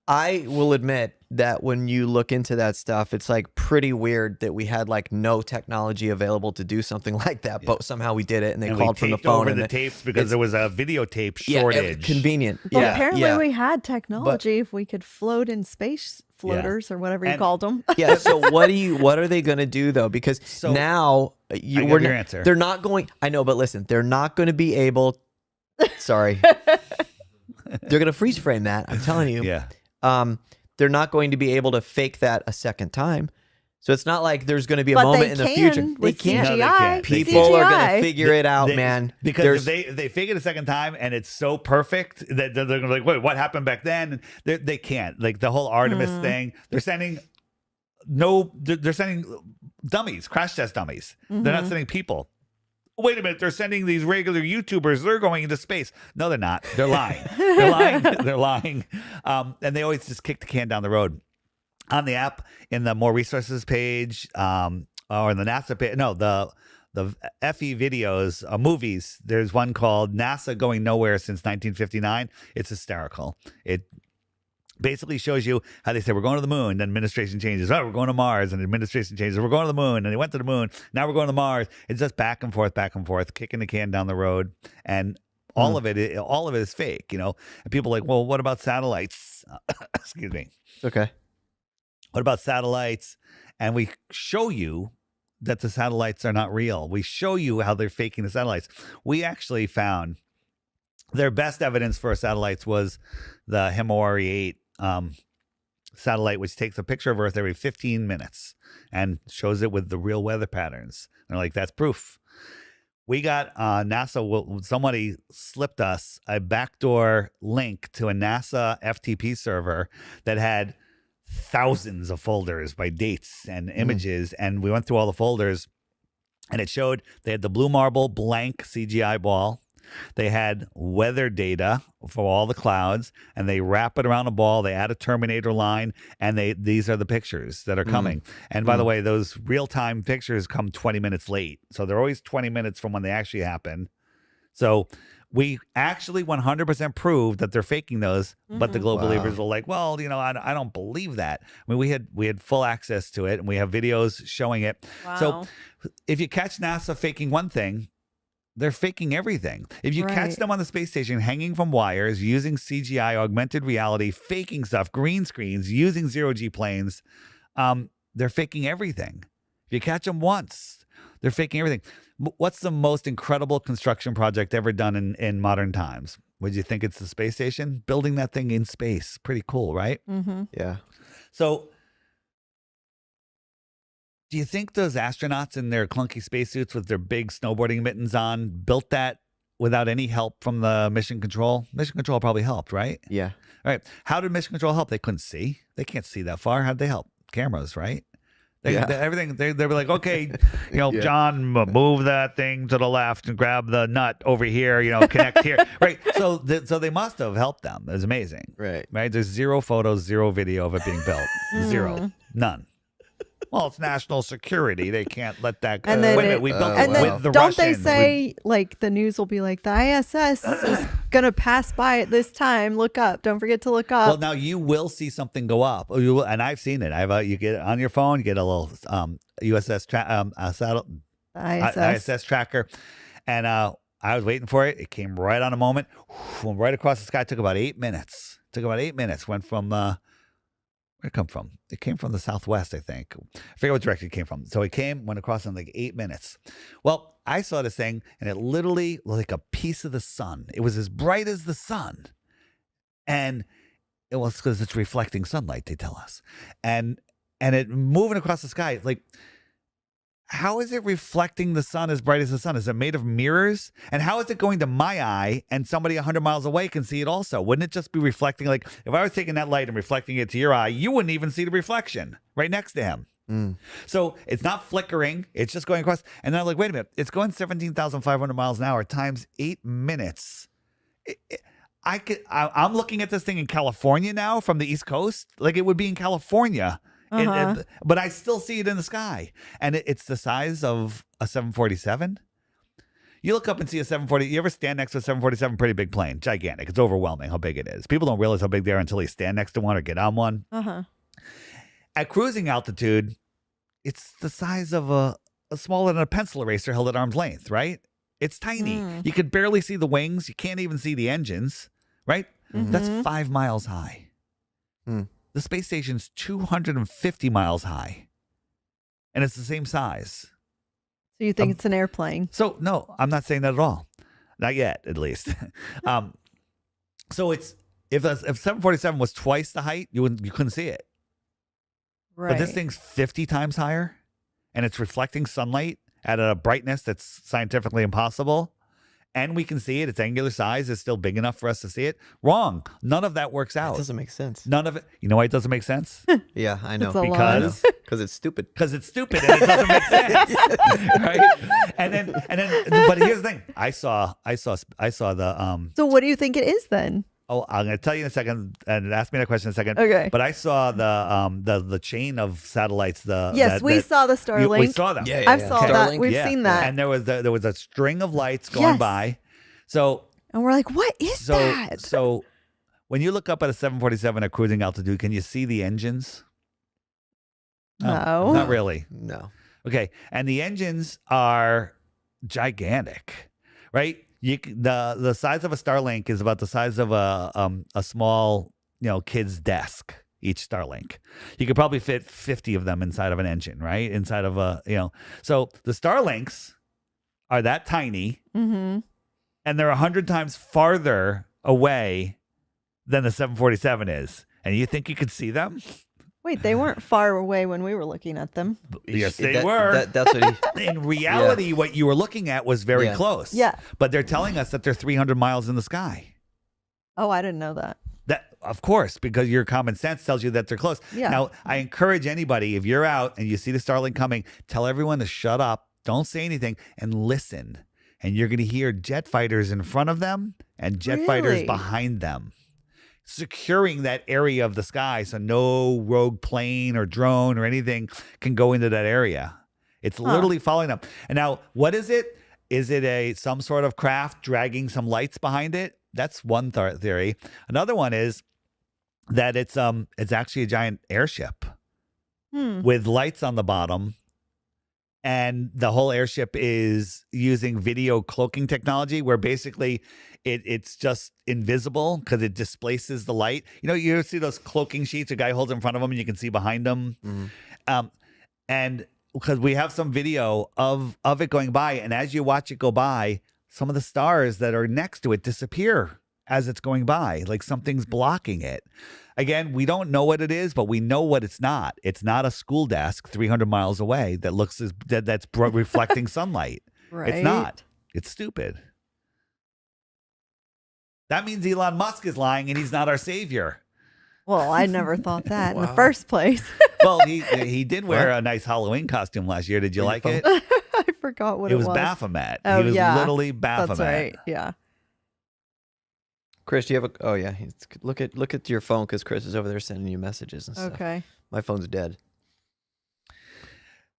I will admit that when you look into that stuff, it's like pretty weird that we had like no technology available to do something like that, but somehow we did it, and they And called we from the taped phone over and the tapes because there was a videotape shortage. Convenient. Well, Yeah. apparently yeah. we had technology if we could float in space floaters or whatever you And- called them. Yeah. So what are they going to do though? Because So, now I have your answer. They're not going. I know, but listen, they're not going to be able. Sorry. They're going to freeze frame that. I'm telling you. Yeah. They're not going to be able to fake that a second time. So it's not like there's going to be a But moment they in the can future. They with can't. No, they CGI. can't. They People are going CGI. to figure it out, man. Because if they fake it a second time and it's so perfect that they're going to be like, wait, what happened back then? And they can't. Like the whole Artemis thing, they're sending they're sending dummies, crash test dummies. They're not sending people. Wait a minute, they're sending these regular YouTubers. They're going into space. No, they're not. They're lying. They're lying. They're lying. And they always just kick the can down the road. On the app, in the more resources page, or in the NASA page, no, the FE videos, movies. There's one called NASA Going Nowhere Since 1959. It's hysterical. It basically shows you how they say we're going to the moon, then administration changes. Oh, we're going to Mars, and administration changes. We're going to the moon, and they went to the moon. Now we're going to Mars. It's just back and forth, kicking the can down the road, and all of it is fake. You know, and people are like, well, what about satellites? Excuse me. Okay. What about satellites? And we show you that the satellites are not real. We show you how they're faking the satellites. We actually found their best evidence for satellites was the Himawari 8 satellite, which takes a picture of Earth every 15 minutes and shows it with the real weather patterns. And they're like, that's proof. We got NASA, somebody slipped us a backdoor link to a NASA FTP server that had thousands of folders by dates and images, and we went through all the folders, and it showed they had the blue marble blank CGI ball. They had weather data for all the clouds, and they wrap it around a ball. They add a Terminator line, and these are the pictures that are coming. And by the way, those real-time pictures come 20 minutes late, so they're always 20 minutes from when they actually happen. So we actually 100% proved that they're faking those, but the global believers were like, well, you know, I don't believe that. I mean, we had full access to it, and we have videos showing it. So Wow. if you catch NASA faking one thing, they're faking everything. If you catch Right. them on the space station hanging from wires, using CGI, augmented reality, faking stuff, green screens, using zero-G planes, they're faking everything. If you catch them once, they're faking everything. What's the most incredible construction project ever done in modern times? Would you think it's the space station? Building that thing in space. Pretty cool, right? Mm-hmm. Yeah. So do you think those astronauts in their clunky spacesuits with their big snowboarding mittens on built that without any help from the mission control? Mission control probably helped, right? Yeah. All right. How did mission control help? They couldn't see. They can't see that far. How'd they help? Cameras, right? Everything. They were like, okay, you know, John, move that thing to the left and grab the nut over here. You know, connect here, right? So they must have helped them. It was amazing, Right. right? There's zero photos, zero video of it being built, zero, none. Well, it's national security. They can't let that go. And then Wait a minute, we built it And then with the don't Russians. they say like the news will be like the ISS is gonna pass by at this time? Look up. Don't forget to look up. Well, now you will see something go up. You will, and I've seen it. You get it on your phone. You get a little ISS tracker, and I was waiting for it. It came right on a moment, went right across the sky. It took about 8 minutes. Went from where'd it come from? It came from the southwest, I think. I forget what direction it came from. So it went across in like 8 minutes. Well, I saw this thing, and it literally was like a piece of the sun. It was as bright as the sun, and it was because it's reflecting sunlight. They tell us, and it moving across the sky. Like, how is it reflecting the sun as bright as the sun? Is it made of mirrors? And how is it going to my eye and somebody 100 miles away can see it also? Wouldn't it just be reflecting? Like if I was taking that light and reflecting it to your eye, you wouldn't even see the reflection right next to him. So it's not flickering. It's just going across. And then I'm like, wait a minute. It's going 17,500 miles an hour times 8 minutes. I'm looking at this thing in California now from the East Coast. Like it would be in California. But I still see it in the sky. And it's the size of a 747. You look up and see a 740. You ever stand next to a 747? Pretty big plane. Gigantic. It's overwhelming how big it is. People don't realize how big they are until they stand next to one or get on one. At cruising altitude, it's the size of a smaller than a pencil eraser held at arm's length, right? It's tiny. You could barely see the wings. You can't even see the engines, right? That's 5 miles high. The space station's 250 miles high, and it's the same size. So you think it's an airplane? So, no, I'm not saying that at all. Not yet, at least. So it's if 747 was twice the height, you couldn't see it. Right. But this thing's 50 times higher, and it's reflecting sunlight at a brightness that's scientifically impossible. And we can see it. Its angular size is still big enough for us to see it. Wrong. None of that works out. It doesn't make sense. None of it. You know why it doesn't make sense? Yeah, I know. It's a lie. Because it's stupid. Because it's stupid and it doesn't make sense, right? And then, but here's the thing. I saw the So what do you think it is then? Oh, I'm going to tell you in a second, and ask me that question in a second. Okay. But I saw the chain of satellites. We saw the Starlink. We saw them. Yeah, I saw that. Starlink? We've seen that. And there was a string of lights going by. So And we're like, what is that? So when you look up at a 747 at cruising altitude, can you see the engines? No. Not really. No. Okay. And the engines are gigantic, right? The size of a Starlink is about the size of a small, kid's desk, each Starlink. You could probably fit 50 of them inside of an engine, right? Inside of so the Starlinks are that tiny, and they're 100 times farther away than the 747 is. And you think you could see them? Wait, they weren't far away when we were looking at them. Yes, they were. That's what he. In reality, what you were looking at was very close. Yeah. But they're telling us that they're 300 miles in the sky. Oh, I didn't know that. That, of course, because your common sense tells you that they're close. Yeah. Now, I encourage anybody, if you're out and you see the Starlink coming, tell everyone to shut up, don't say anything, and listen. And you're going to hear jet fighters in front of them and jet fighters Really? behind them, securing that area of the sky so no rogue plane or drone or anything can go into that area. It's literally following them. And now, what is it? Is it some sort of craft dragging some lights behind it? That's one theory. Another one is that it's actually a giant airship with lights on the bottom. And the whole airship is using video cloaking technology where basically it's just invisible because it displaces the light. You see those cloaking sheets a guy holds in front of him and you can see behind him. And because we have some video of it going by, and as you watch it go by, some of the stars that are next to it disappear as it's going by, like something's blocking it. Again, we don't know what it is, but we know what it's not. It's not a school desk 300 miles away that's reflecting sunlight. Right. It's not. It's stupid. That means Elon Musk is lying and he's not our savior. Well, I never thought that in the first place. Well, he did wear a nice Halloween costume last year. Did you like it? I forgot what it was. It was Baphomet. Oh, he was yeah. literally Baphomet. That's right. Yeah. Chris, do you have a? Oh yeah, look at your phone because Chris is over there sending you messages and stuff. Okay. My phone's dead.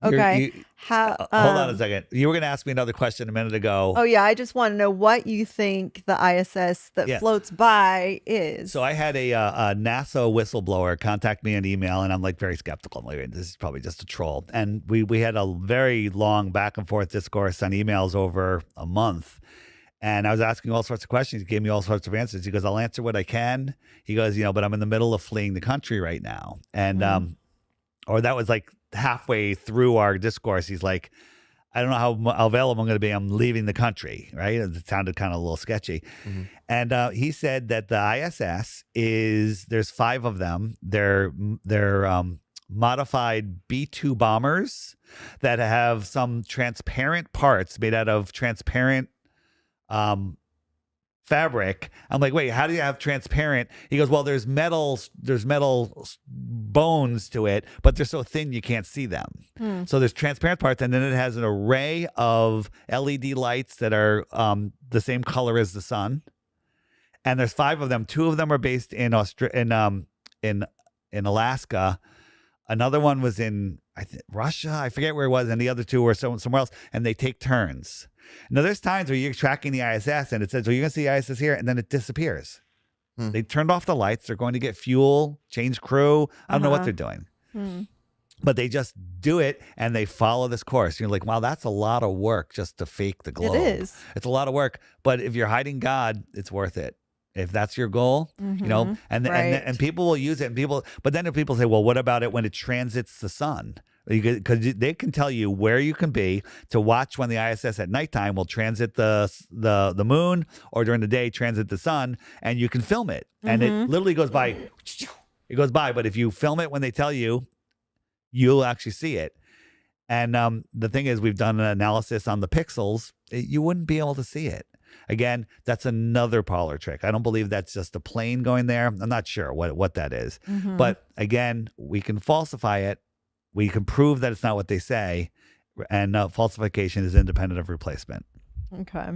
Okay. Hold on a second. You were going to ask me another question a minute ago. Oh yeah, I just want to know what you think the ISS that floats by is. So I had a NASA whistleblower contact me on email, and I'm like very skeptical. I'm like, this is probably just a troll. And we had a very long back and forth discourse on emails over a month. And I was asking all sorts of questions. He gave me all sorts of answers. He goes, I'll answer what I can. He goes, but I'm in the middle of fleeing the country right now. And or that was like halfway through our discourse. He's like, I don't know how available I'm going to be. I'm leaving the country, right? It sounded kind of a little sketchy. And he said that the ISS there's 5 of them. They're modified B-2 bombers that have some transparent parts made out of transparent fabric. I'm like, wait, how do you have transparent? He goes, well, there's metal bones to it, but they're so thin you can't see them. So there's transparent parts, and then it has an array of LED lights that are the same color as the sun. And there's 5 of them. 2 of them are based in Alaska. Another one was in Russia. I forget where it was, and the other 2 were somewhere else. And they take turns. Now, there's times where you're tracking the ISS, and it says, "Well, you're gonna see ISS here," and then it disappears. They turned off the lights. They're going to get fuel, change crew. I don't know what they're doing, but they just do it, and they follow this course. You're like, wow, that's a lot of work just to fake the globe. It is. It's a lot of work, but if you're hiding God, it's worth it. If that's your goal, and people will use it, but then if people say, well, what about it when it transits the sun? Because they can tell you where you can be to watch when the ISS at nighttime will transit the moon, or during the day transit the sun, and you can film it, and it literally goes by. It goes by, but if you film it when they tell you, you'll actually see it. And the thing is, we've done an analysis on the pixels. You wouldn't be able to see it. Again, that's another parlor trick. I don't believe that's just a plane going there. I'm not sure what that is. But again, we can falsify it. We can prove that it's not what they say. And falsification is independent of replacement. Okay.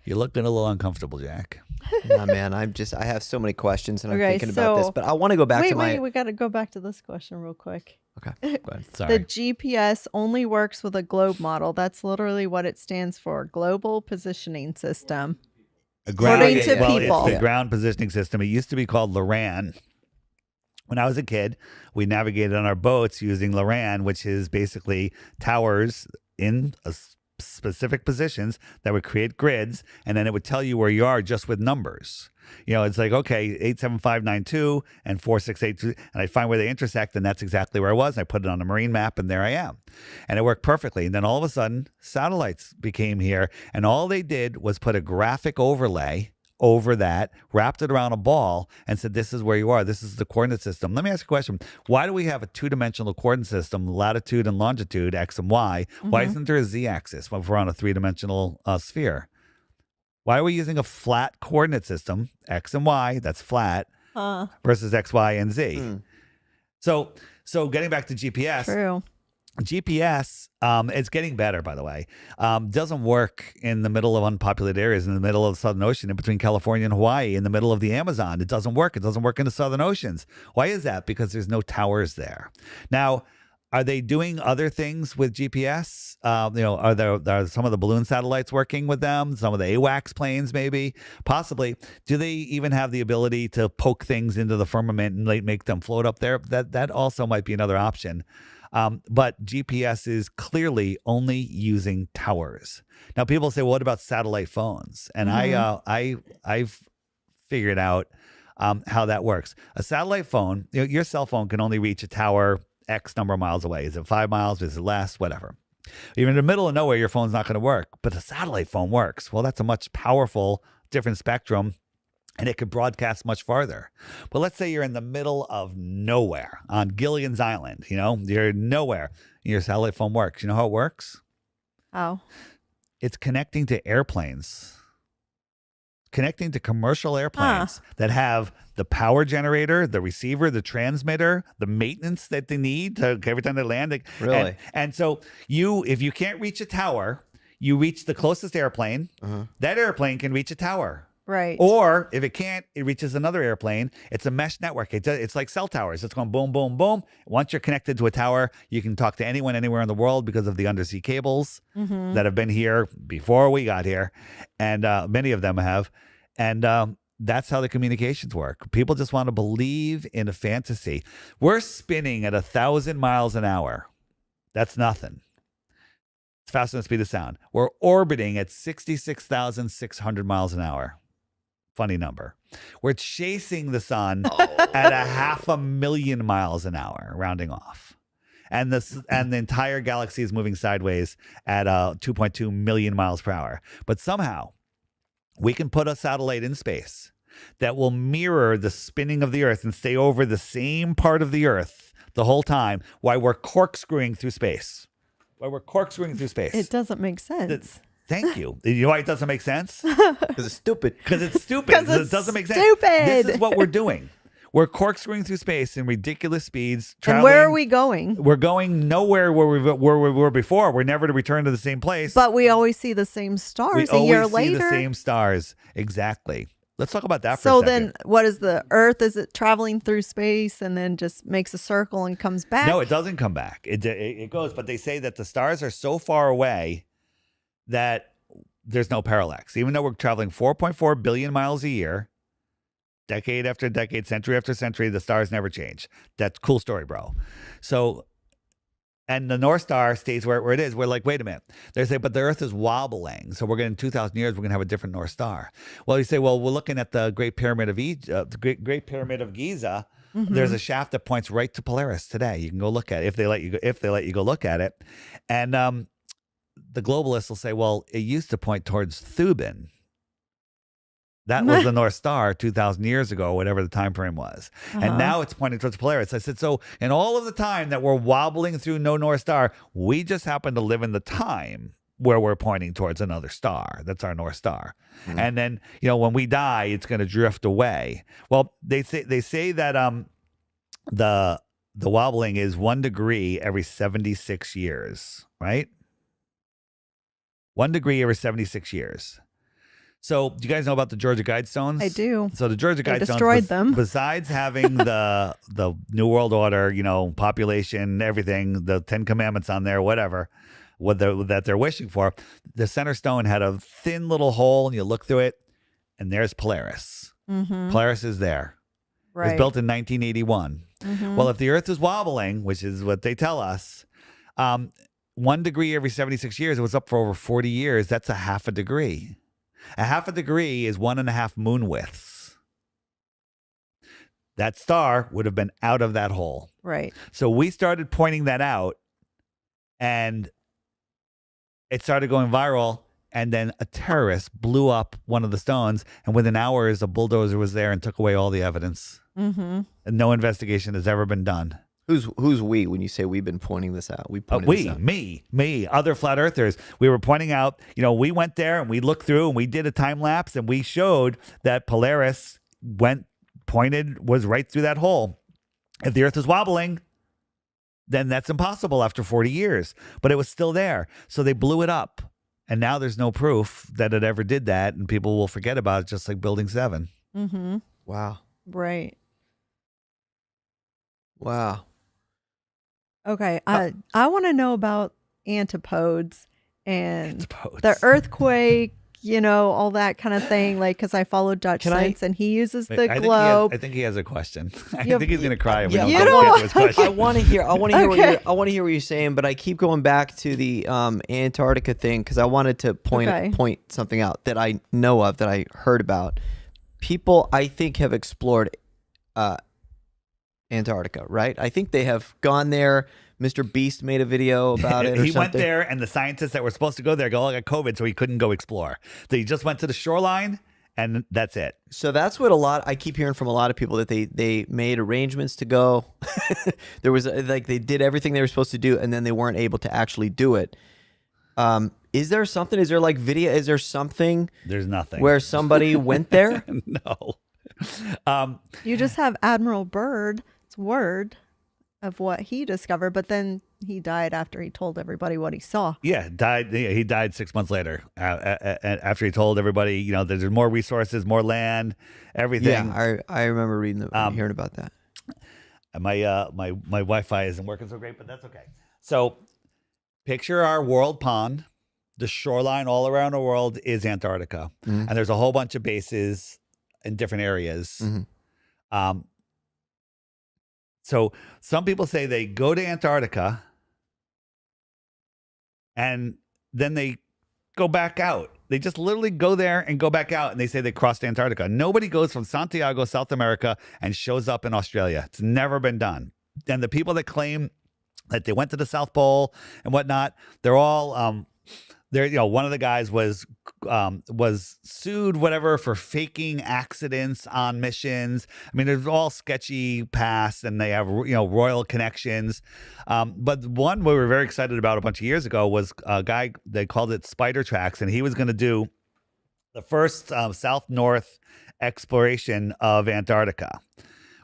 You're looking a little uncomfortable, Jack. Nah, man, I have so many questions, and I'm thinking about this. But I want to go back to my... we got to go back to this question real quick. Okay, go ahead. Sorry. The GPS only works with a globe model. That's literally what it stands for, Global Positioning System. According to people. It's the ground positioning system. It used to be called LORAN. When I was a kid, we navigated on our boats using LORAN, which is basically towers in specific positions that would create grids, and then it would tell you where you are just with numbers. It's like, okay, 87592 and 4682, and I find where they intersect, and that's exactly where I was. And I put it on a marine map, and there I am. And it worked perfectly. And then all of a sudden, satellites became here, and all they did was put a graphic overlay over that, wrapped it around a ball, and said, this is where you are. This is the coordinate system. Let me ask you a question. Why do we have a 2-dimensional coordinate system, latitude and longitude, X and Y? Why isn't there a Z-axis when we're on a 3-dimensional sphere? Why are we using a flat coordinate system, X and Y, that's flat, versus X, Y, and Z? So getting back to GPS. True. GPS, it's getting better, by the way. Doesn't work in the middle of unpopulated areas, in the middle of the Southern Ocean, in between California and Hawaii, in the middle of the Amazon. It doesn't work. It doesn't work in the Southern Oceans. Why is that? Because there's no towers there. Now, are they doing other things with GPS? Are some of the balloon satellites working with them? Some of the AWACS planes, maybe, possibly. Do they even have the ability to poke things into the firmament and make them float up there? That also might be another option. But GPS is clearly only using towers. Now, people say, well, what about satellite phones? And I've figured out how that works. A satellite phone, your cell phone can only reach a tower X number of miles away. Is it 5 miles? Is it less? Whatever. Even in the middle of nowhere, your phone's not going to work. But a satellite phone works. Well, that's a much powerful, different spectrum, and it could broadcast much farther. But let's say you're in the middle of nowhere on Gilligan's Island. You're nowhere. Your satellite phone works. You know how it works? How? It's connecting to airplanes. Connecting to commercial airplanes that have the power generator, the receiver, the transmitter, the maintenance that they need to every time they land. Really? And so if you can't reach a tower, you reach the closest airplane. That airplane can reach a tower. Right. Or if it can't, it reaches another airplane. It's a mesh network. It's like cell towers. It's going boom, boom, boom. Once you're connected to a tower, you can talk to anyone anywhere in the world because of the undersea cables that have been here before we got here. And many of them have. And that's how the communications work. People just want to believe in a fantasy. We're spinning at 1,000 miles an hour. That's nothing. It's faster than the speed of sound. We're orbiting at 66,600 miles an hour. Funny number. We're chasing the sun at 500,000 miles an hour, rounding off. And the entire galaxy is moving sideways at 2.2 million miles per hour. But somehow we can put a satellite in space that will mirror the spinning of the Earth and stay over the same part of the Earth the whole time while we're corkscrewing through space. It doesn't make sense. Thank you. You know why it doesn't make sense? Because it's stupid. Because it's stupid. 'Cause it's It doesn't make sense. stupid. This is what we're doing. We're corkscrewing through space in ridiculous speeds. And where are we going? We're going nowhere where we were before. We're never to return to the same place. But we always see the same we stars a always year see later. the same stars. Exactly. Let's talk about that for So a second. then, what is the Earth? Is it traveling through space and then just makes a circle and comes back? No, it doesn't come back. It goes, but they say that the stars are so far away that there's no parallax. Even though we're traveling 4.4 billion miles a year, decade after decade, century after century, the stars never change. That's a cool story, bro. So, and the North Star stays where it is. We're like, wait a minute. They say, but the Earth is wobbling. So we're going to 2,000 years, we're going to have a different North Star. Well, you say, well, we're looking at the Great Pyramid of the Great Pyramid of Giza. Mm-hmm. There's a shaft that points right to Polaris today. You can go look at it if they let you go look at it. And the globalists will say, well, it used to point towards Thuban. That was the North Star 2,000 years ago, whatever the time frame was. And now it's pointing towards Polaris. I said, so in all of the time that we're wobbling through no North Star, we just happen to live in the time where we're pointing towards another star. That's our North Star. Mm-hmm. And then, when we die, it's going to drift away. Well, they say that the wobbling is 1 degree every 76 years, right? 1 degree every 76 years. So, do you guys know about the Georgia Guidestones? I do. So the Georgia Guidestones destroyed them. Besides having the New World Order, population, everything, the 10 Commandments on there, whatever, that they're wishing for, the center stone had a thin little hole, and you look through it, and there's Polaris. Mm-hmm. Polaris is there. Right. It was built in 1981. Mm-hmm. Well, if the Earth is wobbling, which is what they tell us, 1 degree every 76 years, it was up for over 40 years. That's a half a degree. A half a degree is 1.5 moon widths. That star would have been out of that hole. Right. So we started pointing that out, and it started going viral. And then a terrorist blew up one of the stones, and within hours, a bulldozer was there and took away all the evidence. Mm-hmm. And no investigation has ever been done. Who's we when you say we've been pointing this out? We pointed this out. Me, other flat earthers. We were pointing out, we went there and we looked through and we did a time lapse and we showed that Polaris was right through that hole. If the Earth is wobbling, then that's impossible after 40 years. But it was still there. So they blew it up. And now there's no proof that it ever did that, and people will forget about it, just like Building 7. Mm-hmm. Wow. Right. Wow. Okay. I want to know about antipodes and Antipodes. the earthquake, all that kind of thing. Like, because I follow Dutch Can I- Sense, and he uses the I globe. think he has a question. I Yeah, think he's going to cry if we yeah, don't you get know- to his question. I want to hear. I want to hear Okay. I want to hear what you're saying, but I keep going back to the Antarctica thing because I wanted to Okay. point something out that I know of, that I heard about. People, I think, have explored Antarctica, right? I think they have gone there. Mr. Beast made a video about it. Or He went something. there, and the scientists that were supposed to go there got COVID, so he couldn't go explore. So he just went to the shoreline, and that's it. So that's what I keep hearing from a lot of people, that they made arrangements to go. There was they did everything they were supposed to do, and then they weren't able to actually do it. Is there something? Is there video? Is there something There's nothing. where somebody went there? No. You just have Admiral Byrd's word of what he discovered, but then he died after he told everybody what he saw. Yeah, died. He died 6 months later after he told everybody, there's more resources, more land, everything. Yeah, I remember hearing about that. And my Wi-Fi isn't working so great, but that's okay. So picture our world pond. The shoreline all around the world is Antarctica. Mm-hmm. And there's a whole bunch of bases in different areas. Mm-hmm. So some people say they go to Antarctica and then they go back out. They just literally go there and go back out, and they say they crossed Antarctica. Nobody goes from Santiago, South America, and shows up in Australia. It's never been done. And the people that claim that they went to the South Pole and whatnot, they're all there, one of the guys was sued, whatever, for faking accidents on missions. I mean, there's all sketchy past, and they have royal connections. But one we were very excited about a bunch of years ago was a guy, they called it Spider Tracks, and he was going to do the first south-north exploration of Antarctica,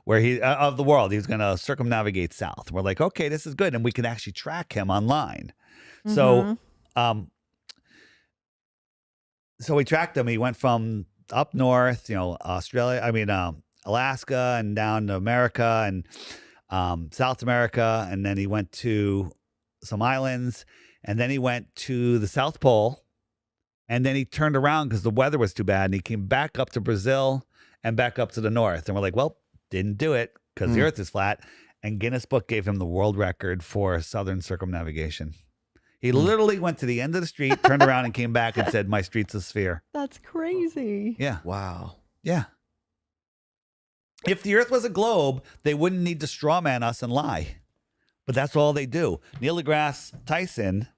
where of the world. He was going to circumnavigate south. We're like, okay, this is good, and we can actually track him online. So. So we tracked him. He went from up north, Alaska, and down to America and South America. And then he went to some islands, and then he went to the South Pole. And then he turned around because the weather was too bad. And he came back up to Brazil and back up to the north. And we're like, well, didn't do it because the earth is flat. And Guinness Book gave him the world record for southern circumnavigation. He literally went to the end of the street, turned around, and came back and said, my street's a sphere. That's crazy. Yeah. Wow. Yeah. If the earth was a globe, they wouldn't need to straw man us and lie. But that's all they do. Neil deGrasse Tyson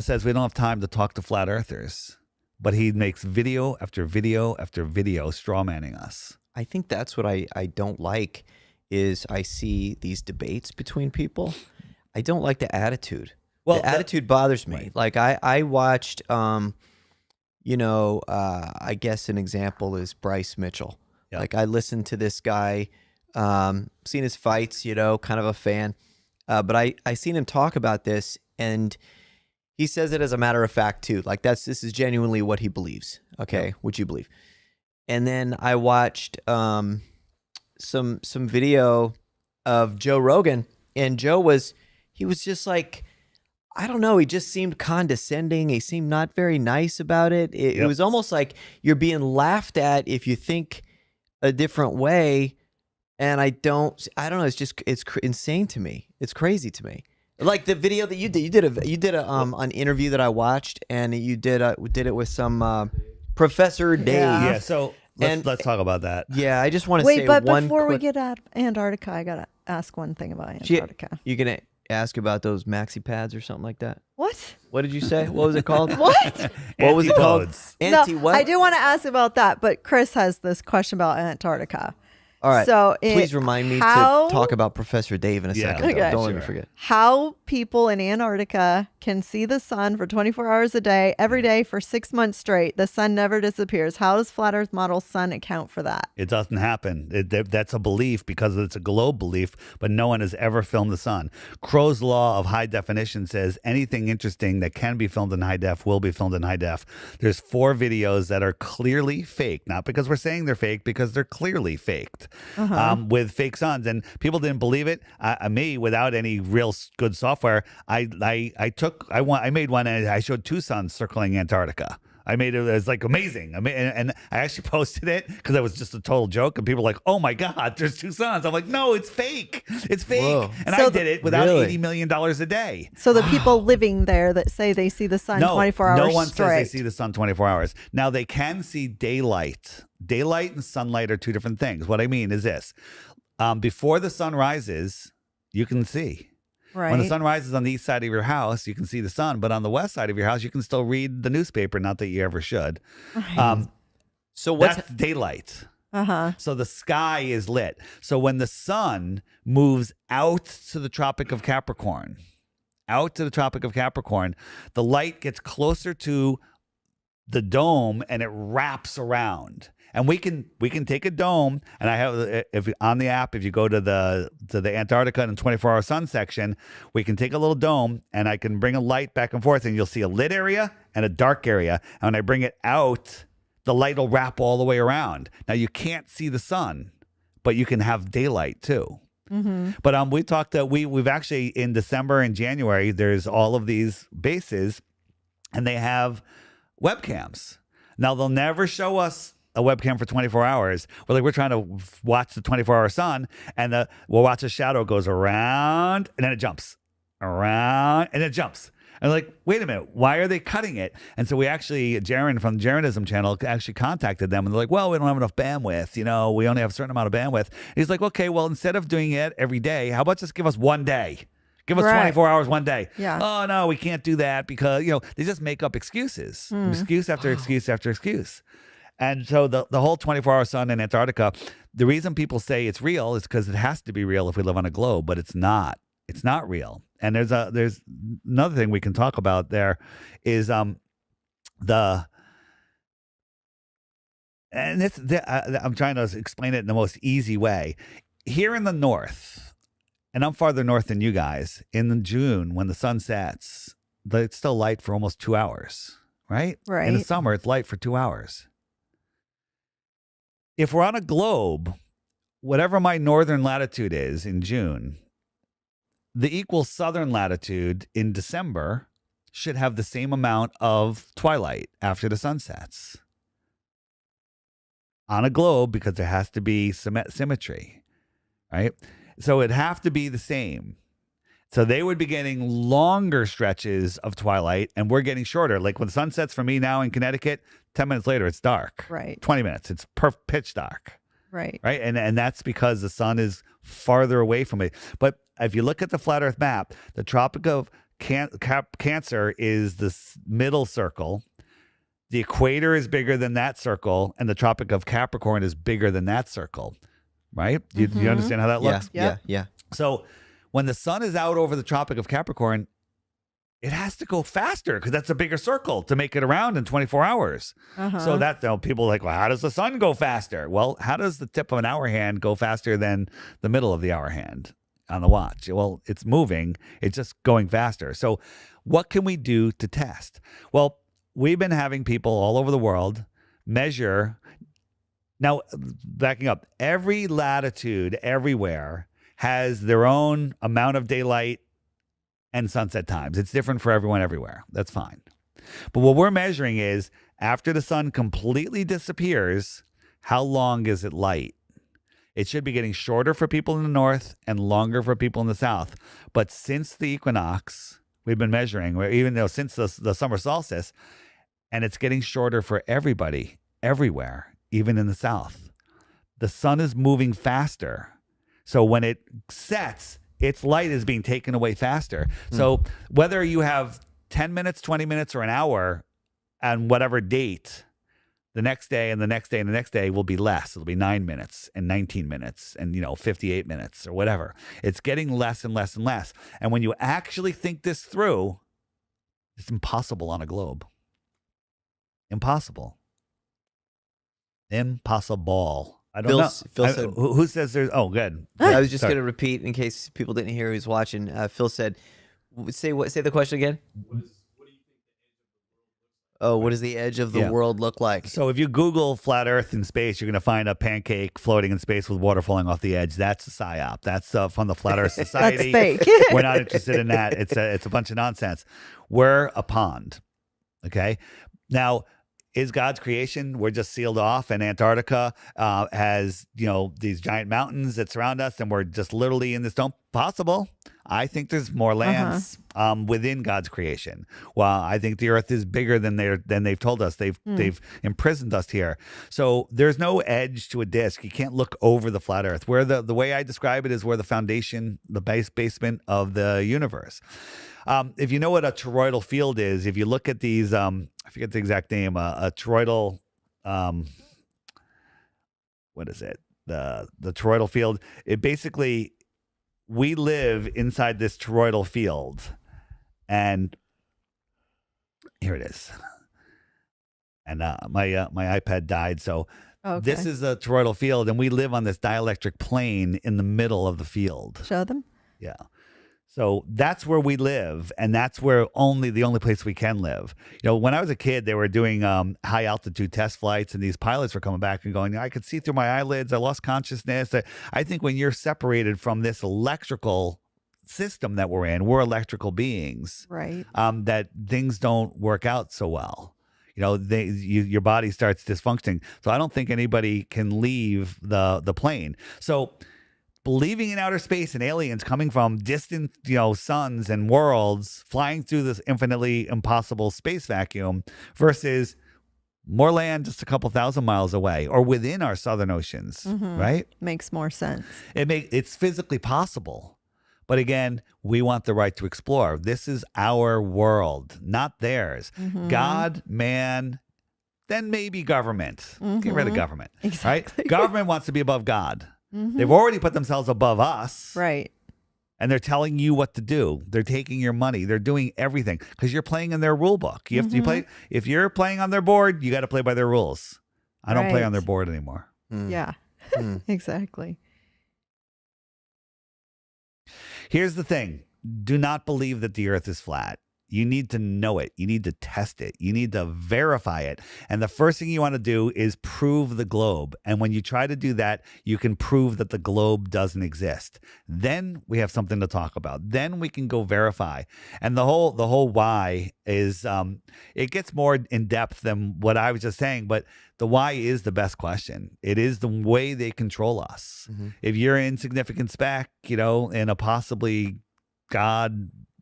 says we don't have time to talk to flat earthers, but he makes video after video after video straw manning us. I think that's what I don't like is I see these debates between people. I don't like the attitude. Well, the attitude bothers me. Right. Like I watched, I guess an example is Bryce Mitchell. Yep. Like I listened to this guy, seen his fights, kind of a fan. But I seen him talk about this, and he says it as a matter of fact too. Like this is genuinely what he believes. Okay, yep. What you believe. And then I watched some video of Joe Rogan, and Joe was just like, I don't know, he just seemed condescending. He seemed not very nice about it. It was almost like you're being laughed at if you think a different way. And I don't know. It's insane to me. It's crazy to me. Like the video that you did an interview that I watched, and you did it with some Professor Dave. Yeah. So let's talk about that. Yeah, I just want to say but before we get at Antarctica, I gotta ask one thing about Antarctica. You gonna ask about those maxi pads or something like that? What? What did you say? What was it called? What? What was it called? What? I do want to ask about that, but Chris has this question about Antarctica. All right. So please remind me to talk about Professor Dave in a second. Okay. Don't let me forget. How people in Antarctica can see the sun for 24 hours a day, every day for 6 months straight. The sun never disappears. How does Flat Earth Model Sun account for that? It doesn't happen. That's a belief because it's a globe belief, but no one has ever filmed the sun. Crow's law of high definition says anything interesting that can be filmed in high def will be filmed in high def. There's 4 videos that are clearly fake, not because we're saying they're fake, because they're clearly faked. With fake suns, and people didn't believe it. Me, without any real good software, I made one, and I showed 2 suns circling Antarctica. I made it as like amazing. And I actually posted it because it was just a total joke, and people were like, "Oh my God, there's 2 suns." I'm like, "No, it's fake. It's fake." Whoa. And so I did it without $80 million a day. So the people living there that say they see the sun 24 hours no one straight. says they see the sun 24 hours. Now they can see daylight. Daylight and sunlight are 2 different things. What I mean is this: before the sun rises, you can see. Right. When the sun rises on the east side of your house, you can see the sun, but on the west side of your house, you can still read the newspaper. Not that you ever should. Right. So that's daylight. So the sky is lit. So when the sun moves out to the Tropic of Capricorn, the light gets closer to the dome and it wraps around. And we can take a dome, and I have, if on the app, if you go to the Antarctica and 24-hour sun section, we can take a little dome, and I can bring a light back and forth, and you'll see a lit area and a dark area. And when I bring it out, the light will wrap all the way around. Now you can't see the sun, but you can have daylight too. But we talked that we've actually in December and January, there's all of these bases, and they have webcams. Now they'll never show us a webcam for 24 hours. We're trying to watch the 24-hour sun, and we'll watch a shadow goes around, and then it jumps around, and it jumps. And like, wait a minute, why are they cutting it? And so we actually, Jaron from the Jaronism channel actually contacted them, and they're like, well, we don't have enough bandwidth. We only have a certain amount of bandwidth. And he's like, okay, well, instead of doing it every day, how about just give us 1 day? Give us Right. 24 hours one day. Yeah. Oh, no, we can't do that because, they just make up excuses. Excuse after excuse after excuse. And so the whole 24-hour sun in Antarctica, the reason people say it's real is because it has to be real if we live on a globe, but it's not. It's not real. And there's another thing we can talk about there is I'm trying to explain it in the most easy way. Here in the north, and I'm farther north than you guys, in June when the sun sets, it's still light for almost 2 hours, right? Right. In the summer, it's light for 2 hours. If we're on a globe, whatever my northern latitude is in June, the equal southern latitude in December should have the same amount of twilight after the sun sets. On a globe, because there has to be symmetry, right? So it'd have to be the same. So they would be getting longer stretches of twilight, and we're getting shorter. Like when the sun sets for me now in Connecticut, 10 minutes later, it's dark. Right. 20 minutes, it's pitch dark. Right. Right. And that's because the sun is farther away from it. But if you look at the flat Earth map, the Tropic of Cancer is the middle circle. The equator is bigger than that circle, and the Tropic of Capricorn is bigger than that circle. Right? Do you understand how that looks? Yeah. So when the sun is out over the Tropic of Capricorn, it has to go faster because that's a bigger circle to make it around in 24 hours. So that people are like, well, how does the sun go faster? Well, how does the tip of an hour hand go faster than the middle of the hour hand on the watch? Well, it's moving. It's just going faster. So what can we do to test? Well, we've been having people all over the world measure. Now, backing up, every latitude everywhere has their own amount of daylight and sunset times. It's different for everyone everywhere. That's fine. But what we're measuring is after the sun completely disappears, how long is it light? It should be getting shorter for people in the north and longer for people in the south. But since the equinox, we've been measuring, even though since the summer solstice, and it's getting shorter for everybody, everywhere, even in the south. The sun is moving faster. So when it sets, its light is being taken away faster. So whether you have 10 minutes, 20 minutes, or an hour on whatever date, the next day and the next day and the next day will be less. It'll be 9 minutes and 19 minutes and 58 minutes or whatever. It's getting less and less and less. And when you actually think this through, it's impossible on a globe. Impossible. Impossible. I don't know. Phil said, who says there's? Oh, good. I was just Sorry. going to repeat in case people didn't hear who's watching. Phil said, say the question again. What does the edge of the world look like? So if you Google flat Earth in space, you're going to find a pancake floating in space with water falling off the edge. That's a psyop. That's from the Flat Earth Society. That's fake. We're not interested in that. It's a bunch of nonsense. We're a pond. Okay. Now, is God's creation? We're just sealed off, and Antarctica has these giant mountains that surround us, and we're just literally in this dome. Possible. I think there's more lands within God's creation. Well, I think the Earth is bigger than they've told us. They've imprisoned us here. So there's no edge to a disc. You can't look over the flat Earth. Where the way I describe it is where the foundation, the basement of the universe. If you know what a toroidal field is, if you look at these, I forget the exact name, a toroidal, what is it? The toroidal field. It basically, we live inside this toroidal field, and here it is. And my iPad died, so this is a toroidal field, and we live on this dielectric plane in the middle of the field. Show them. Yeah. So that's where we live, and that's where the only place we can live. When I was a kid, they were doing high altitude test flights, and these pilots were coming back and going, I could see through my eyelids. I lost consciousness. I think when you're separated from this electrical system that we're in, we're electrical beings, right? That things don't work out so well. Your body starts dysfunctioning. So I don't think anybody can leave the plane. So believing in outer space and aliens coming from distant, suns and worlds flying through this infinitely impossible space vacuum versus more land just a couple thousand miles away or within our southern oceans, right? Makes more sense. It's physically possible, But again, we want the right to explore. This is our world, not theirs. God, man, then maybe government. Get rid of government. Exactly. Right? Government wants to be above God. They've already put themselves above us. Right. And they're telling you what to do. They're taking your money. They're doing everything because you're playing in their rule book. You have to play. If you're playing on their board, you got to play by their rules. I don't play on their board anymore. Yeah. Exactly. Here's the thing. Do not believe that the earth is flat. You need to know it. You need to test it. You need to verify it. And the first thing you want to do is prove the globe. And when you try to do that, you can prove that the globe doesn't exist. Then we have something to talk about. Then we can go verify. And the whole why is it gets more in depth than what I was just saying, but the why is the best question. It is the way they control us. If you're an insignificant speck, in a possibly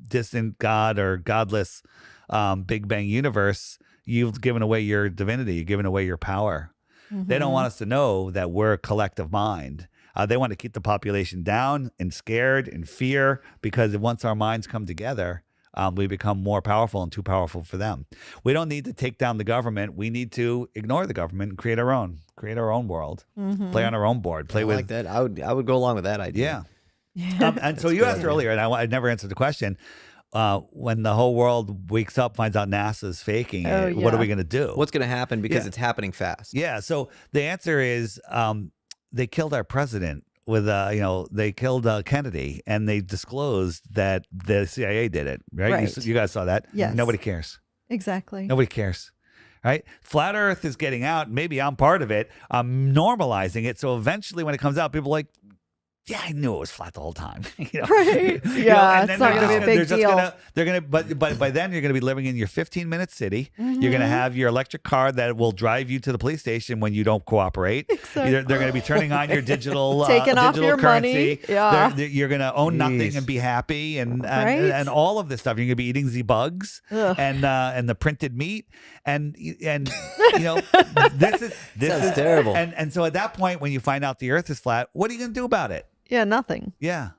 distant God or godless Big Bang universe, you've given away your divinity. You've given away your power. They don't want us to know that we're a collective mind. They want to keep the population down and scared and fear because once our minds come together, we become more powerful and too powerful for them. We don't need to take down the government. We need to ignore the government and create our own world, play on our own board, play I with like that. I would go along with that idea. Yeah. And so you asked earlier, and I never answered the question. When the whole world wakes up, finds out NASA's faking it, what are we going to do? What's going to happen because it's happening fast? Yeah. So the answer is they killed our president with, they killed Kennedy, and they disclosed that the CIA did it, right? Right. You guys saw that? Yes. Nobody cares. Exactly. Nobody cares. Right? Flat Earth is getting out. Maybe I'm part of it. I'm normalizing it. So eventually when it comes out, people are like, yeah, I knew it was flat the whole time. Right. Yeah, and it's not going to be a big deal. They're gonna, but by then you're gonna be living in your 15-minute city. You're gonna have your electric car that will drive you to the police station when you don't cooperate. Exactly. They're gonna be turning on your digital, taking off digital your currency. money. Yeah. You're gonna own nothing and be happy, and all of this stuff. You're gonna be eating bugs and the printed meat, and this is terrible. And so at that point, when you find out the Earth is flat, what are you gonna do about it? Yeah, nothing. Yeah.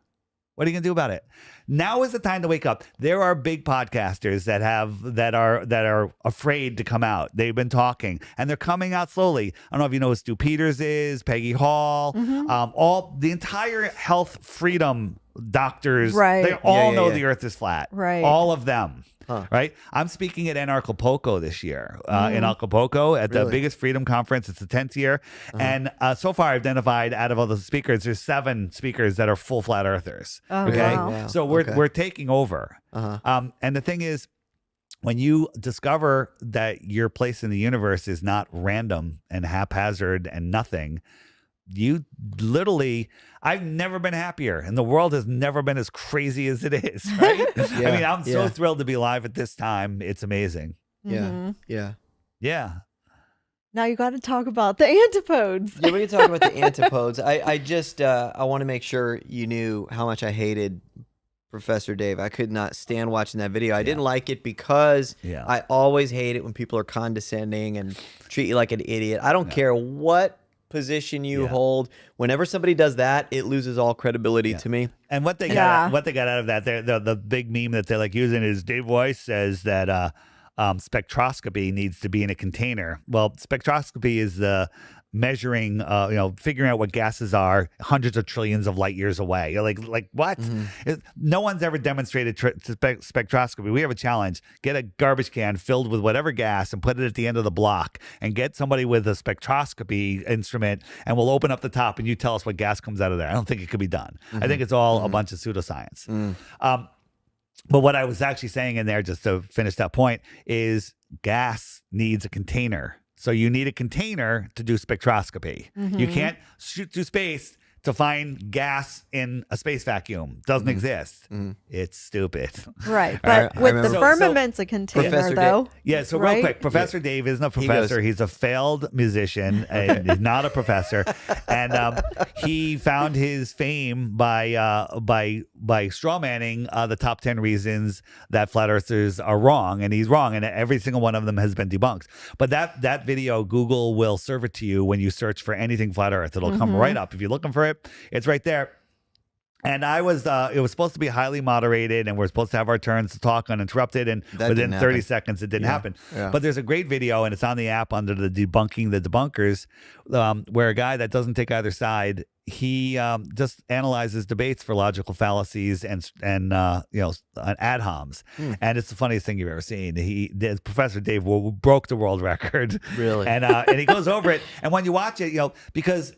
What are you gonna do about it? Now is the time to wake up. There are big podcasters that are afraid to come out. They've been talking, and they're coming out slowly. I don't know if you know who Stu Peters is, Peggy Hall, all the entire health freedom doctors. Right. They all know the Earth is flat. Right. All of them. Right. I'm speaking at Acapulco this year. In Acapulco at the biggest freedom conference. It's the 10th year, and so far I've identified out of all the speakers, there's 7 speakers that are full flat earthers. Okay, wow. so we're taking over. And the thing is, when you discover that your place in the universe is not random and haphazard and nothing, you literally, I've never been happier, and the world has never been as crazy as it is, right? I mean, I'm so thrilled to be alive at this time. It's amazing. Yeah. Now you got to talk about the antipodes. Yeah, we can talk about the antipodes. I just I want to make sure you knew how much I hated Professor Dave. I could not stand watching that video. I didn't like it because I always hate it when people are condescending and treat you like an idiot. I don't care what position you hold. Whenever somebody does that, it loses all credibility to me. And what they got out of that, the big meme that they like using is Dave Weiss says that spectroscopy needs to be in a container. Well, spectroscopy is the measuring, figuring out what gases are hundreds of trillions of light years away. You're like what? No one's ever demonstrated spectroscopy. We have a challenge. Get a garbage can filled with whatever gas and put it at the end of the block, and get somebody with a spectroscopy instrument, and we'll open up the top and you tell us what gas comes out of there. I don't think it could be done. I think it's all a bunch of pseudoscience. But what I was actually saying in there, just to finish that point, is gas needs a container. So you need a container to do spectroscopy. You can't shoot through space to find gas in a space vacuum. Doesn't exist. It's stupid. Right. But with the firmament's a container, Professor though. Yeah, so real quick, Professor Dave isn't a professor. He's a failed musician. And he's not a professor. And he found his fame by strawmanning the top 10 reasons that flat earthers are wrong. And he's wrong. And every single one of them has been debunked. But that video, Google will serve it to you when you search for anything flat earth. It'll come right up. If you're looking for it, it's right there. And I was, it was supposed to be highly moderated, and we're supposed to have our turns to talk uninterrupted. And That within didn't 30 happen. seconds, it didn't happen. Yeah. But there's a great video, and it's on the app under the Debunking the Debunkers, where a guy that doesn't take either side, he just analyzes debates for logical fallacies and ad homs. And it's the funniest thing you've ever seen. Professor Dave broke the world record. Really? And he goes over it. And when you watch it, because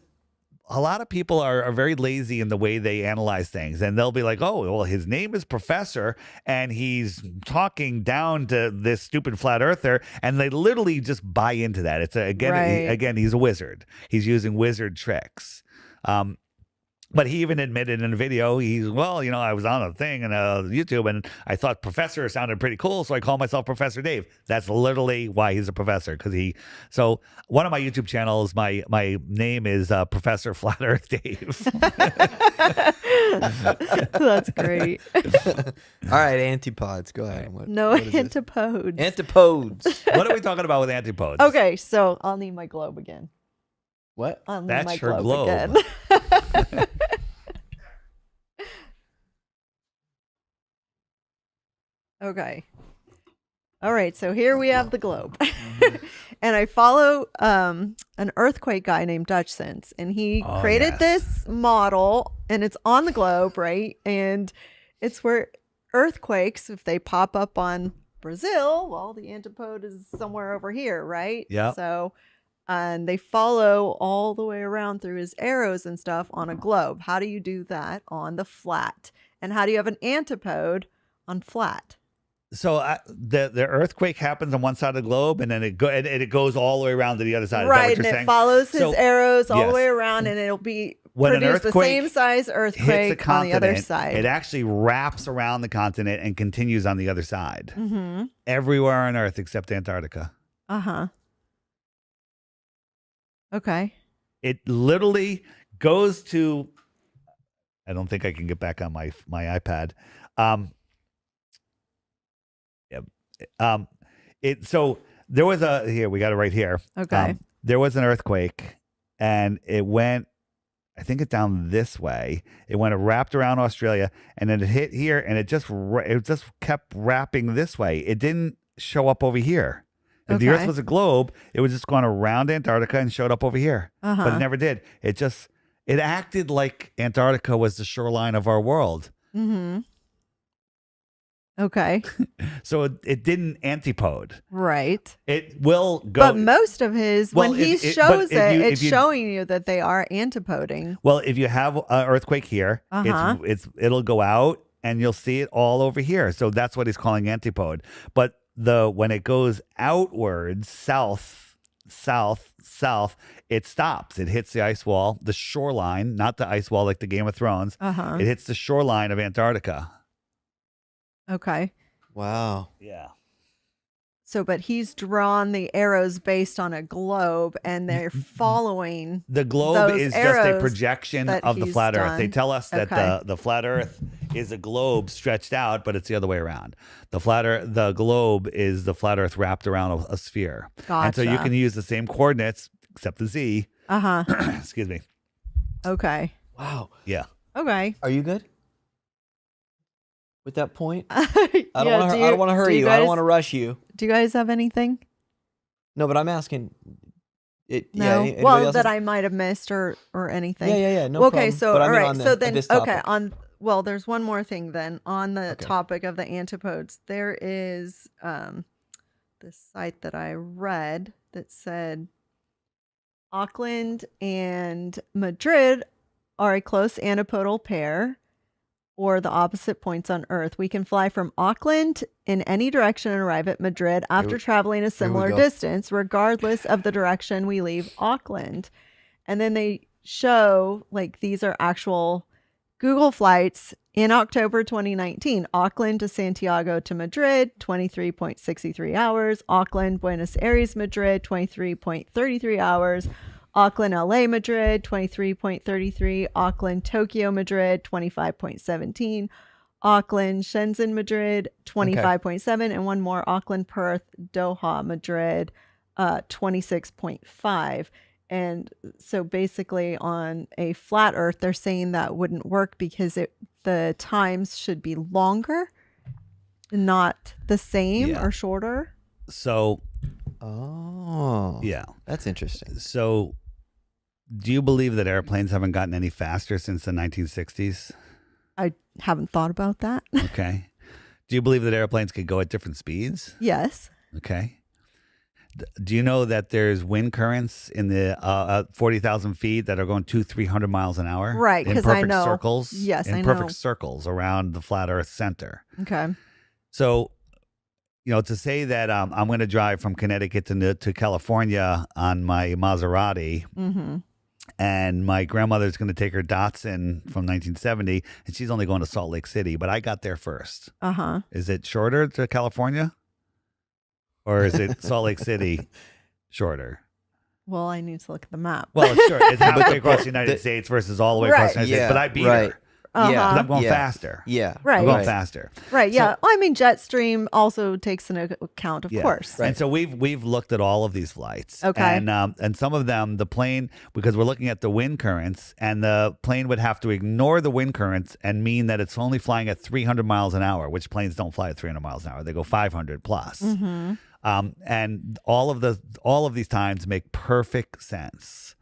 a lot of people are very lazy in the way they analyze things, and they'll be like, oh, well, his name is Professor and he's talking down to this stupid flat earther, and they literally just buy into that. It's again, he's a wizard. He's using wizard tricks. But he even admitted in a video, I was on a thing in YouTube, and I thought professor sounded pretty cool, so I call myself Professor Dave. That's literally why he's a professor, so one of my YouTube channels, my name is Professor Flat Earth Dave. That's great. All right, antipods. Go ahead. No what is this? antipodes. Antipodes. What are we talking about with antipodes? Okay, so I'll need my globe again. What? I'll need That's my her globe globe. again. Okay. All right, so here we have the globe. And I follow an earthquake guy named DutchSense, and he created this model, and it's on the globe, right? And it's where earthquakes, if they pop up on Brazil, well, the antipode is somewhere over here, right? Yeah. So, and they follow all the way around through his arrows and stuff on a globe. How do you do that on the flat? And how do you have an antipode on flat? So the earthquake happens on one side of the globe, and then it goes all the way around to the other side. Right, Is that what and you're it saying? follows his So, arrows all the yes. way around, and it'll be When an produce the earthquake same size hits earthquake a on the other continent, side. it actually wraps around the continent and continues on the other side. Mm-hmm. Everywhere on Earth except Antarctica. Uh-huh. Okay. It literally goes to. I don't think I can get back on my iPad. So there was we got it right here. Okay. There was an earthquake, and it went, I think it's down this way. It wrapped around Australia, and then it hit here, and it just kept wrapping this way. It didn't show up over here. If the Earth Okay. was a globe, it was just going around Antarctica and showed up over here. Uh-huh. But it never did. It acted like Antarctica was the shoreline of our world. Mm-hmm. Okay. So it didn't antipode. Right. It will go. But most of his, Well, when he if- shows but if you- it's if you- showing you that they are antipoding. Well, if you have an earthquake here, Uh-huh. it'll go out, and you'll see it all over here. So that's what he's calling antipode. But when it goes outwards, south, it stops. It hits the ice wall, the shoreline, not the ice wall like the Game of Thrones. Uh-huh. It hits the shoreline of Antarctica. Okay. Wow. Yeah. So, but he's drawn the arrows based on a globe, and they're following. The globe Those is just a arrows projection that of the he's flat Earth. They done. tell us that Okay. the flat Earth is a globe stretched out, but it's the other way around. The globe is the flat Earth wrapped around a sphere. And so you Gotcha. can use the same coordinates except the Z. Uh-huh. Excuse me. Okay. Wow. Yeah. Okay. Are you good with that point? I I don't want to hurry you. I don't want to rush you. Do you guys have anything? No, but I'm asking. It. No. Yeah. Anybody Well, else that has- I might have missed or anything. Yeah. No Okay. problem. So But I all mean right. on So at then this okay. topic. Well, there's one more thing then on the Okay. topic of the antipodes. There is this site that I read that said Auckland and Madrid are a close antipodal pair, or the opposite points on Earth. We can fly from Auckland in any direction and arrive at Madrid after traveling a similar go. distance, regardless of the direction we leave Auckland. And then they show, like, these are actual Google flights in October 2019. Auckland to Santiago to Madrid, 23.63 hours. Auckland, Buenos Aires, Madrid, 23.33 hours. Auckland, LA, Madrid, 23.33. Auckland, Tokyo, Madrid, 25.17. Auckland, Shenzhen, Madrid, 25.7. And one more, Auckland, Perth, Doha, Madrid, 26.5. And so basically on a flat earth, they're saying that wouldn't work because the times should be longer, not the same Yeah. or shorter. So, Oh, yeah. that's interesting. So, do you believe that airplanes haven't gotten any faster since the 1960s? I haven't thought about that. Okay. Do you believe that airplanes could go at different speeds? Yes. Okay. Do you know that there's wind currents in the 40,000 feet that are going 200-300 miles an hour? Right, in 'cause I perfect know. circles. Yes, in I perfect know. circles around the flat Earth center. Okay. So, to say that I'm going to drive from Connecticut to California on my Maserati, Mm-hmm. and my grandmother's going to take her Datsun from 1970, and she's only going to Salt Lake City, but I got there first. Uh-huh. Is it shorter to California? Or is it Salt Lake City shorter? Well, I need to look at the map. Well, it's short. It's halfway across the United States versus all the way across the Right. United States. But I beat right. her Uh-huh. because I'm going Yeah. faster. Yeah. Right. I'm going Right. faster. Right. Yeah. So- Well, I mean, Jetstream also takes into account, of Yeah. course. And so we've looked at all of these flights. Okay. And some of them, the plane, because we're looking at the wind currents, and the plane would have to ignore the wind currents and mean that it's only flying at 300 miles an hour, which planes don't fly at 300 miles an hour. They go 500 plus. Mm-hmm. And all of these times make perfect sense.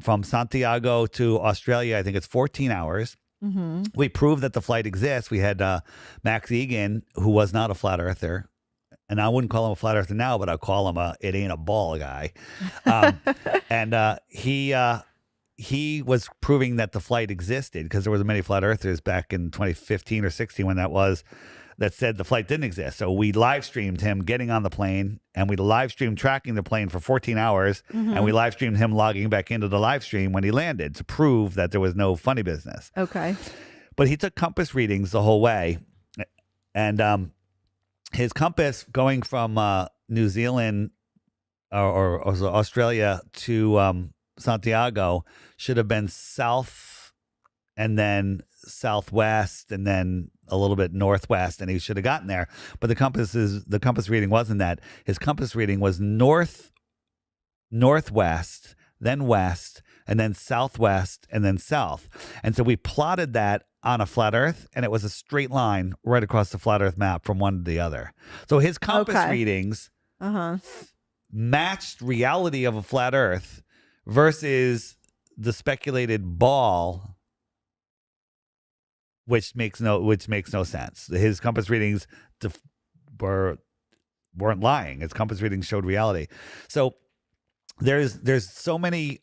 From Santiago to Australia, I think it's 14 hours. Mm-hmm. We proved that the flight exists. We had Max Egan, who was not a flat earther, and I wouldn't call him a flat earther now, but I'll call him it ain't a ball guy. And he was proving that the flight existed because there was many flat earthers back in 2015 or 16 when that said the flight didn't exist. So we live streamed him getting on the plane, and we live streamed tracking the plane for 14 hours, and we live streamed him logging back into the live stream when he landed to prove that there was no funny business. Okay. But he took compass readings the whole way, and his compass going from New Zealand or Australia to Santiago should have been south and then southwest and then a little bit northwest, and he should have gotten there. But the compass reading wasn't that. His compass reading was northwest, then west, and then southwest, and then south. And so we plotted that on a flat Earth, and it was a straight line right across the flat Earth map from one to the other. So his compass Okay. readings Uh-huh. matched reality of a flat Earth versus the speculated ball, which makes no sense. His compass readings weren't lying. His compass readings showed reality. So there's so many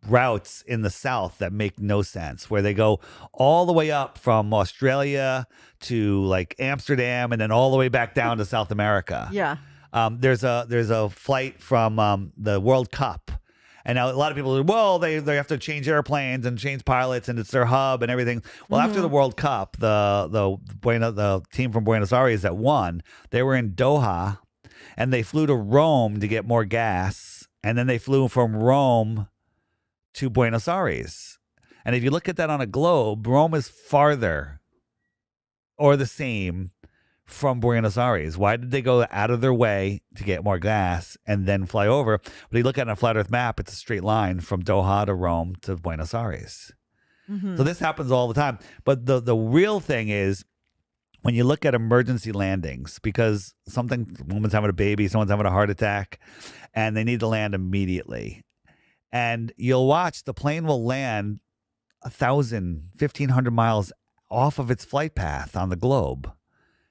routes in the south that make no sense, where they go all the way up from Australia to like Amsterdam and then all the way back down to South America. Yeah. There's a flight from the World Cup, and now a lot of people are, well, they have to change airplanes and change pilots, and it's their hub and everything. Well, after the World Cup, the team from Buenos Aires that won, they were in Doha, and they flew to Rome to get more gas, and then they flew from Rome to Buenos Aires. And if you look at that on a globe, Rome is farther or the same from Buenos Aires. Why did they go out of their way to get more gas and then fly over? But you look at it on a flat Earth map, it's a straight line from Doha to Rome to Buenos Aires. Mm-hmm. So this happens all the time. But the real thing is, when you look at emergency landings, because woman's having a baby, someone's having a heart attack, and they need to land immediately. And you'll watch the plane will land 1,000, 1,500 miles off of its flight path on the globe.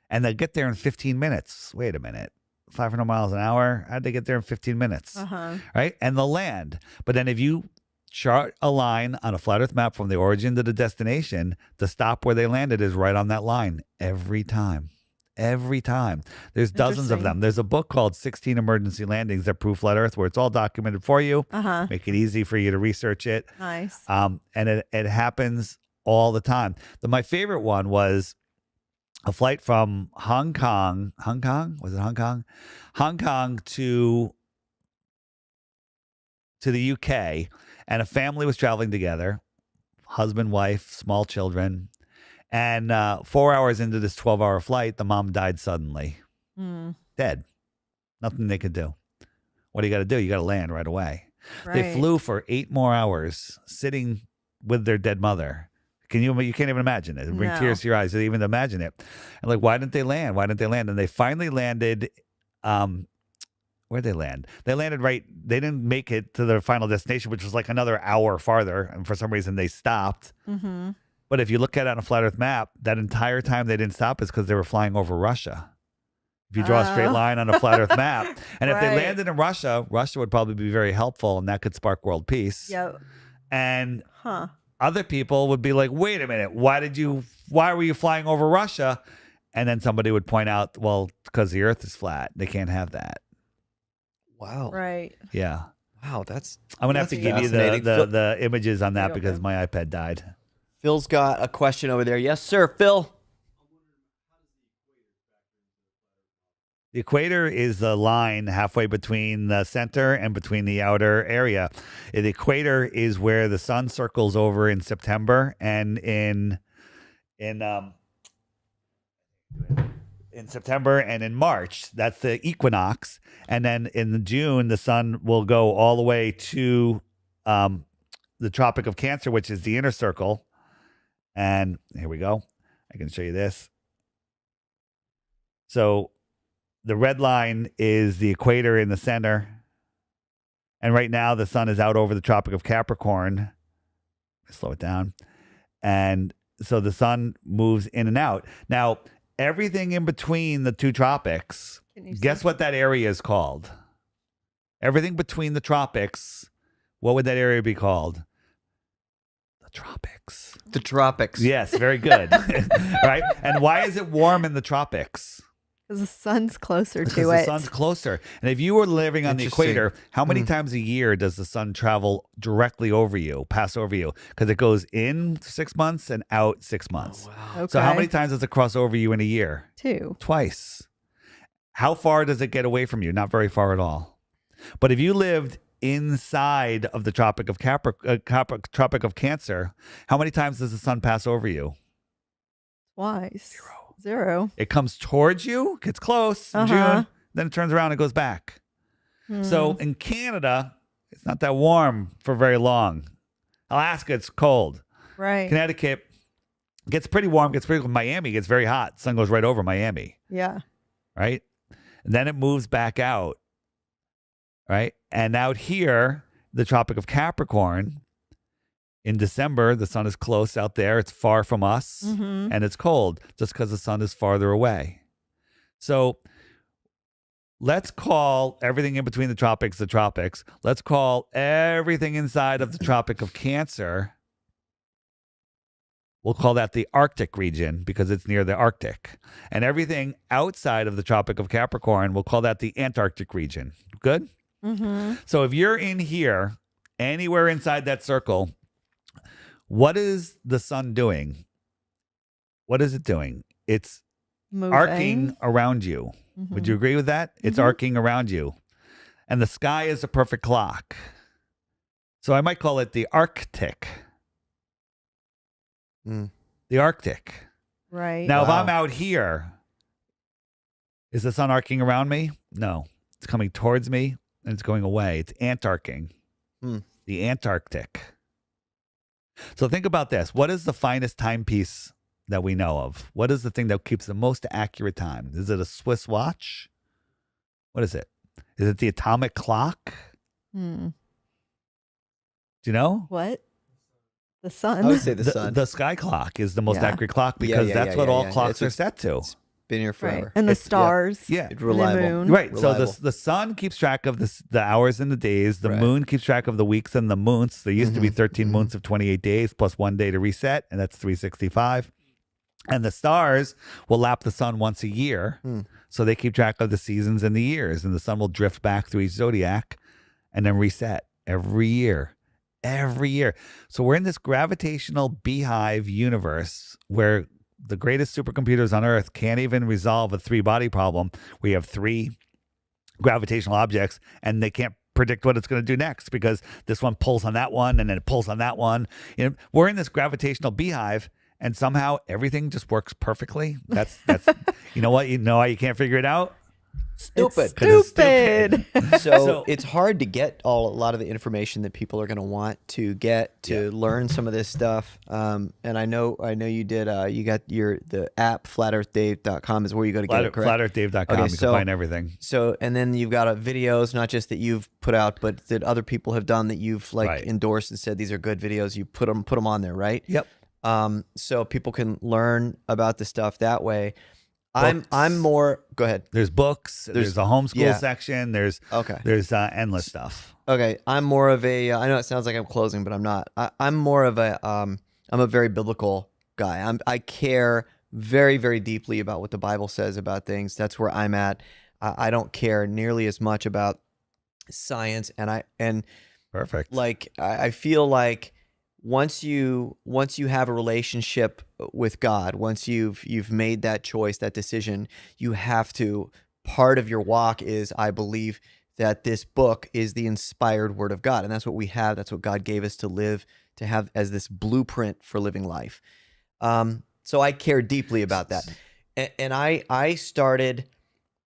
And they'll get there in 15 minutes. Wait a minute. 500 miles an hour? How'd they get there in 15 minutes? Uh-huh. Right? And they'll land. But then if you chart a line on a flat Earth map from the origin to the destination, the stop where they landed is right on that line every time. Every time. There's dozens of Interesting. them. There's a book called 16 Emergency Landings That Prove Flat Earth, where it's all documented for you. Uh-huh. Make it easy for you to research it. Nice. And it happens all the time. My favorite one was a flight from Hong Kong. Was it Hong Kong? Hong Kong to the UK, and a family was traveling together, husband, wife, small children. And 4 hours into this 12-hour flight, the mom died suddenly. Mm. Dead. Nothing they could do. What do you got to do? You got to land right away. They Right. flew for 8 more hours sitting with their dead mother. You can't even imagine it. It brings No. tears to your eyes to even imagine it. And like, why didn't they land? Why didn't they land? And they finally landed. Where'd they land? They landed right. They didn't make it to their final destination, which was like another hour farther. And for some reason, they stopped. Mm-hmm. But if you look at it on a flat Earth map, that entire time they didn't stop is because they were flying over Russia. If you draw a straight Oh. line on a flat Earth map, and if they Right. landed in Russia, Russia would probably be very helpful, and that could spark world peace. Yep. And Huh. other people would be like, "Wait a minute, why were you flying over Russia?" And then somebody would point out, "Well, because the Earth is flat, they can't have that." Wow. Right. Yeah, Wow, that's I'm gonna have to That's give you fascinating. the images on that Okay. because my iPad died. Phil's got a question over there. Yes, sir, Phil. The equator is the line halfway between the center and between the outer area. The equator is where the sun circles over in September, and in September and in March, that's the equinox. And then in June, the sun will go all the way to the Tropic of Cancer, which is the inner circle. And here we go. I can show you this. So the red line is the equator in the center. And right now the sun is out over the Tropic of Capricorn. Slow it down. And so the sun moves in and out. Now, everything in between the two tropics, Can you guess see? what that area is called? Everything between the tropics, what would that area be called? The tropics. The tropics. Yes, very good. Right? And why is it warm in the tropics? Because the sun's closer Because to the it. sun's closer. And if you were living on the Interesting. equator, how many times a year does the sun travel directly over you, pass over you? Because it goes in 6 months and out 6 months. Wow. Okay. So how many times does it cross over you in a year? 2. Twice. How far does it get away from you? Not very far at all. But if you lived inside of the Tropic of Tropic of Cancer, how many times does the sun pass over you? Twice. 0. It comes towards you, gets close in Uh-huh. June, then it turns around and goes back. So Hmm. in Canada, it's not that warm for very long. Alaska, it's cold. Right. Connecticut gets pretty warm, gets pretty cold. Miami gets very hot. Sun goes right over Miami, Yeah. right? And then it moves back out, right? And out here, the Tropic of Capricorn, in December, the sun is close out there. It's far from us Mm-hmm. and it's cold just because the sun is farther away. So let's call everything in between the tropics the tropics. Let's call everything inside of the Tropic of Cancer. We'll call that the Arctic region because it's near the Arctic. And everything outside of the Tropic of Capricorn, we'll call that the Antarctic region. Good? Mm-hmm. So if you're in here, anywhere inside that circle, what is the sun doing? What is it doing? It's Moving. arcing around you. Would you agree with that? It's Mhm. arcing around you. And the sky is a perfect clock. So I might call it the Arctic. Mm. The Arctic. Right. Now, if Wow. I'm out here, is the sun arcing around me? No. It's coming towards me and it's going away. It's antarcing. Hmm. The Antarctic. So think about this. What is the finest timepiece that we know of? What is the thing that keeps the most accurate time? Is it a Swiss watch? What is it? Is it the atomic clock? Hmm. Do you know? What? The sun. I would say the sun. The sky clock is the most Yeah. accurate clock Yeah, because yeah, that's yeah, what yeah, all yeah. clocks It's are what's- set to. Been here right. forever. And the It's- yeah. stars. Yeah. It's and the reliable. moon. Right. So Reliable. the sun keeps track of the hours and the days. The Right. moon keeps track of the weeks and the months. There used to be Mhm, 13 mhm. months of 28 days plus 1 day to reset, and that's 365. And the stars will lap the sun once a year. Hmm. So they keep track of the seasons and the years, and the sun will drift back through each zodiac and then reset every year. Every year. So we're in this gravitational beehive universe where the greatest supercomputers on Earth can't even resolve a 3-body problem. We have 3 gravitational objects, and they can't predict what it's going to do next because this one pulls on that one, and then it pulls on that one. You know, we're in this gravitational beehive, and somehow everything just works perfectly. That's you know what? You know why you can't figure it out? Stupid. 'Cause it's Stupid. So it's hard to get a lot of the information that people are going to want to get to learn some of this stuff. And I know you did. You got the app flatearthdave.com is where you go to get it. Correct? Flatearthdave.com. Okay, You can find everything. So and then you've got videos, not just that you've put out, but that other people have done that you've Right. endorsed and said these are good videos. You put them on there, right? Yep. So people can learn about the stuff that way. I'm more. Go ahead. There's books. There's a homeschool section. There's Okay. There's endless stuff. Okay, I'm more of a. I know it sounds like I'm closing, but I'm not. I'm more of a. I'm a very biblical guy. I care very, very deeply about what the Bible says about things. That's where I'm at. I don't care nearly as much about science, and Perfect. like I feel like once you have a relationship with God, once you've made that choice, that decision, you have to. Part of your walk is, I believe, that this book is the inspired word of God. And that's what we have. That's what God gave us to live, to have as this blueprint for living life. So I care deeply about that. And I started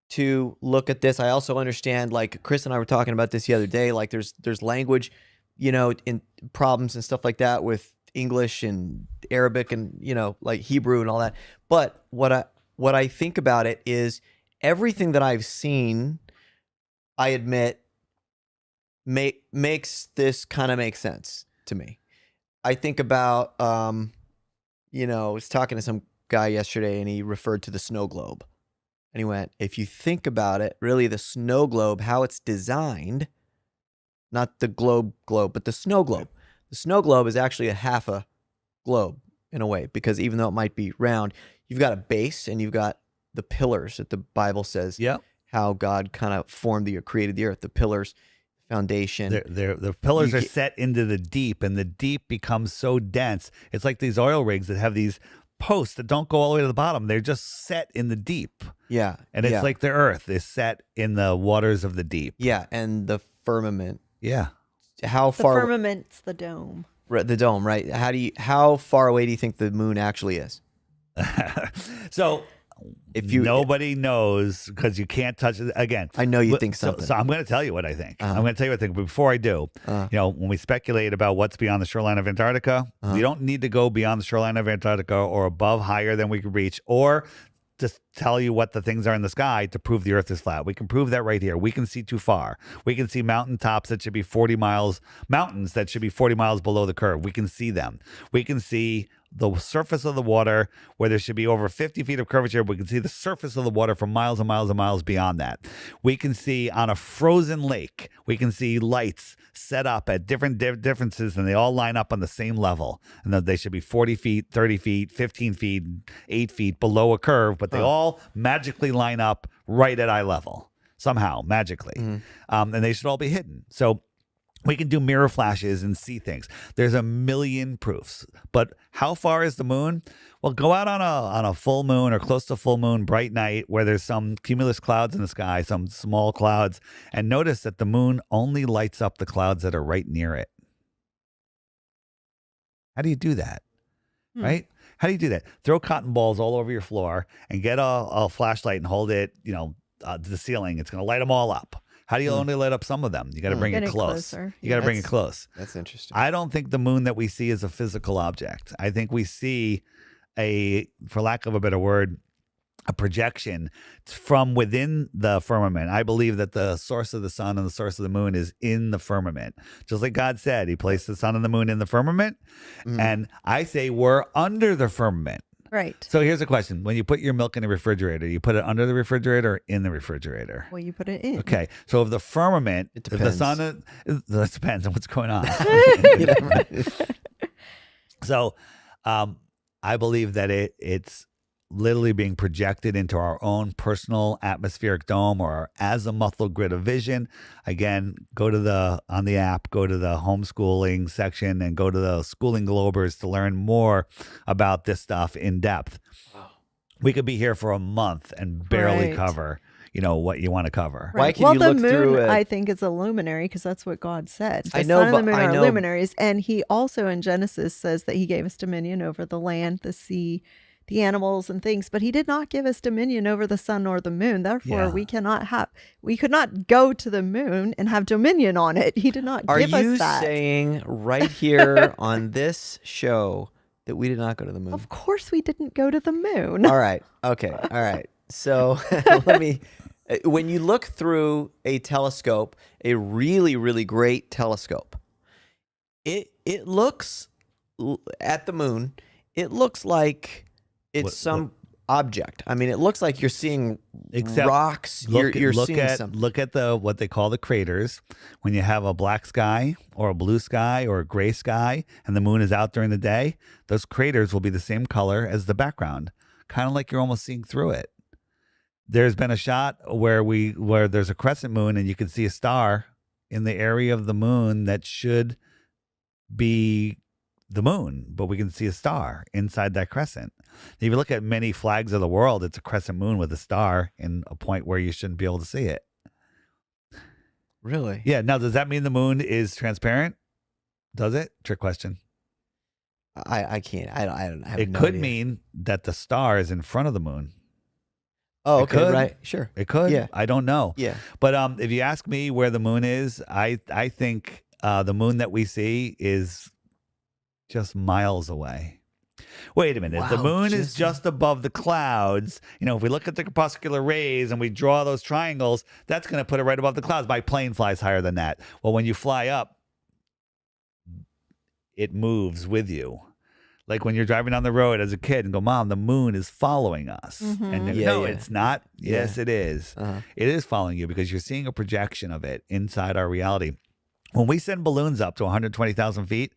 to look at this. I also understand, like Chris and I were talking about this the other day, like there's language, in problems and stuff like that with English and Arabic and, like Hebrew and all that. But what I think about it is everything that I've seen, I admit, makes this kind of make sense to me. I think about, I was talking to some guy yesterday and he referred to the snow globe. And he went, if you think about it, really the snow globe, how it's designed, not the globe, but the snow globe. The snow globe is actually a half a globe in a way, because even though it might be round, you've got a base and you've got the pillars that the Bible says. Yep. How God kind of created the earth, the pillars, foundation. The pillars are set into the deep, and the deep becomes so dense. It's like these oil rigs that have these posts that don't go all the way to the bottom. They're just set in the deep. Yeah. And it's like the earth is set in the waters of the deep. Yeah, and the firmament. Yeah. How The far? firmament's the dome. The dome, right? How far away do you think the moon actually is? So nobody knows, because you can't touch it again. I know you think something. So I'm going to tell you what I think. I'm going to tell you what I think. But before I do, when we speculate about what's beyond the shoreline of Antarctica, we don't need to go beyond the shoreline of Antarctica or above, higher than we could reach, or just tell you what the things are in the sky to prove the earth is flat. We can prove that right here. We can see too far. We can see mountaintops that should be 40 miles, mountains that should be 40 miles below the curve. We can see them. We can see the surface of the water where there should be over 50 feet of curvature. We can see the surface of the water for miles and miles and miles beyond that. We can see on a frozen lake, we can see lights set up at different differences, and they all line up on the same level. And they should be 40 feet, 30 feet, 15 feet, 8 feet below a curve, but they all magically line up right at eye level somehow, magically. And they should all be hidden. So we can do mirror flashes and see things. There's a million proofs. But how far is the moon? Well, go out on a full moon or close to full moon, bright night, where there's some cumulus clouds in the sky, some small clouds, and notice that the moon only lights up the clouds that are right near it. How do you do that? Right? How do you do that? Throw cotton balls all over your floor and get a flashlight and hold it, to the ceiling. It's going to light them all up. How do you only light up some of them? You got to bring it close. Closer. You got to bring it close. That's interesting. I don't think the moon that we see is a physical object. I think we see for lack of a better word, a projection from within the firmament. I believe that the source of the sun and the source of the moon is in the firmament. Just like God said, he placed the sun and the moon in the firmament. And I say we're under the firmament. Right. So here's a question. When you put your milk in the refrigerator, you put it under the refrigerator or in the refrigerator? Well, you put it in. Okay. So if the firmament, It if the depends. sun, that depends on what's going on. So I believe that it's literally being projected into our own personal atmospheric dome or our azimuthal grid of vision. Again, on the app, go to the homeschooling section and go to the Schooling Globers to learn more about this stuff in depth. Wow. We could be here for a month and barely cover, what you want to cover. Right. Why can well, you the look moon, through it? I think, is a luminary because that's what God said. The I know, sun and the but moon I are know- luminaries. And he also in Genesis says that he gave us dominion over the land, the sea, the animals and things, but he did not give us dominion over the sun or the moon. Therefore, Yeah. we could not go to the moon and have dominion on it. He did not Are give you us that. saying right here on this show that we did not go to the moon? Of course, we didn't go to the moon. All right. Okay. All right. So when you look through a telescope, a really, really great telescope, it looks at the moon, it looks like it's some object. I mean, it looks like you're seeing rocks. You're seeing something. Look at what they call the craters. When you have a black sky or a blue sky or a gray sky and the moon is out during the day, those craters will be the same color as the background, kind of like you're almost seeing through it. There's been a shot where there's a crescent moon and you can see a star in the area of the moon that should be the moon, but we can see a star inside that crescent. If you look at many flags of the world, it's a crescent moon with a star in a point where you shouldn't be able to see it. Really? Yeah. Now, does that mean the moon is transparent? Does it? Trick question. I can't. I don't have It no could idea. mean that the star is in front of the moon. Oh, It okay. could. Right. Sure. It could. Yeah. I don't know. Yeah. But if you ask me where the moon is, I think the moon that we see is just miles away. Wait a minute. If the Wow, moon is just above the clouds, if we look at the crepuscular rays and we draw those triangles, that's going to put it right above the clouds. My plane flies higher than that. Well, when you fly up, it moves with you. Like when you're driving down the road as a kid and go, Mom, the moon is following us. And Yeah, no, yeah. it's not. Yes, it is. Uh-huh. It is following you because you're seeing a projection of it inside our reality. When we send balloons up to 120,000 feet,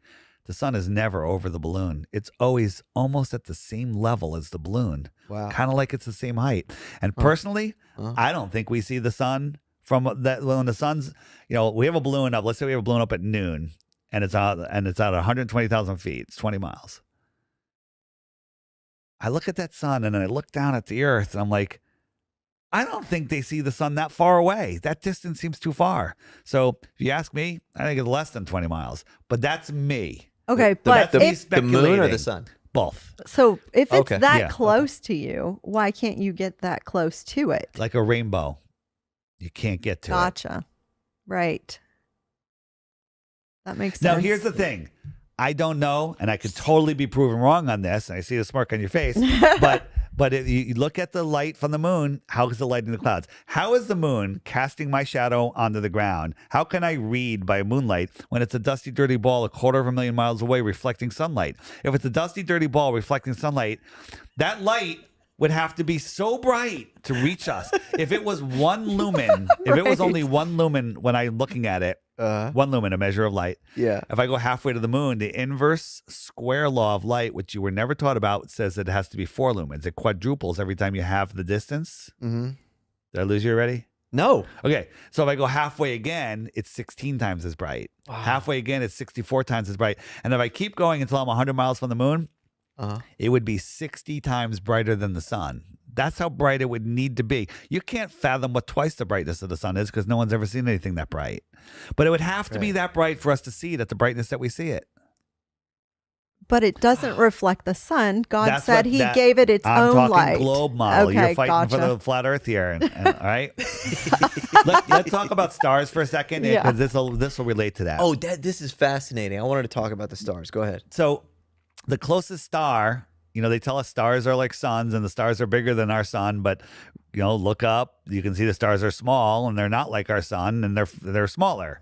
the sun is never over the balloon. It's always almost at the same level as the balloon. Wow. Kind of like it's the same height. And personally, I don't think we see the sun from that when the sun's, we have a balloon up. Let's say we have a balloon up at noon and it's at 120,000 feet. It's 20 miles. I look at that sun and then I look down at the earth and I'm like, I don't think they see the sun that far away. That distance seems too far. So if you ask me, I think it's less than 20 miles. But that's me. Okay, That's but me if The moon or the speculating. sun? Both. so if it's Okay. that Yeah, close to you, why can't you get that close to it? Like a rainbow. You can't get to it. Gotcha. Right. That makes sense. Now, here's the thing. I don't know, and I could totally be proven wrong on this, and I see the smirk on your face, but if you look at the light from the moon, how is the light in the clouds? How is the moon casting my shadow onto the ground? How can I read by moonlight when it's a dusty, dirty ball 250,000 miles away reflecting sunlight? If it's a dusty, dirty ball reflecting sunlight, that light would have to be so bright to reach us. If it was 1 lumen, if it was only 1 lumen when I'm looking at it, 1 lumen, a measure of light. Yeah. If I go halfway to the moon, the inverse square law of light, which you were never taught about, says that it has to be 4 lumens. It quadruples every time you have the distance. Mm-hmm. Did I lose you already? No. Okay. So if I go halfway again, it's 16 times as bright. Halfway again, it's 64 times as bright. And if I keep going until I'm 100 miles from the moon, it would be 60 times brighter than the sun. That's how bright it would need to be. You can't fathom what twice the brightness of the sun is because no one's ever seen anything that bright. But it would have to be that bright for us to see it at the brightness that we see it. But it doesn't reflect the sun. God That's said what he that- gave it its I'm own talking light. globe model. Okay, You're fighting for gotcha. the flat Earth here, all right. Let's talk about stars for a second Yeah. because this will relate to that. Oh, this is fascinating. I wanted to talk about the stars. Go ahead. So the closest star, they tell us stars are like suns and the stars are bigger than our sun, but look up, you can see the stars are small and they're not like our sun and they're smaller.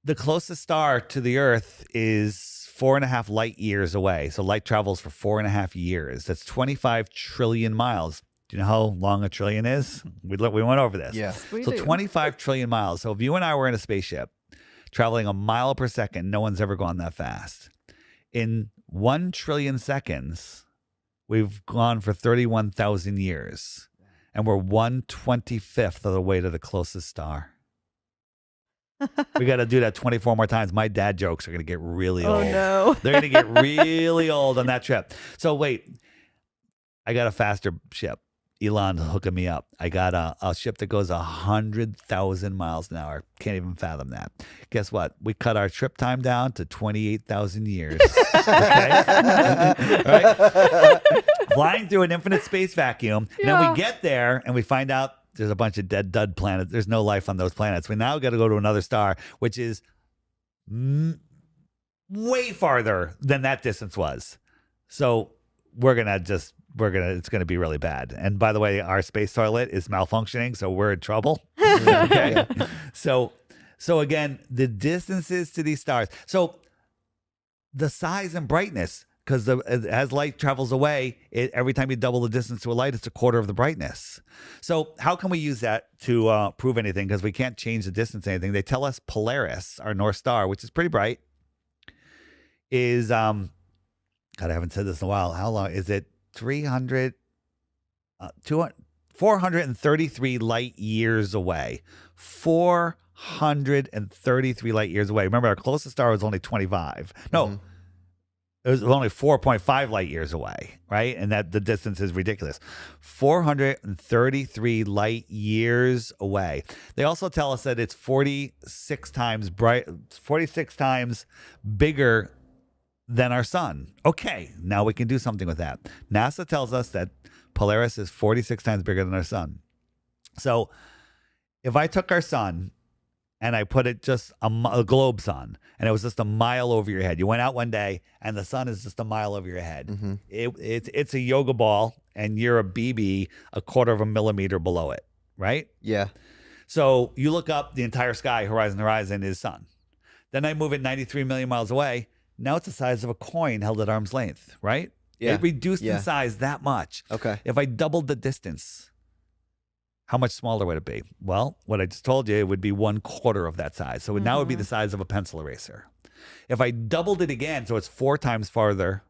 The closest star to the Earth is 4.5 light years away. So light travels for 4.5 years. That's 25 trillion miles. Do you know how long a trillion is? We went over this. Yeah. We So do. 25 trillion miles. So if you and I were in a spaceship traveling a mile per second, no one's ever gone that fast. In 1 trillion seconds, we've gone for 31,000 years. And we're 1/25th of the way to the closest star. We got to do that 24 more times. My dad jokes are going to get really Oh old. no. They're going to get really old on that trip. So wait, I got a faster ship. Elon hooking me up. I got a ship that goes 100,000 miles an hour. Can't even fathom that. Guess what? We cut our trip time down to 28,000 years. Okay? Right? Flying through an infinite space vacuum. And then we get there and we find out there's a bunch of dead dud planets. There's no life on those planets. We now got to go to another star, which is way farther than that distance was. So it's going to be really bad. And by the way, our space toilet is malfunctioning, so we're in trouble. Okay. So again, the distances to these stars. So the size and brightness, because as light travels away, every time you double the distance to a light, it's a quarter of the brightness. So how can we use that to prove anything? Because we can't change the distance to anything. They tell us Polaris, our North Star, which is pretty bright, is God, I haven't said this in a while. How long is it? 433 light years away. 433 light years away. Remember, our closest star was only 25. No, it was only 4.5 light years away, right? And that the distance is ridiculous. 433 light years away. They also tell us that it's 46 times bigger than our sun. Okay, now we can do something with that. NASA tells us that Polaris is 46 times bigger than our sun. So if I took our sun and I put it just a globe sun, and it was just a mile over your head. You went out one day and the sun is just a mile over your head. Mm-hmm. It's a yoga ball and you're a BB a quarter of a millimeter below it, right? Yeah. So you look up the entire sky, horizon is sun. Then I move it 93 million miles away. Now it's the size of a coin held at arm's length, right? Yeah. It reduced in size that much. Okay. If I doubled the distance, how much smaller would it be? Well, what I just told you, it would be 1/4 of that size. So now it would be the size of a pencil eraser. If I doubled it again, so it's 4 times farther,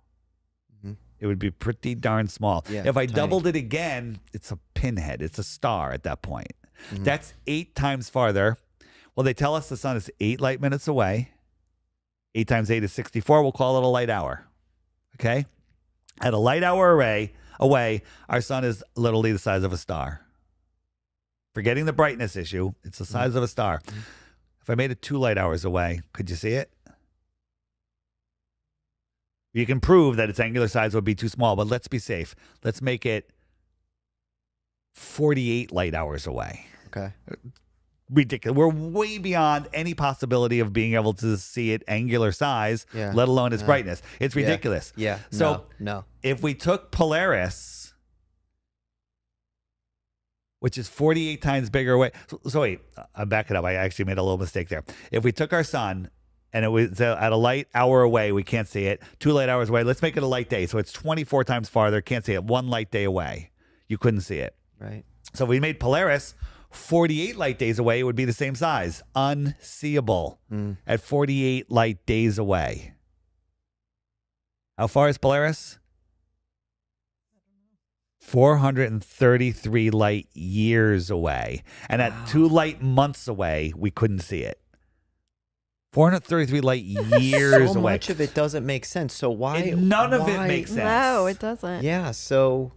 it would be pretty darn small. Yeah, if I tiny. doubled it again, it's a pinhead. It's a star at that point. That's 8 times farther. Well, they tell us the sun is 8 light minutes away. 8 times 8 is 64. We'll call it a light hour. Okay? At a light hour away, our sun is literally the size of a star. Forgetting the brightness issue, it's the size of a star. If I made it 2 light hours away, could you see it? You can prove that its angular size would be too small, but let's be safe. Let's make it 48 light hours away. Okay. Ridiculous. We're way beyond any possibility of being able to see it angular size, let alone its brightness. It's ridiculous. Yeah. So no. If we took Polaris, which is 48 times bigger away. So wait, I'm backing up. I actually made a little mistake there. If we took our sun and it was at a light hour away, we can't see it. 2 light hours away. Let's make it a light day. So it's 24 times farther. Can't see it. 1 light day away. You couldn't see it. Right. So if we made Polaris 48 light days away, it would be the same size. Unseeable at 48 light days away. How far is Polaris? 433 light years away. And at 2 light months away, we couldn't see it. 433 light years so away. Much of it doesn't make sense. So why? None of it makes sense. No, it doesn't. Yeah. So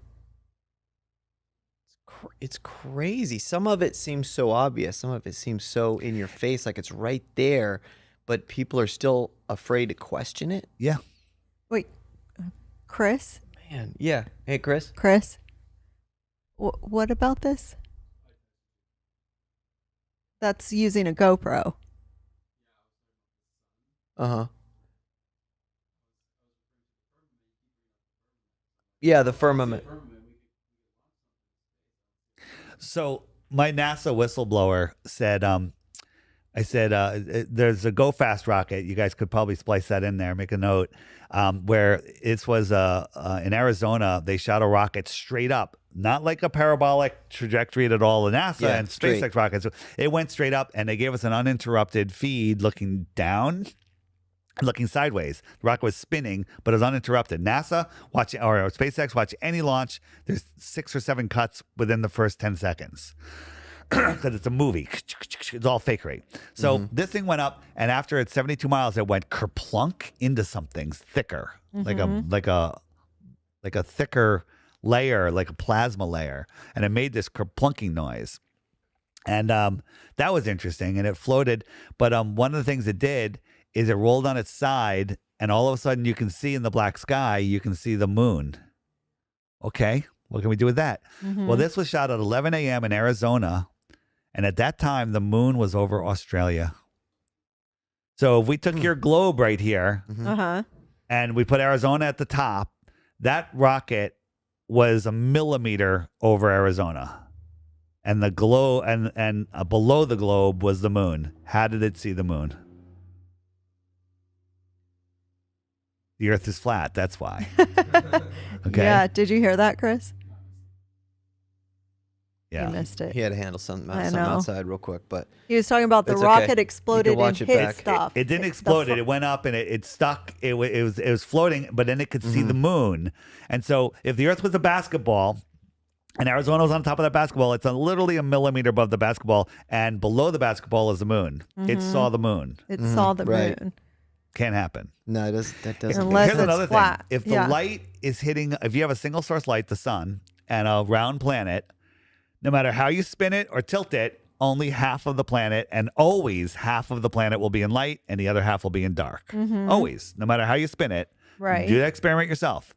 it's crazy. Some of it seems so obvious. Some of it seems so in your face, like it's right there, but people are still afraid to question it. Yeah. Wait, Chris? Man. Yeah. Hey, Chris. Chris? What about this? That's using a GoPro. Uh-huh. Yeah, the firmament. So my NASA whistleblower said, I said, there's a Go Fast rocket. You guys could probably splice that in there, make a note, where it was in Arizona. They shot a rocket straight up, not like a parabolic trajectory at all. The NASA and SpaceX rockets. It went straight up, and they gave us an uninterrupted feed looking down. Looking sideways. The rocket was spinning, but it was uninterrupted. NASA, or SpaceX, watch any launch. There's 6 or 7 cuts within the first 10 seconds. Because it's a movie. It's all fakery. So this thing went up, and after it's 72 miles, it went kerplunk into something thicker. Like a thicker layer, like a plasma layer, and it made this plunking noise. And that was interesting, and it floated. But one of the things it did is it rolled on its side, and all of a sudden you can see in the black sky, you can see the moon. Okay, what can we do with that? Well, this was shot at 11 a.m. in Arizona, and at that time, the moon was over Australia. So if we took your globe right here and we put Arizona at the top, that rocket was a millimeter over Arizona. And the globe and below the globe was the moon. How did it see the moon? The Earth is flat. That's why. Okay. Yeah. Did you hear that, Chris? Yeah. You missed it. He had to handle something I something know. outside real quick, but He was talking about the It's okay. rocket You exploded can watch and it hit back. stuff. It didn't explode. It went up and it stuck. It was floating, but then it could see the moon. And so if the Earth was a basketball and Arizona was on top of that basketball, it's literally a millimeter above the basketball, and below the basketball is the moon. It saw the moon. It saw the right. moon. Can't happen. no, that doesn't. Unless Here's it's another flat. thing. If the Yeah. light is hitting, if you have a single source light, the sun, and a round planet, no matter how you spin it or tilt it, only half of the planet, and always half of the planet will be in light and the other half will be in dark. Always, no matter how you spin it. Right. Do that experiment yourself.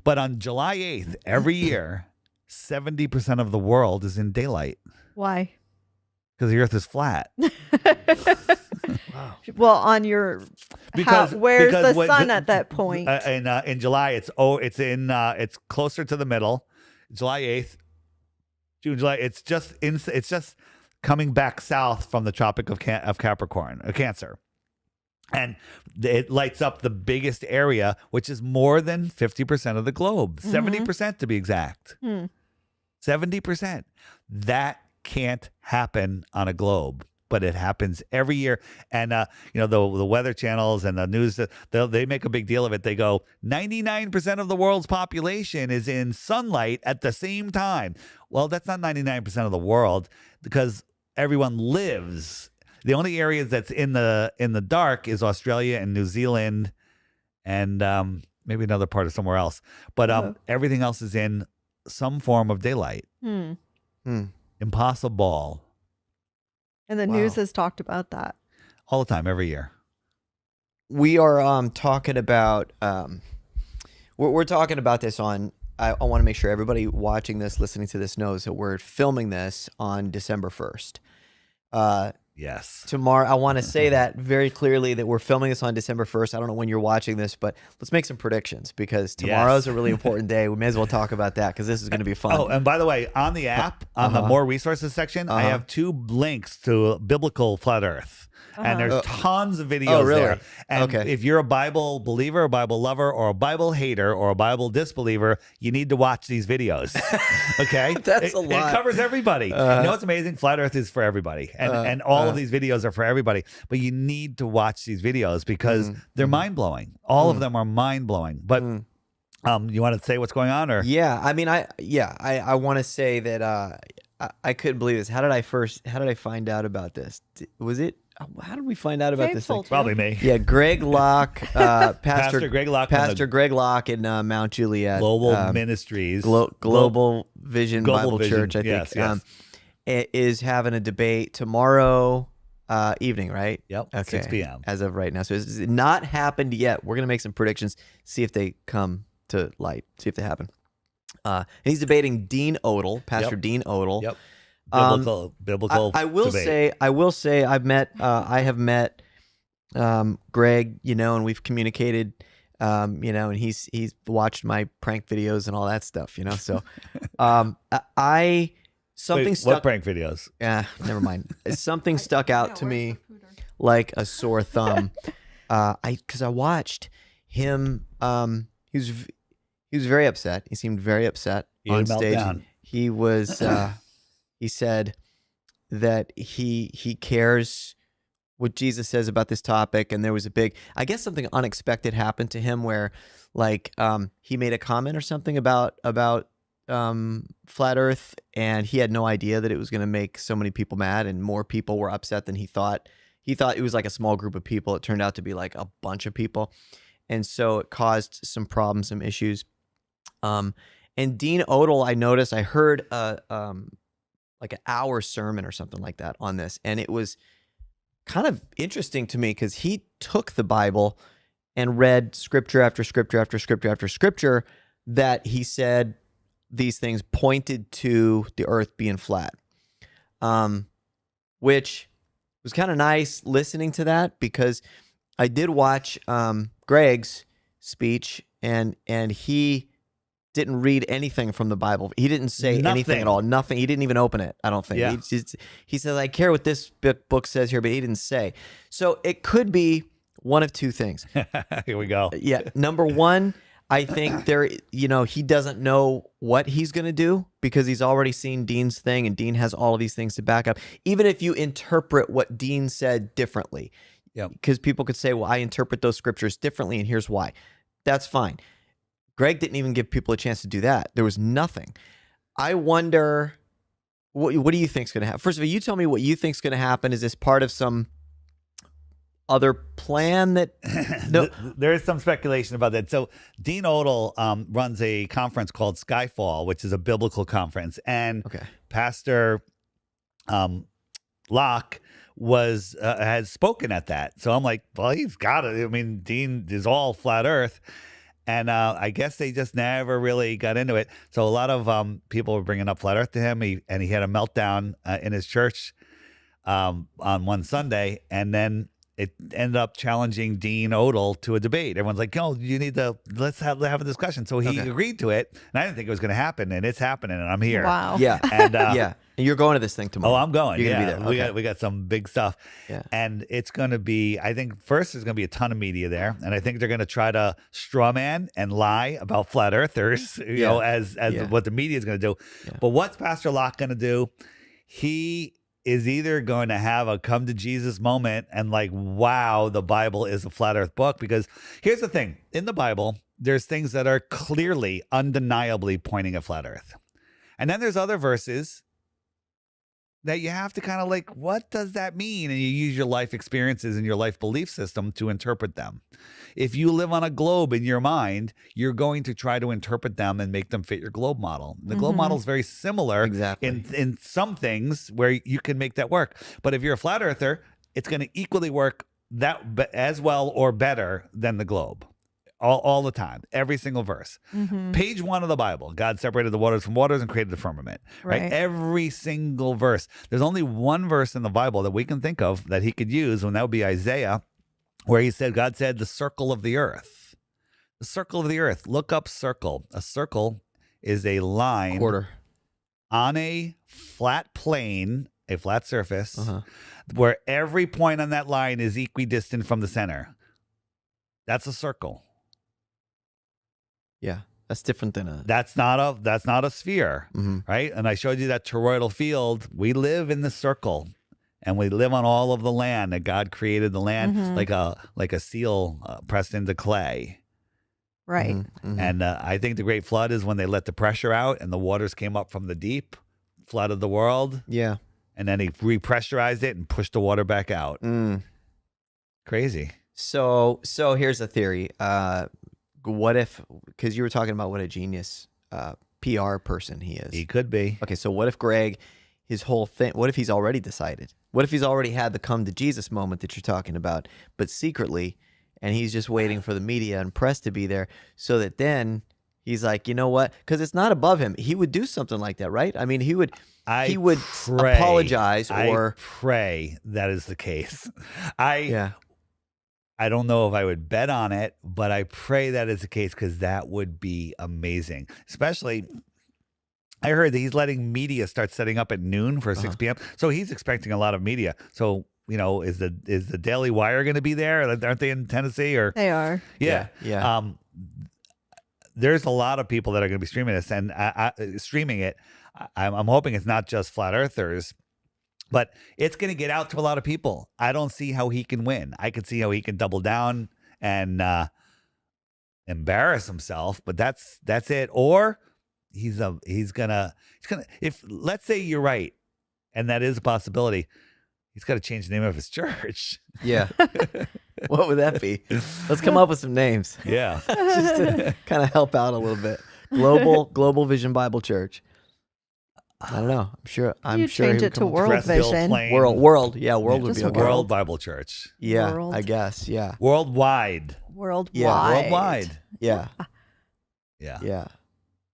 But on July 8th, every year, 70% of the world is in daylight Why? because the Earth is flat. Well, on your where's the sun at that point? In July, it's closer to the middle. July 8th, June, July. It's just coming back south from the Tropic of Capricorn, Cancer, and it lights up the biggest area, which is more than 50% of the globe, 70% to be exact. 70%. That can't happen on a globe. But it happens every year. And, the weather channels and the news, they make a big deal of it. They go, 99% of the world's population is in sunlight at the same time. Well, that's not 99% of the world because everyone lives. The only areas that's in the dark is Australia and New Zealand and maybe another part of somewhere else. But everything else is in some form of daylight. Impossible. And the news has talked about that. All the time, every year. We are talking about we're talking about this on. I want to make sure everybody watching this, listening to this, knows that we're filming this on December 1st. Yes. Tomorrow, I want to say that very clearly that we're filming this on December 1st. I don't know when you're watching this, but let's make some predictions because tomorrow's a really important day. We may as well talk about that because this is going to be fun. Oh, and by the way, on the app, on the more resources section, I have 2 links to biblical flat Earth. And there's tons of videos there. And if you're a Bible believer, a Bible lover, or a Bible hater, or a Bible disbeliever, you need to watch these videos. Okay? That's a lot. It covers everybody. You know what's amazing? Flat Earth is for everybody. And all of these videos are for everybody. But you need to watch these videos because they're mind-blowing. All of them are mind-blowing. But you want to say what's going on? Or Yeah, I mean, I want to say that I couldn't believe this. How did I find out about this? How did we find out about this thing? Probably me. Yeah, Greg Locke, Pastor Greg Locke, Pastor Greg Locke in Mount Juliet Global Ministries, Global Vision Bible Church, I think, yes. Is having a debate tomorrow evening, right? Yep, Okay. 6 p.m. as of right now. So it's not happened yet. We're gonna make some predictions, see if they come to light, see if they happen. And he's debating Dean Odle, Pastor Dean Odle. Yep. Biblical. I will debate. say, I have met Greg, and we've communicated, and he's watched my prank videos and all that stuff, So, something stuck. What prank videos? Yeah, never mind. Something stuck out to me like a sore thumb. Because I watched him. He was very upset. He seemed very upset on stage. He was. He said that he cares what Jesus says about this topic, and there was I guess something unexpected happened to him where, he made a comment or something about flat Earth, and he had no idea that it was going to make so many people mad, and more people were upset than he thought. He thought it was like a small group of people. It turned out to be like a bunch of people, and so it caused some problems, some issues. And Dean Odell, I noticed, I heard like an hour sermon or something like that on this, and it was kind of interesting to me because he took the Bible and read scripture after scripture after scripture after scripture that he said these things pointed to the earth being flat, which was kind of nice listening to that, because I did watch Greg's speech, and he didn't read anything from the Bible. He didn't say anything at all. Nothing. He didn't even open it, I don't think. Yeah. He says, I care what this book says here, but he didn't say. So it could be one of two things. Here we go. Yeah. Number one, I think he doesn't know what he's going to do because he's already seen Dean's thing, and Dean has all of these things to back up. Even if you interpret what Dean said differently, because people could say, well, I interpret those scriptures differently, and here's why. That's fine. Greg didn't even give people a chance to do that. There was nothing. I wonder, what do you think is going to happen? First of all, you tell me what you think is going to happen. Is this part of some other plan that no? There is some speculation about that. So Dean Odell runs a conference called Skyfall, which is a biblical conference, and Pastor Locke has spoken at that. So I'm like, well, he's got it. I mean, Dean is all flat Earth. And I guess they just never really got into it. So a lot of people were bringing up flat Earth to him. He had a meltdown in his church on one Sunday, and then it ended up challenging Dean Odell to a debate. Everyone's like, you need to let's have a discussion. So he agreed to it, and I didn't think it was going to happen, and it's happening, and I'm here. Wow. Yeah. And yeah. And you're going to this thing tomorrow. Oh, I'm going. You're gonna be there. We got some big stuff. Yeah. And it's going to be, I think first there's going to be a ton of media there, and I think they're going to try to straw man and lie about flat earthers, you know, as what the media is going to do. Yeah. But what's Pastor Locke going to do? He is either going to have a come to Jesus moment and like, wow, the Bible is a flat earth book. Because here's the thing, in the Bible, there's things that are clearly, undeniably pointing at flat earth. And then there's other verses that you have to kind of like, what does that mean? And you use your life experiences and your life belief system to interpret them. If you live on a globe in your mind, you're going to try to interpret them and make them fit your globe model. The globe model is very similar in some things where you can make that work. But if you're a flat earther, it's going to equally work that as well or better than the globe. All the time, every single verse. Page 1 of the Bible, God separated the waters from waters and created the firmament. Right? Every single verse. There's only one verse in the Bible that we can think of that he could use, and that would be Isaiah, where he said, God said, the circle of the earth. The circle of the earth. Look up circle. A circle is a line on a flat plane, a flat surface, where every point on that line is equidistant from the center. That's a circle. Yeah, that's different than a. That's not a sphere, right? And I showed you that toroidal field. We live in the circle, and we live on all of the land that God created. The land like a seal pressed into clay, right? And I think the Great Flood is when they let the pressure out, and the waters came up from the deep, flooded the world. Yeah, and then he repressurized it and pushed the water back out. Crazy. So here's a theory. What if, because you were talking about what a genius PR person he is. He could be. Okay, so what if Greg, his whole thing, what if he's already decided? What if he's already had the come to Jesus moment that you're talking about, but secretly, and he's just waiting for the media and press to be there so that then he's like, you know what? Because it's not above him. He would do something like that, right? I mean, he would apologize or. I pray that is the case. I don't know if I would bet on it, but I pray that is the case because that would be amazing. Especially, I heard that he's letting media start setting up at noon for 6 p.m. So he's expecting a lot of media. So, you know, is the Daily Wire going to be there? Aren't they in Tennessee? Or they are. Yeah. There's a lot of people that are going to be streaming this and streaming it. I'm hoping it's not just flat earthers. But it's going to get out to a lot of people. I don't see how he can win. I could see how he can double down and embarrass himself, but that's it. Or he's gonna if let's say you're right, and that is a possibility, he's got to change the name of his church. Yeah. What would that be? Let's come up with some names. Yeah. Just to kind of help out a little bit. Global Vision Bible Church. I don't know. I'm You sure change he it would to come up- World Terrestrial Vision. plane. World. Yeah, world would Just be okay. world. World Bible Church. Yeah, World. I guess. Yeah. Worldwide. Worldwide. Worldwide. Yeah. Yeah. Yeah.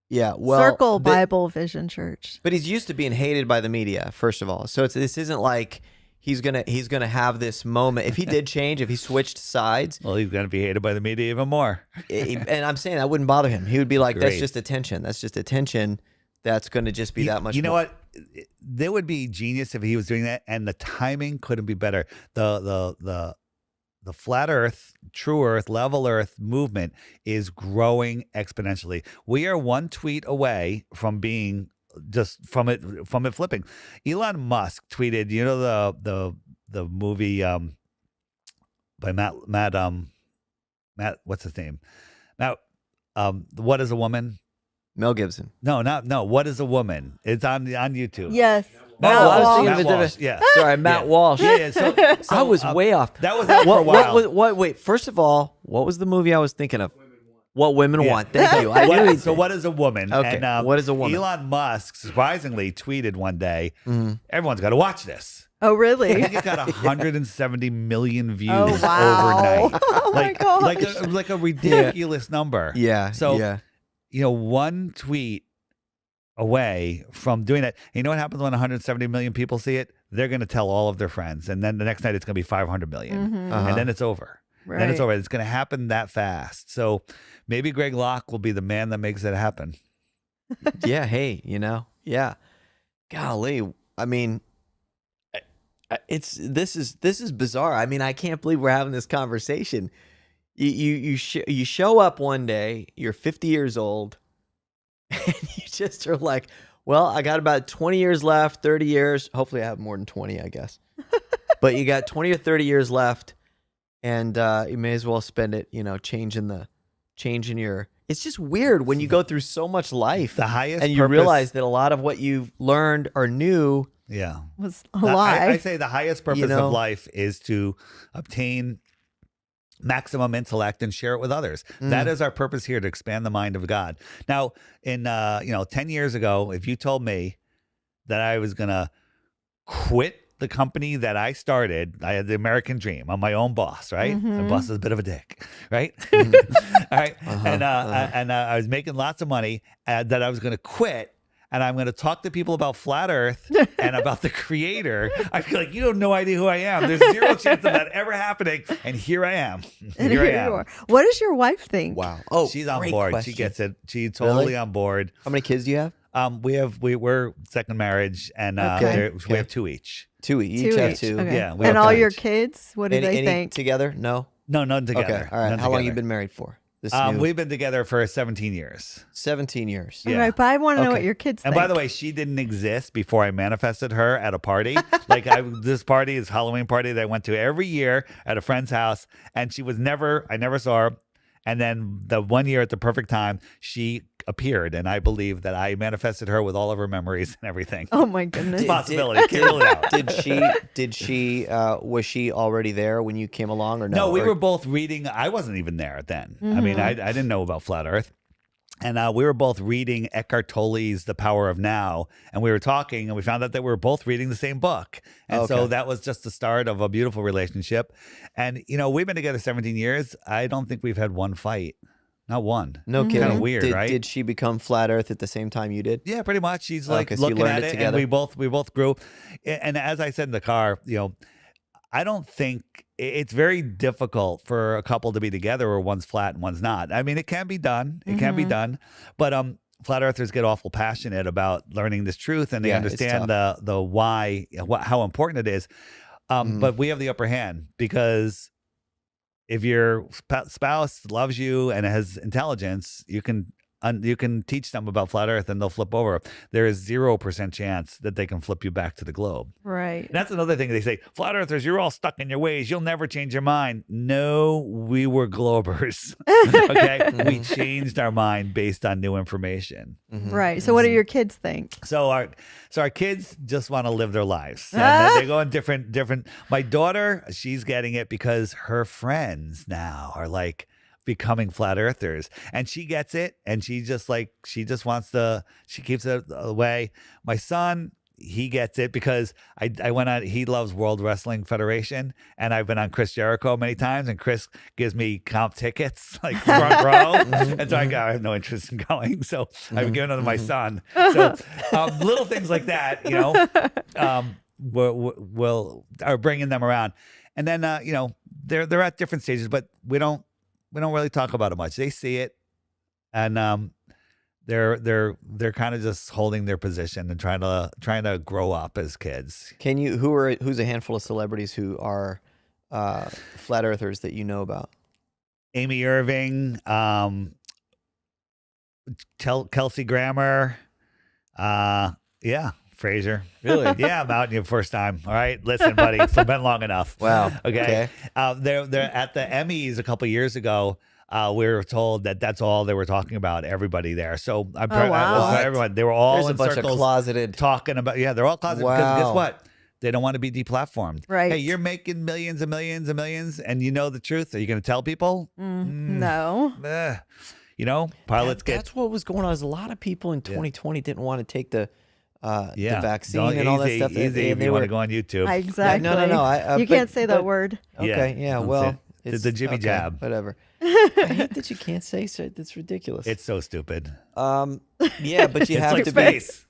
Yeah. Well, Circle the- Bible Vision Church. But he's used to being hated by the media, first of all. So this isn't like he's gonna have this moment. If he did change, if he switched sides, Well, he's going to be hated by the media even more. and I'm saying that wouldn't bother him. He would be like, "That's Great. just attention. That's just attention. That's going to just be that much." You know more. what? There would be genius if he was doing that, and the timing couldn't be better. The flat Earth, true Earth, level Earth movement is growing exponentially. We are one tweet away from being just from it flipping. Elon Musk tweeted, you know, the movie by Matt what's his name? Matt What is a Woman? Mel Gibson. No, What is a Woman? It's on YouTube. Yes. Matt Matt Walsh. Walsh. Matt Matt Walsh. Walsh. Yeah. Sorry, Matt Yeah. Walsh. Yeah. So I was way off. That was out for a while. What? Wait. First of all, what was the movie I was thinking of? What Women Yeah. Want. Thank you. I knew So what is a woman? Okay, And, what is a woman? Elon Musk surprisingly tweeted one day, Mhm. everyone's got to watch this. Oh, I really? think it got 170 million views Oh, wow. overnight. Oh, my gosh. Like a ridiculous number. Yeah. So, yeah. One tweet away from doing that. You know what happens when 170 million people see it? They're going to tell all of their friends. And then the next night it's going to be 500 million. Mhm. Uh-huh. And then it's over. Right. Then it's over. It's going to happen that fast. So maybe Greg Locke will be the man that makes it happen. Yeah. Hey, yeah. Golly. I mean, this is bizarre. I mean, I can't believe we're having this conversation. You show up one day, you're 50 years old, and you just are like, well, I got about 20 years left, 30 years. Hopefully I have more than 20, I guess. But you got 20 or 30 years left, and you may as well spend it, changing your. It's just weird when you go through so much life The highest and you purpose- realize that a lot of what you've learned or knew. Yeah. Was a I lie. say the highest purpose You know? of life is to obtain maximum intellect and share it with others. That is our purpose here, to expand the mind of God. Now, in 10 years ago, if you told me that I was going to quit the company that I started, I had the American dream. I'm my own boss, right? My boss is a bit of a dick, right? All right. And I was making lots of money, that I was going to quit. And I'm going to talk to people about flat Earth and about the Creator. I feel like you have no idea who I am. There's zero chance of that ever happening. And here I am. And Here I here am. you are. What does your wife think? Wow. Oh, She's on great board. question. She gets it. She's totally Really? on board. How many kids do you have? We're second marriage, and Okay. we have two each. Two. You each have each. two. Okay. Yeah, we And have all two your each. kids, what do Any, they any think? together? No. No, none together. Okay. All right. None How long you together. been married for? This We've been together for 17 years. 17 years. Yeah. All right, but I want to know Okay. what your kids And think. by the way, she didn't exist before I manifested her at a party. This party is Halloween party that I went to every year at a friend's house, and I never saw her. And then the one year at the perfect time, she appeared, and I believe that I manifested her with all of her memories and everything. Oh my goodness. Possibility. Can't rule it out. Did she was she already there when you came along or no? No, we Or- were both reading. I wasn't even there then. I mean, I didn't know about flat Earth. And we were both reading Eckhart Tolle's The Power of Now. And we were talking, and we found out that we were both reading the same book. And so Okay. that was just the start of a beautiful relationship. And, we've been together 17 years. I don't think we've had one fight. Not one. No kidding. Kinda weird, did, right? Did she become flat Earth at the same time you did? Yeah, pretty much. She's like Okay, so you looking learned at it it, together? and we both grew. And as I said in the car, I don't think it's very difficult for a couple to be together where one's flat and one's not. I mean, it can be done. It can be done. But flat earthers get awful passionate about learning this truth, and they Yeah, it's understand the why, how important it is. But we have the upper hand, because if your spouse loves you and has intelligence, you can teach them about flat Earth and they'll flip over. There is 0% chance that they can flip you back to the globe. Right. And that's another thing they say, flat earthers, you're all stuck in your ways. You'll never change your mind. No, we were globers. Okay. We changed our mind based on new information. Right. So what do your kids think? So our kids just want to live their lives. And they go in different. My daughter, she's getting it because her friends now are like, becoming flat earthers, and she gets it, and she just wants to, she keeps it away. My son, he gets it because I went on, he loves World Wrestling Federation, and I've been on Chris Jericho many times, and Chris gives me comp tickets, like front row. And so I have no interest in going. So I've given them to my son. So little things like that, you know, are bringing them around. And then, you know, they're at different stages, but we don't really talk about it much. They see it, and they're kind of just holding their position and trying to grow up as kids. Can you who's a handful of celebrities who are flat earthers that you know about? Amy Irving, Kelsey Grammer, yeah, Fraser. Really? Yeah, I'm out your first time. All right, listen, buddy, it's been long enough. Wow. Okay. They're at the Emmys a couple years ago. We were told that that's all they were talking about. Everybody there. So wow. Everyone. They were all There's in a bunch circles of closeted talking about. Yeah, they're all closeted because guess Wow. what? They don't want to be deplatformed. Right. Hey, you're making millions and millions and millions, and you know the truth. Are you going to tell people? No. You know, pilots get. That's what was going on. Is a lot of people in 2020 didn't want to take the Yeah, vaccine Don't- and all that easy, stuff. Easy if they you want were to go on YouTube. Exactly. No. You but- can't say that but- word. Okay. Yeah. Well, It's the jibby okay, jab. Whatever. I hate that you can't say so. That's ridiculous. It's so stupid. Yeah, but you It's have like to space.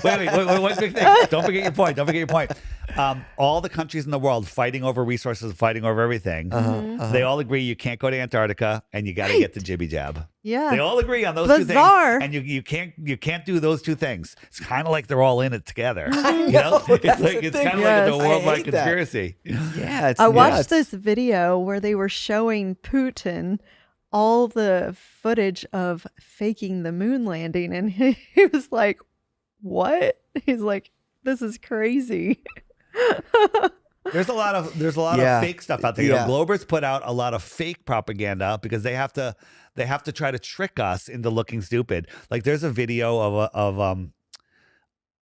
wait, one big thing. Don't forget your point. All the countries in the world fighting over resources, fighting over everything. They all agree you can't go to Antarctica, and you got to get the jibby jab. Yeah. They all agree on those Bizarre. two things, and you can't do those two things. It's kind of like they're all in it together. You know, it's kind of like Yes. a worldwide I hate that. conspiracy. Yeah, it's I watched nuts. this video where they were showing Putin all the footage of faking the moon landing, and he was like, "What?" He's like, "This is crazy." There's a lot of Yeah. fake stuff out there. You Yeah. know, Globers put out a lot of fake propaganda because they have to try to trick us into looking stupid. Like there's a video of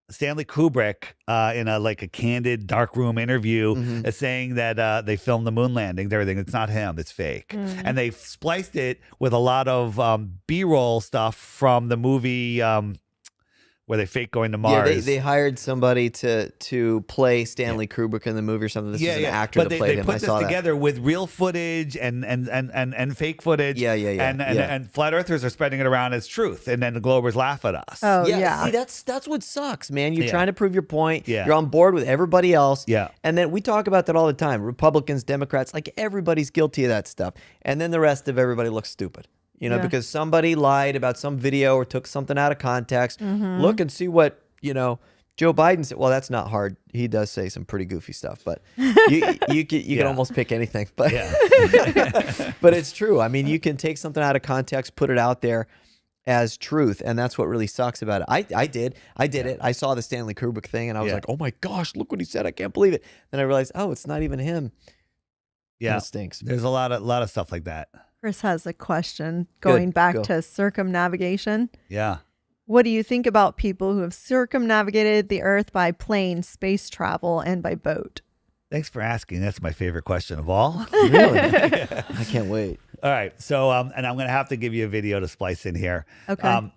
Stanley Kubrick in a candid dark room interview saying that they filmed the moon landing and everything. It's not him, it's fake. And they spliced it with a lot of B-roll stuff from the movie where they fake going to Mars. Yeah, they hired somebody to play Stanley Kubrick in the movie or something. This was an actor but that played they him. put I this saw together with real footage and fake footage. Yeah. And flat earthers are spreading it around as truth, and then the Globers laugh at us. Oh that. yeah. See, that's what sucks, man. You're Yeah. trying to prove your point. Yeah. You're on board with everybody else. Yeah. And then we talk about that all the time. Republicans, Democrats, like everybody's guilty of that stuff. And then the rest of everybody looks stupid. You know, Yeah. because somebody lied about some video or took something out of context. Look and see what, Joe Biden said. Well, that's not hard. He does say some pretty goofy stuff, but you can almost pick anything. But but it's true. I mean, you can take something out of context, put it out there as truth, and that's what really sucks about it. I did it. I saw the Stanley Kubrick thing, and I was like, oh my gosh, look what he said. I can't believe it. Then I realized, oh, it's not even him. Yeah, And it stinks. There's a lot of stuff like that. Chris has a question going back go. to circumnavigation. Yeah. What do you think about people who have circumnavigated the Earth by plane, space travel, and by boat? Thanks for asking. That's my favorite question of all. Really? I can't wait. All right. So, and I'm going to have to give you a video to splice in here. Okay.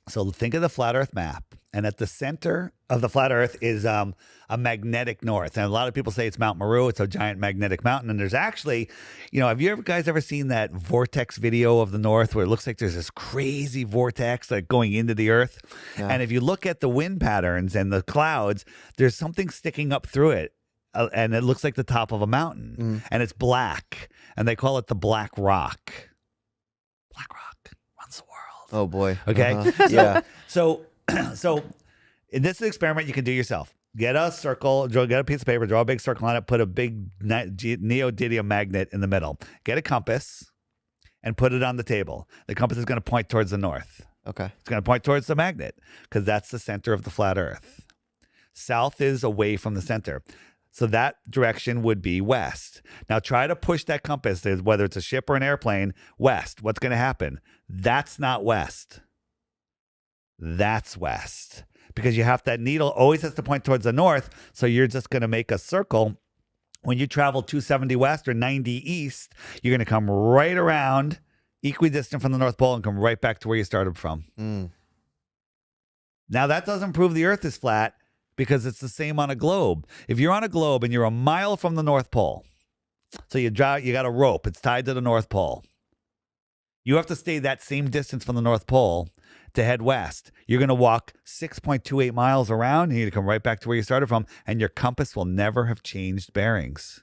So think of the flat Earth map, and at the center of the flat Earth is a magnetic north. And a lot of people say it's Mount Meru. It's a giant magnetic mountain. And there's actually, have you guys ever seen that vortex video of the north where it looks like there's this crazy vortex like going into the Earth? Yeah. And if you look at the wind patterns and the clouds, there's something sticking up through it. And it looks like the top of a mountain, and it's black, and they call it the Black Rock. Black Rock runs the world. Oh boy. Okay. Uh-huh. Yeah. So in this experiment, you can do yourself. Get a circle, get a piece of paper, draw a big circle on it, put a big neodymium magnet in the middle. Get a compass and put it on the table. The compass is going to point towards the north. Okay. It's going to point towards the magnet because that's the center of the flat Earth. South is away from the center. So that direction would be west. Now try to push that compass, whether it's a ship or an airplane, west. What's going to happen? That's not west. That's west. Because you have that needle always has to point towards the north. So you're just going to make a circle When you travel 270 west or 90 east, you're going to come right around, equidistant from the North Pole, and come right back to where you started from. Now, that doesn't prove the Earth is flat because it's the same on a globe. If you're on a globe and you're a mile from the North Pole, so you got a rope, it's tied to the North Pole. You have to stay that same distance from the North Pole to head west. You're going to walk 6.28 miles around. You need to come right back to where you started from, and your compass will never have changed bearings.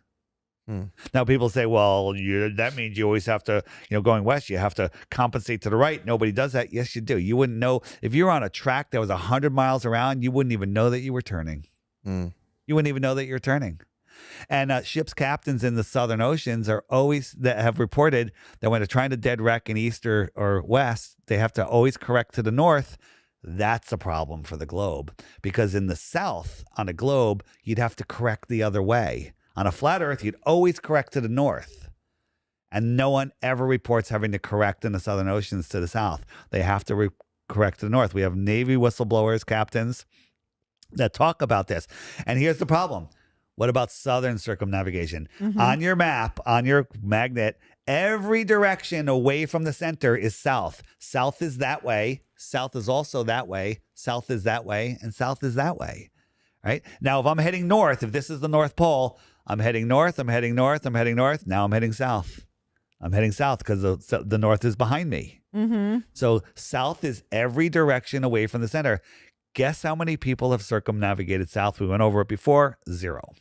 Now, people say, well, that means you always have to, going west, you have to compensate to the right. Nobody does that. Yes, you do. You wouldn't know. If you were on a track that was 100 miles around, you wouldn't even know that you were turning. You wouldn't even know that you're turning. And ships' captains in the southern oceans that have reported that when they're trying to dead wreck in east or west, they have to always correct to the north. That's a problem for the globe, because in the south on a globe, you'd have to correct the other way. On a flat Earth, you'd always correct to the north. And no one ever reports having to correct in the southern oceans to the south. They have to correct to the north. We have Navy whistleblowers, captains that talk about this. And here's the problem. What about southern circumnavigation? On your map, on your magnet, every direction away from the center is south. South is that way. South is also that way. South is that way. And south is that way. Right? Now, if I'm heading north, if this is the North Pole, I'm heading north, I'm heading north, I'm heading north. Now I'm heading south. I'm heading south because the north is behind me. So south is every direction away from the center. Guess how many people have circumnavigated south? We went over it before. 0.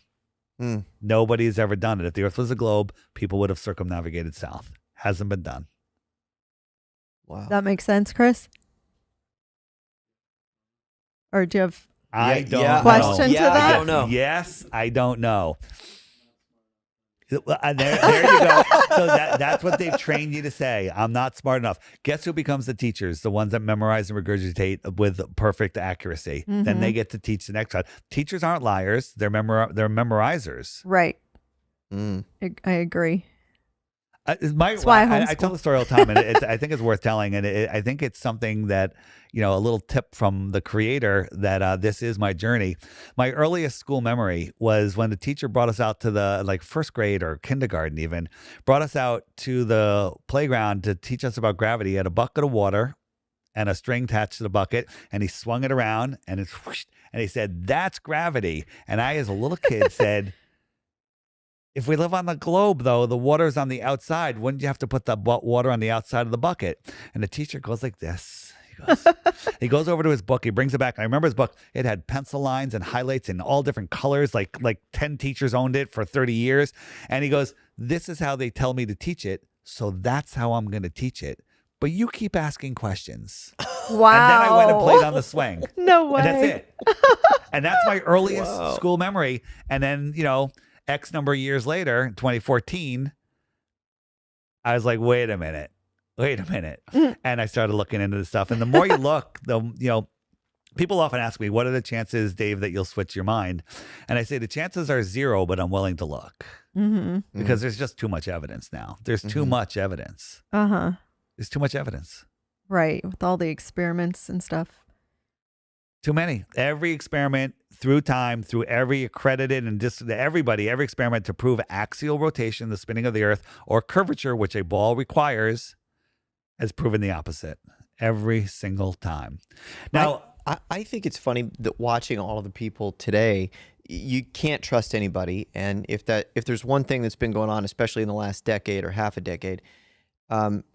Nobody has ever done it. If the Earth was a globe, people would have circumnavigated south. Hasn't been done. Wow. That makes sense, Chris? Or do you have I don't know. question to that? I don't know. Yes, I don't know. There you go. So that's what they've trained you to say. I'm not smart enough. Guess who becomes the teachers? The ones that memorize and regurgitate with perfect accuracy. Then they get to teach the next child. Teachers aren't liars. They're memorizers. Right. I agree. That's why I tell the story all the time, and I think it's worth telling. And I think it's something that, a little tip from the creator that this is my journey. My earliest school memory was when the teacher brought us out to the first grade or kindergarten even, brought us out to the playground to teach us about gravity. He had a bucket of water and a string attached to the bucket, and he swung it around and it whooshed, and he said, "That's gravity." And I, as a little kid, said, if we live on the globe, though, the water's on the outside. Wouldn't you have to put the water on the outside of the bucket? And the teacher goes like this. He goes over to his book. He brings it back. I remember his book. It had pencil lines and highlights in all different colors. Like 10 teachers owned it for 30 years. And he goes, "This is how they tell me to teach it. So that's how I'm going to teach it. But you keep asking questions." Wow. And then I went and played on the swing. No way. And that's it. And that's my earliest school memory. And then, X number of years later, in 2014, I was like, wait a minute. And I started looking into this stuff. And the more you look, people often ask me, what are the chances, Dave, that you'll switch your mind? And I say the chances are 0, but I'm willing to look. Because there's just too much evidence now. There's too much evidence. There's too much evidence. Right. With all the experiments and stuff. Too many. Every experiment through time, through every accredited and every experiment to prove axial rotation, the spinning of the Earth, or curvature, which a ball requires, has proven the opposite every single time. Now, I think it's funny that watching all of the people today, you can't trust anybody. And if there's one thing that's been going on, especially in the last decade or half a decade,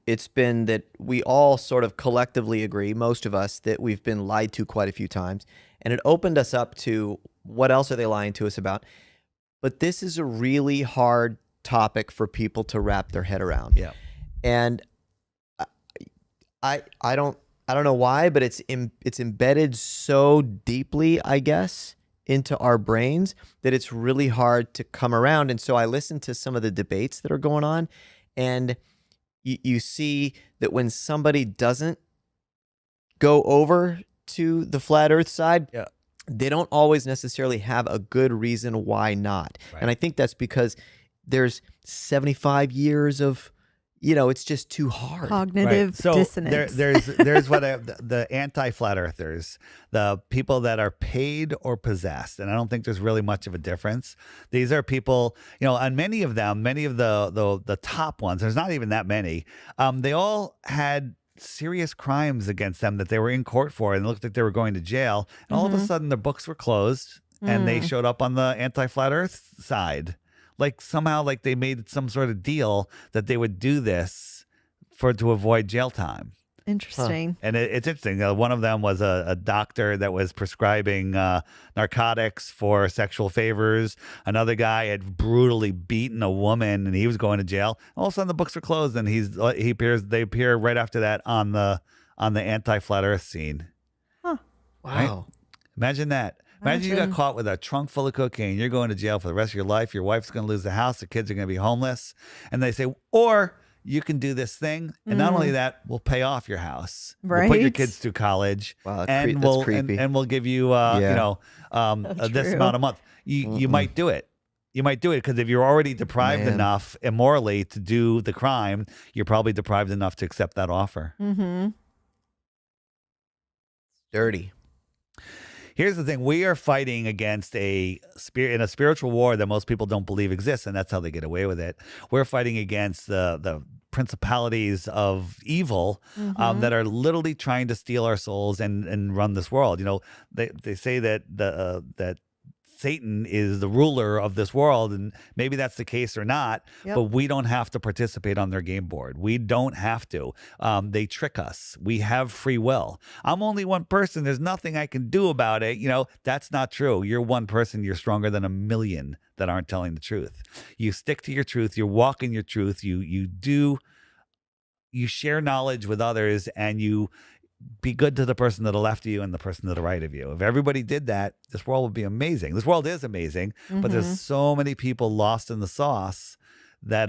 it's been that we all sort of collectively agree, most of us, that we've been lied to quite a few times. And it opened us up to what else are they lying to us about? But this is a really hard topic for people to wrap their head around. Yeah. And I don't know why, but it's embedded so deeply, I guess, into our brains that it's really hard to come around. And so I listen to some of the debates that are going on, and you see that when somebody doesn't go over to the flat Earth side, they don't always necessarily have a good reason why not. Right. And I think that's because there's 75 years of it's just too hard. Cognitive So dissonance. there's what the anti-flat earthers, the people that are paid or possessed, and I don't think there's really much of a difference. These are people, and many of the top ones, there's not even that many. They all had serious crimes against them that they were in court for, and it looked like they were going to jail. And all of a sudden, their books were closed, and they showed up on the anti-flat Earth side. Like somehow, like they made some sort of deal that they would do this to avoid jail time. Interesting. And it's interesting. One of them was a doctor that was prescribing narcotics for sexual favors. Another guy had brutally beaten a woman, and he was going to jail. All of a sudden, the books are closed, and they appear right after that on the anti-flat Earth scene. Huh. Wow. Right? Imagine that. Imagine you got caught with a trunk full of cocaine. You're going to jail for the rest of your life. Your wife's going to lose the house. The kids are going to be homeless. And they say, or you can do this thing, and not only that, we'll pay off your house. We'll put your Right. kids through college, Wow, and that's creepy. and we'll give you this true. amount a month. You might do it. You might do it because if you're already deprived Man. enough immorally to do the crime, you're probably deprived enough to accept that offer. Mm-hmm. Dirty. Here's the thing: we are fighting against in a spiritual war that most people don't believe exists, and that's how they get away with it. We're fighting against the principalities of evil that are literally trying to steal our souls and run this world. They say that that Satan is the ruler of this world, and maybe that's the case or not, but we don't have to participate on their game board. We don't have to. They trick us. We have free will. I'm only one person. There's nothing I can do about it. That's not true. You're one person. You're stronger than a million that aren't telling the truth. You stick to your truth. You walk in your truth. You share knowledge with others, and you be good to the person to the left of you and the person to the right of you. If everybody did that, this world would be amazing. This world is amazing, but there's so many people lost in the sauce that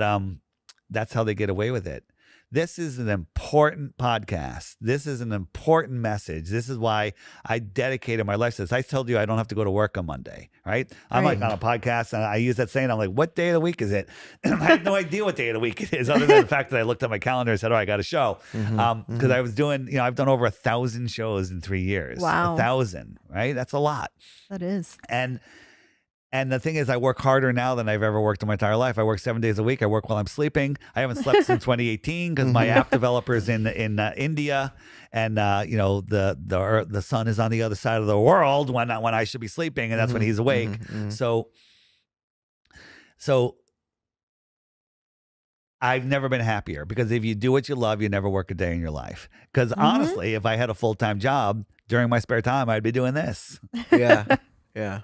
that's how they get away with it. This is an important podcast. This is an important message. This is why I dedicated my life to this. I told you I don't have to go to work on Monday, right? I'm like on a podcast, and I use that saying. I'm like, what day of the week is it? And I have no idea what day of the week it is, other than the fact that I looked at my calendar and said, oh, I got a show. Because I was doing, I've done over 1,000 shows in 3 years. Wow. 1,000, right? That's a lot. That is. And the thing is, I work harder now than I've ever worked in my entire life. I work 7 days a week. I work while I'm sleeping. I haven't slept since 2018 because my app developer's in India, and the sun is on the other side of the world when I should be sleeping, and that's when he's awake. So I've never been happier, because if you do what you love, you never work a day in your life. Because honestly, if I had a full-time job during my spare time, I'd be doing this. Yeah. Yeah.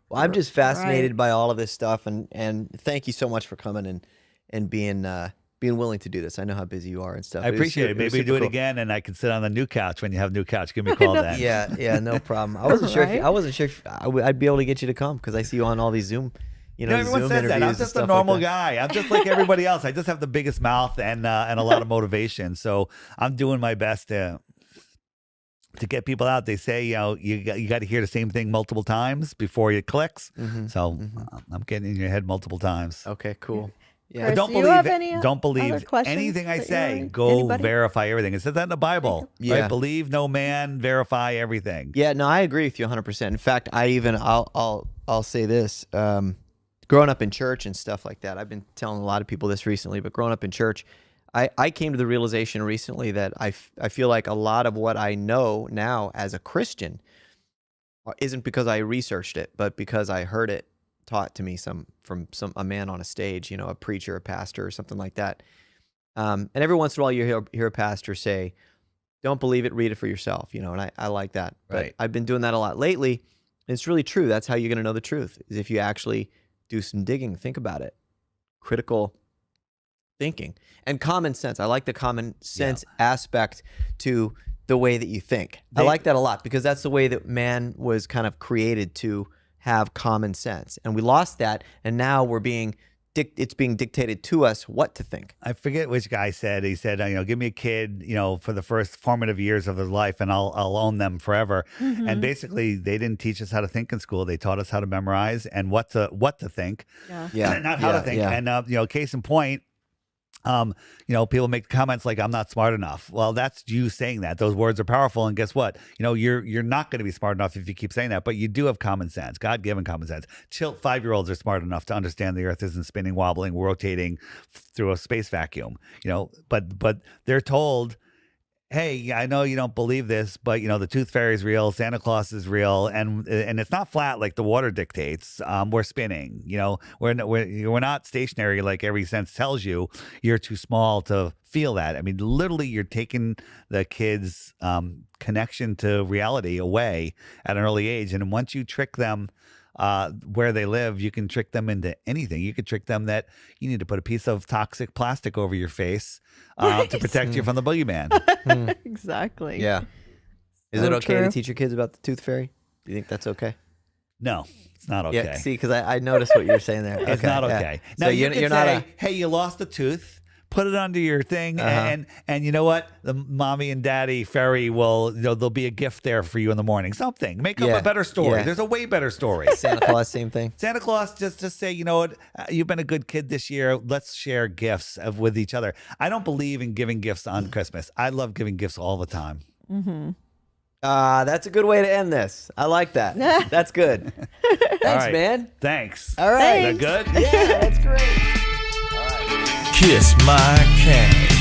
Well, I'm just fascinated Right. by all of this stuff, and thank you so much for coming and being willing to do this. I know how busy you are and stuff. I appreciate it. Maybe we do it again, and I can sit on the new couch when you have a new couch. Give me a call then. Yeah, no problem. I wasn't sure. If I'd be able to get you to come, because I see you on all these Zoom. Everyone Zoom says that. I'm interviews and just a stuff normal like that. guy. I'm just like everybody else. I just have the biggest mouth and a lot of motivation. So I'm doing my best to get people out. They say, you got to hear the same thing multiple times before it clicks. So I'm getting in your head multiple times. Okay, cool. Yeah. Chris, But do you have any don't other believe questions anything I that say. you're- Go anybody? verify everything. It says that in the Bible. Yeah. Right? Believe no man, verify everything. Yeah, no, I agree with you 100%. In fact, I'll say this. Growing up in church and stuff like that, I've been telling a lot of people this recently, but growing up in church, I came to the realization recently that I feel like a lot of what I know now as a Christian isn't because I researched it, but because I heard it taught to me from a man on a stage, a preacher, a pastor, or something like that. And every once in a while you hear a pastor say, "Don't believe it, read it for yourself," and I like that. Right. But I've been doing that a lot lately, and it's really true. That's how you're going to know the truth, is if you actually do some digging, think about it, critical thinking, and common sense. I like the common sense aspect to the way that you think. I like that a lot, because that's the way that man was kind of created, to have common sense, and we lost that, and now it's being dictated to us what to think. I forget which guy said. He said, give me a kid, for the first formative years of their life, and I'll own them forever. And basically, they didn't teach us how to think in school. They taught us how to memorize and what to think, Yeah. Yeah, not how to think. Yeah. And case in point, People make comments like, I'm not smart enough. Well, that's you saying that. Those words are powerful. And guess what? You're not going to be smart enough if you keep saying that, but you do have common sense, God-given common sense. 5-year-olds are smart enough to understand the earth isn't spinning, wobbling, rotating through a space vacuum, but they're told, hey, I know you don't believe this, but the tooth fairy is real, Santa Claus is real, and it's not flat like the water dictates. We're spinning. We're not stationary like every sense tells you. You're too small to feel that. I mean, literally, you're taking the kids' connection to reality away at an early age, and once you trick them where they live, you can trick them into anything. You could trick them that you need to put a piece of toxic plastic over your face to protect you from the boogeyman. Exactly. Yeah. Is So it okay true. to teach your kids about the tooth fairy? Do you think that's okay? No, it's not okay. Yeah, see, because I noticed what you were saying there. It's not okay. Yeah. Now So you're you're not not hey, you lost a tooth. Put it under your thing, and you know what? The mommy and daddy fairy will there'll be a gift there for you in the morning. Something. Make up Yeah. a better story. Yeah. There's a way better story. Santa Claus, same thing. Santa Claus just say, you know what? You've been a good kid this year. Let's share gifts with each other. I don't believe in giving gifts on Christmas. I love giving gifts all the time. That's a good way to end this. I like that. That's good. Thanks, right. man. Thanks. All right. Is that good? Yeah, that's great. Kiss my cat.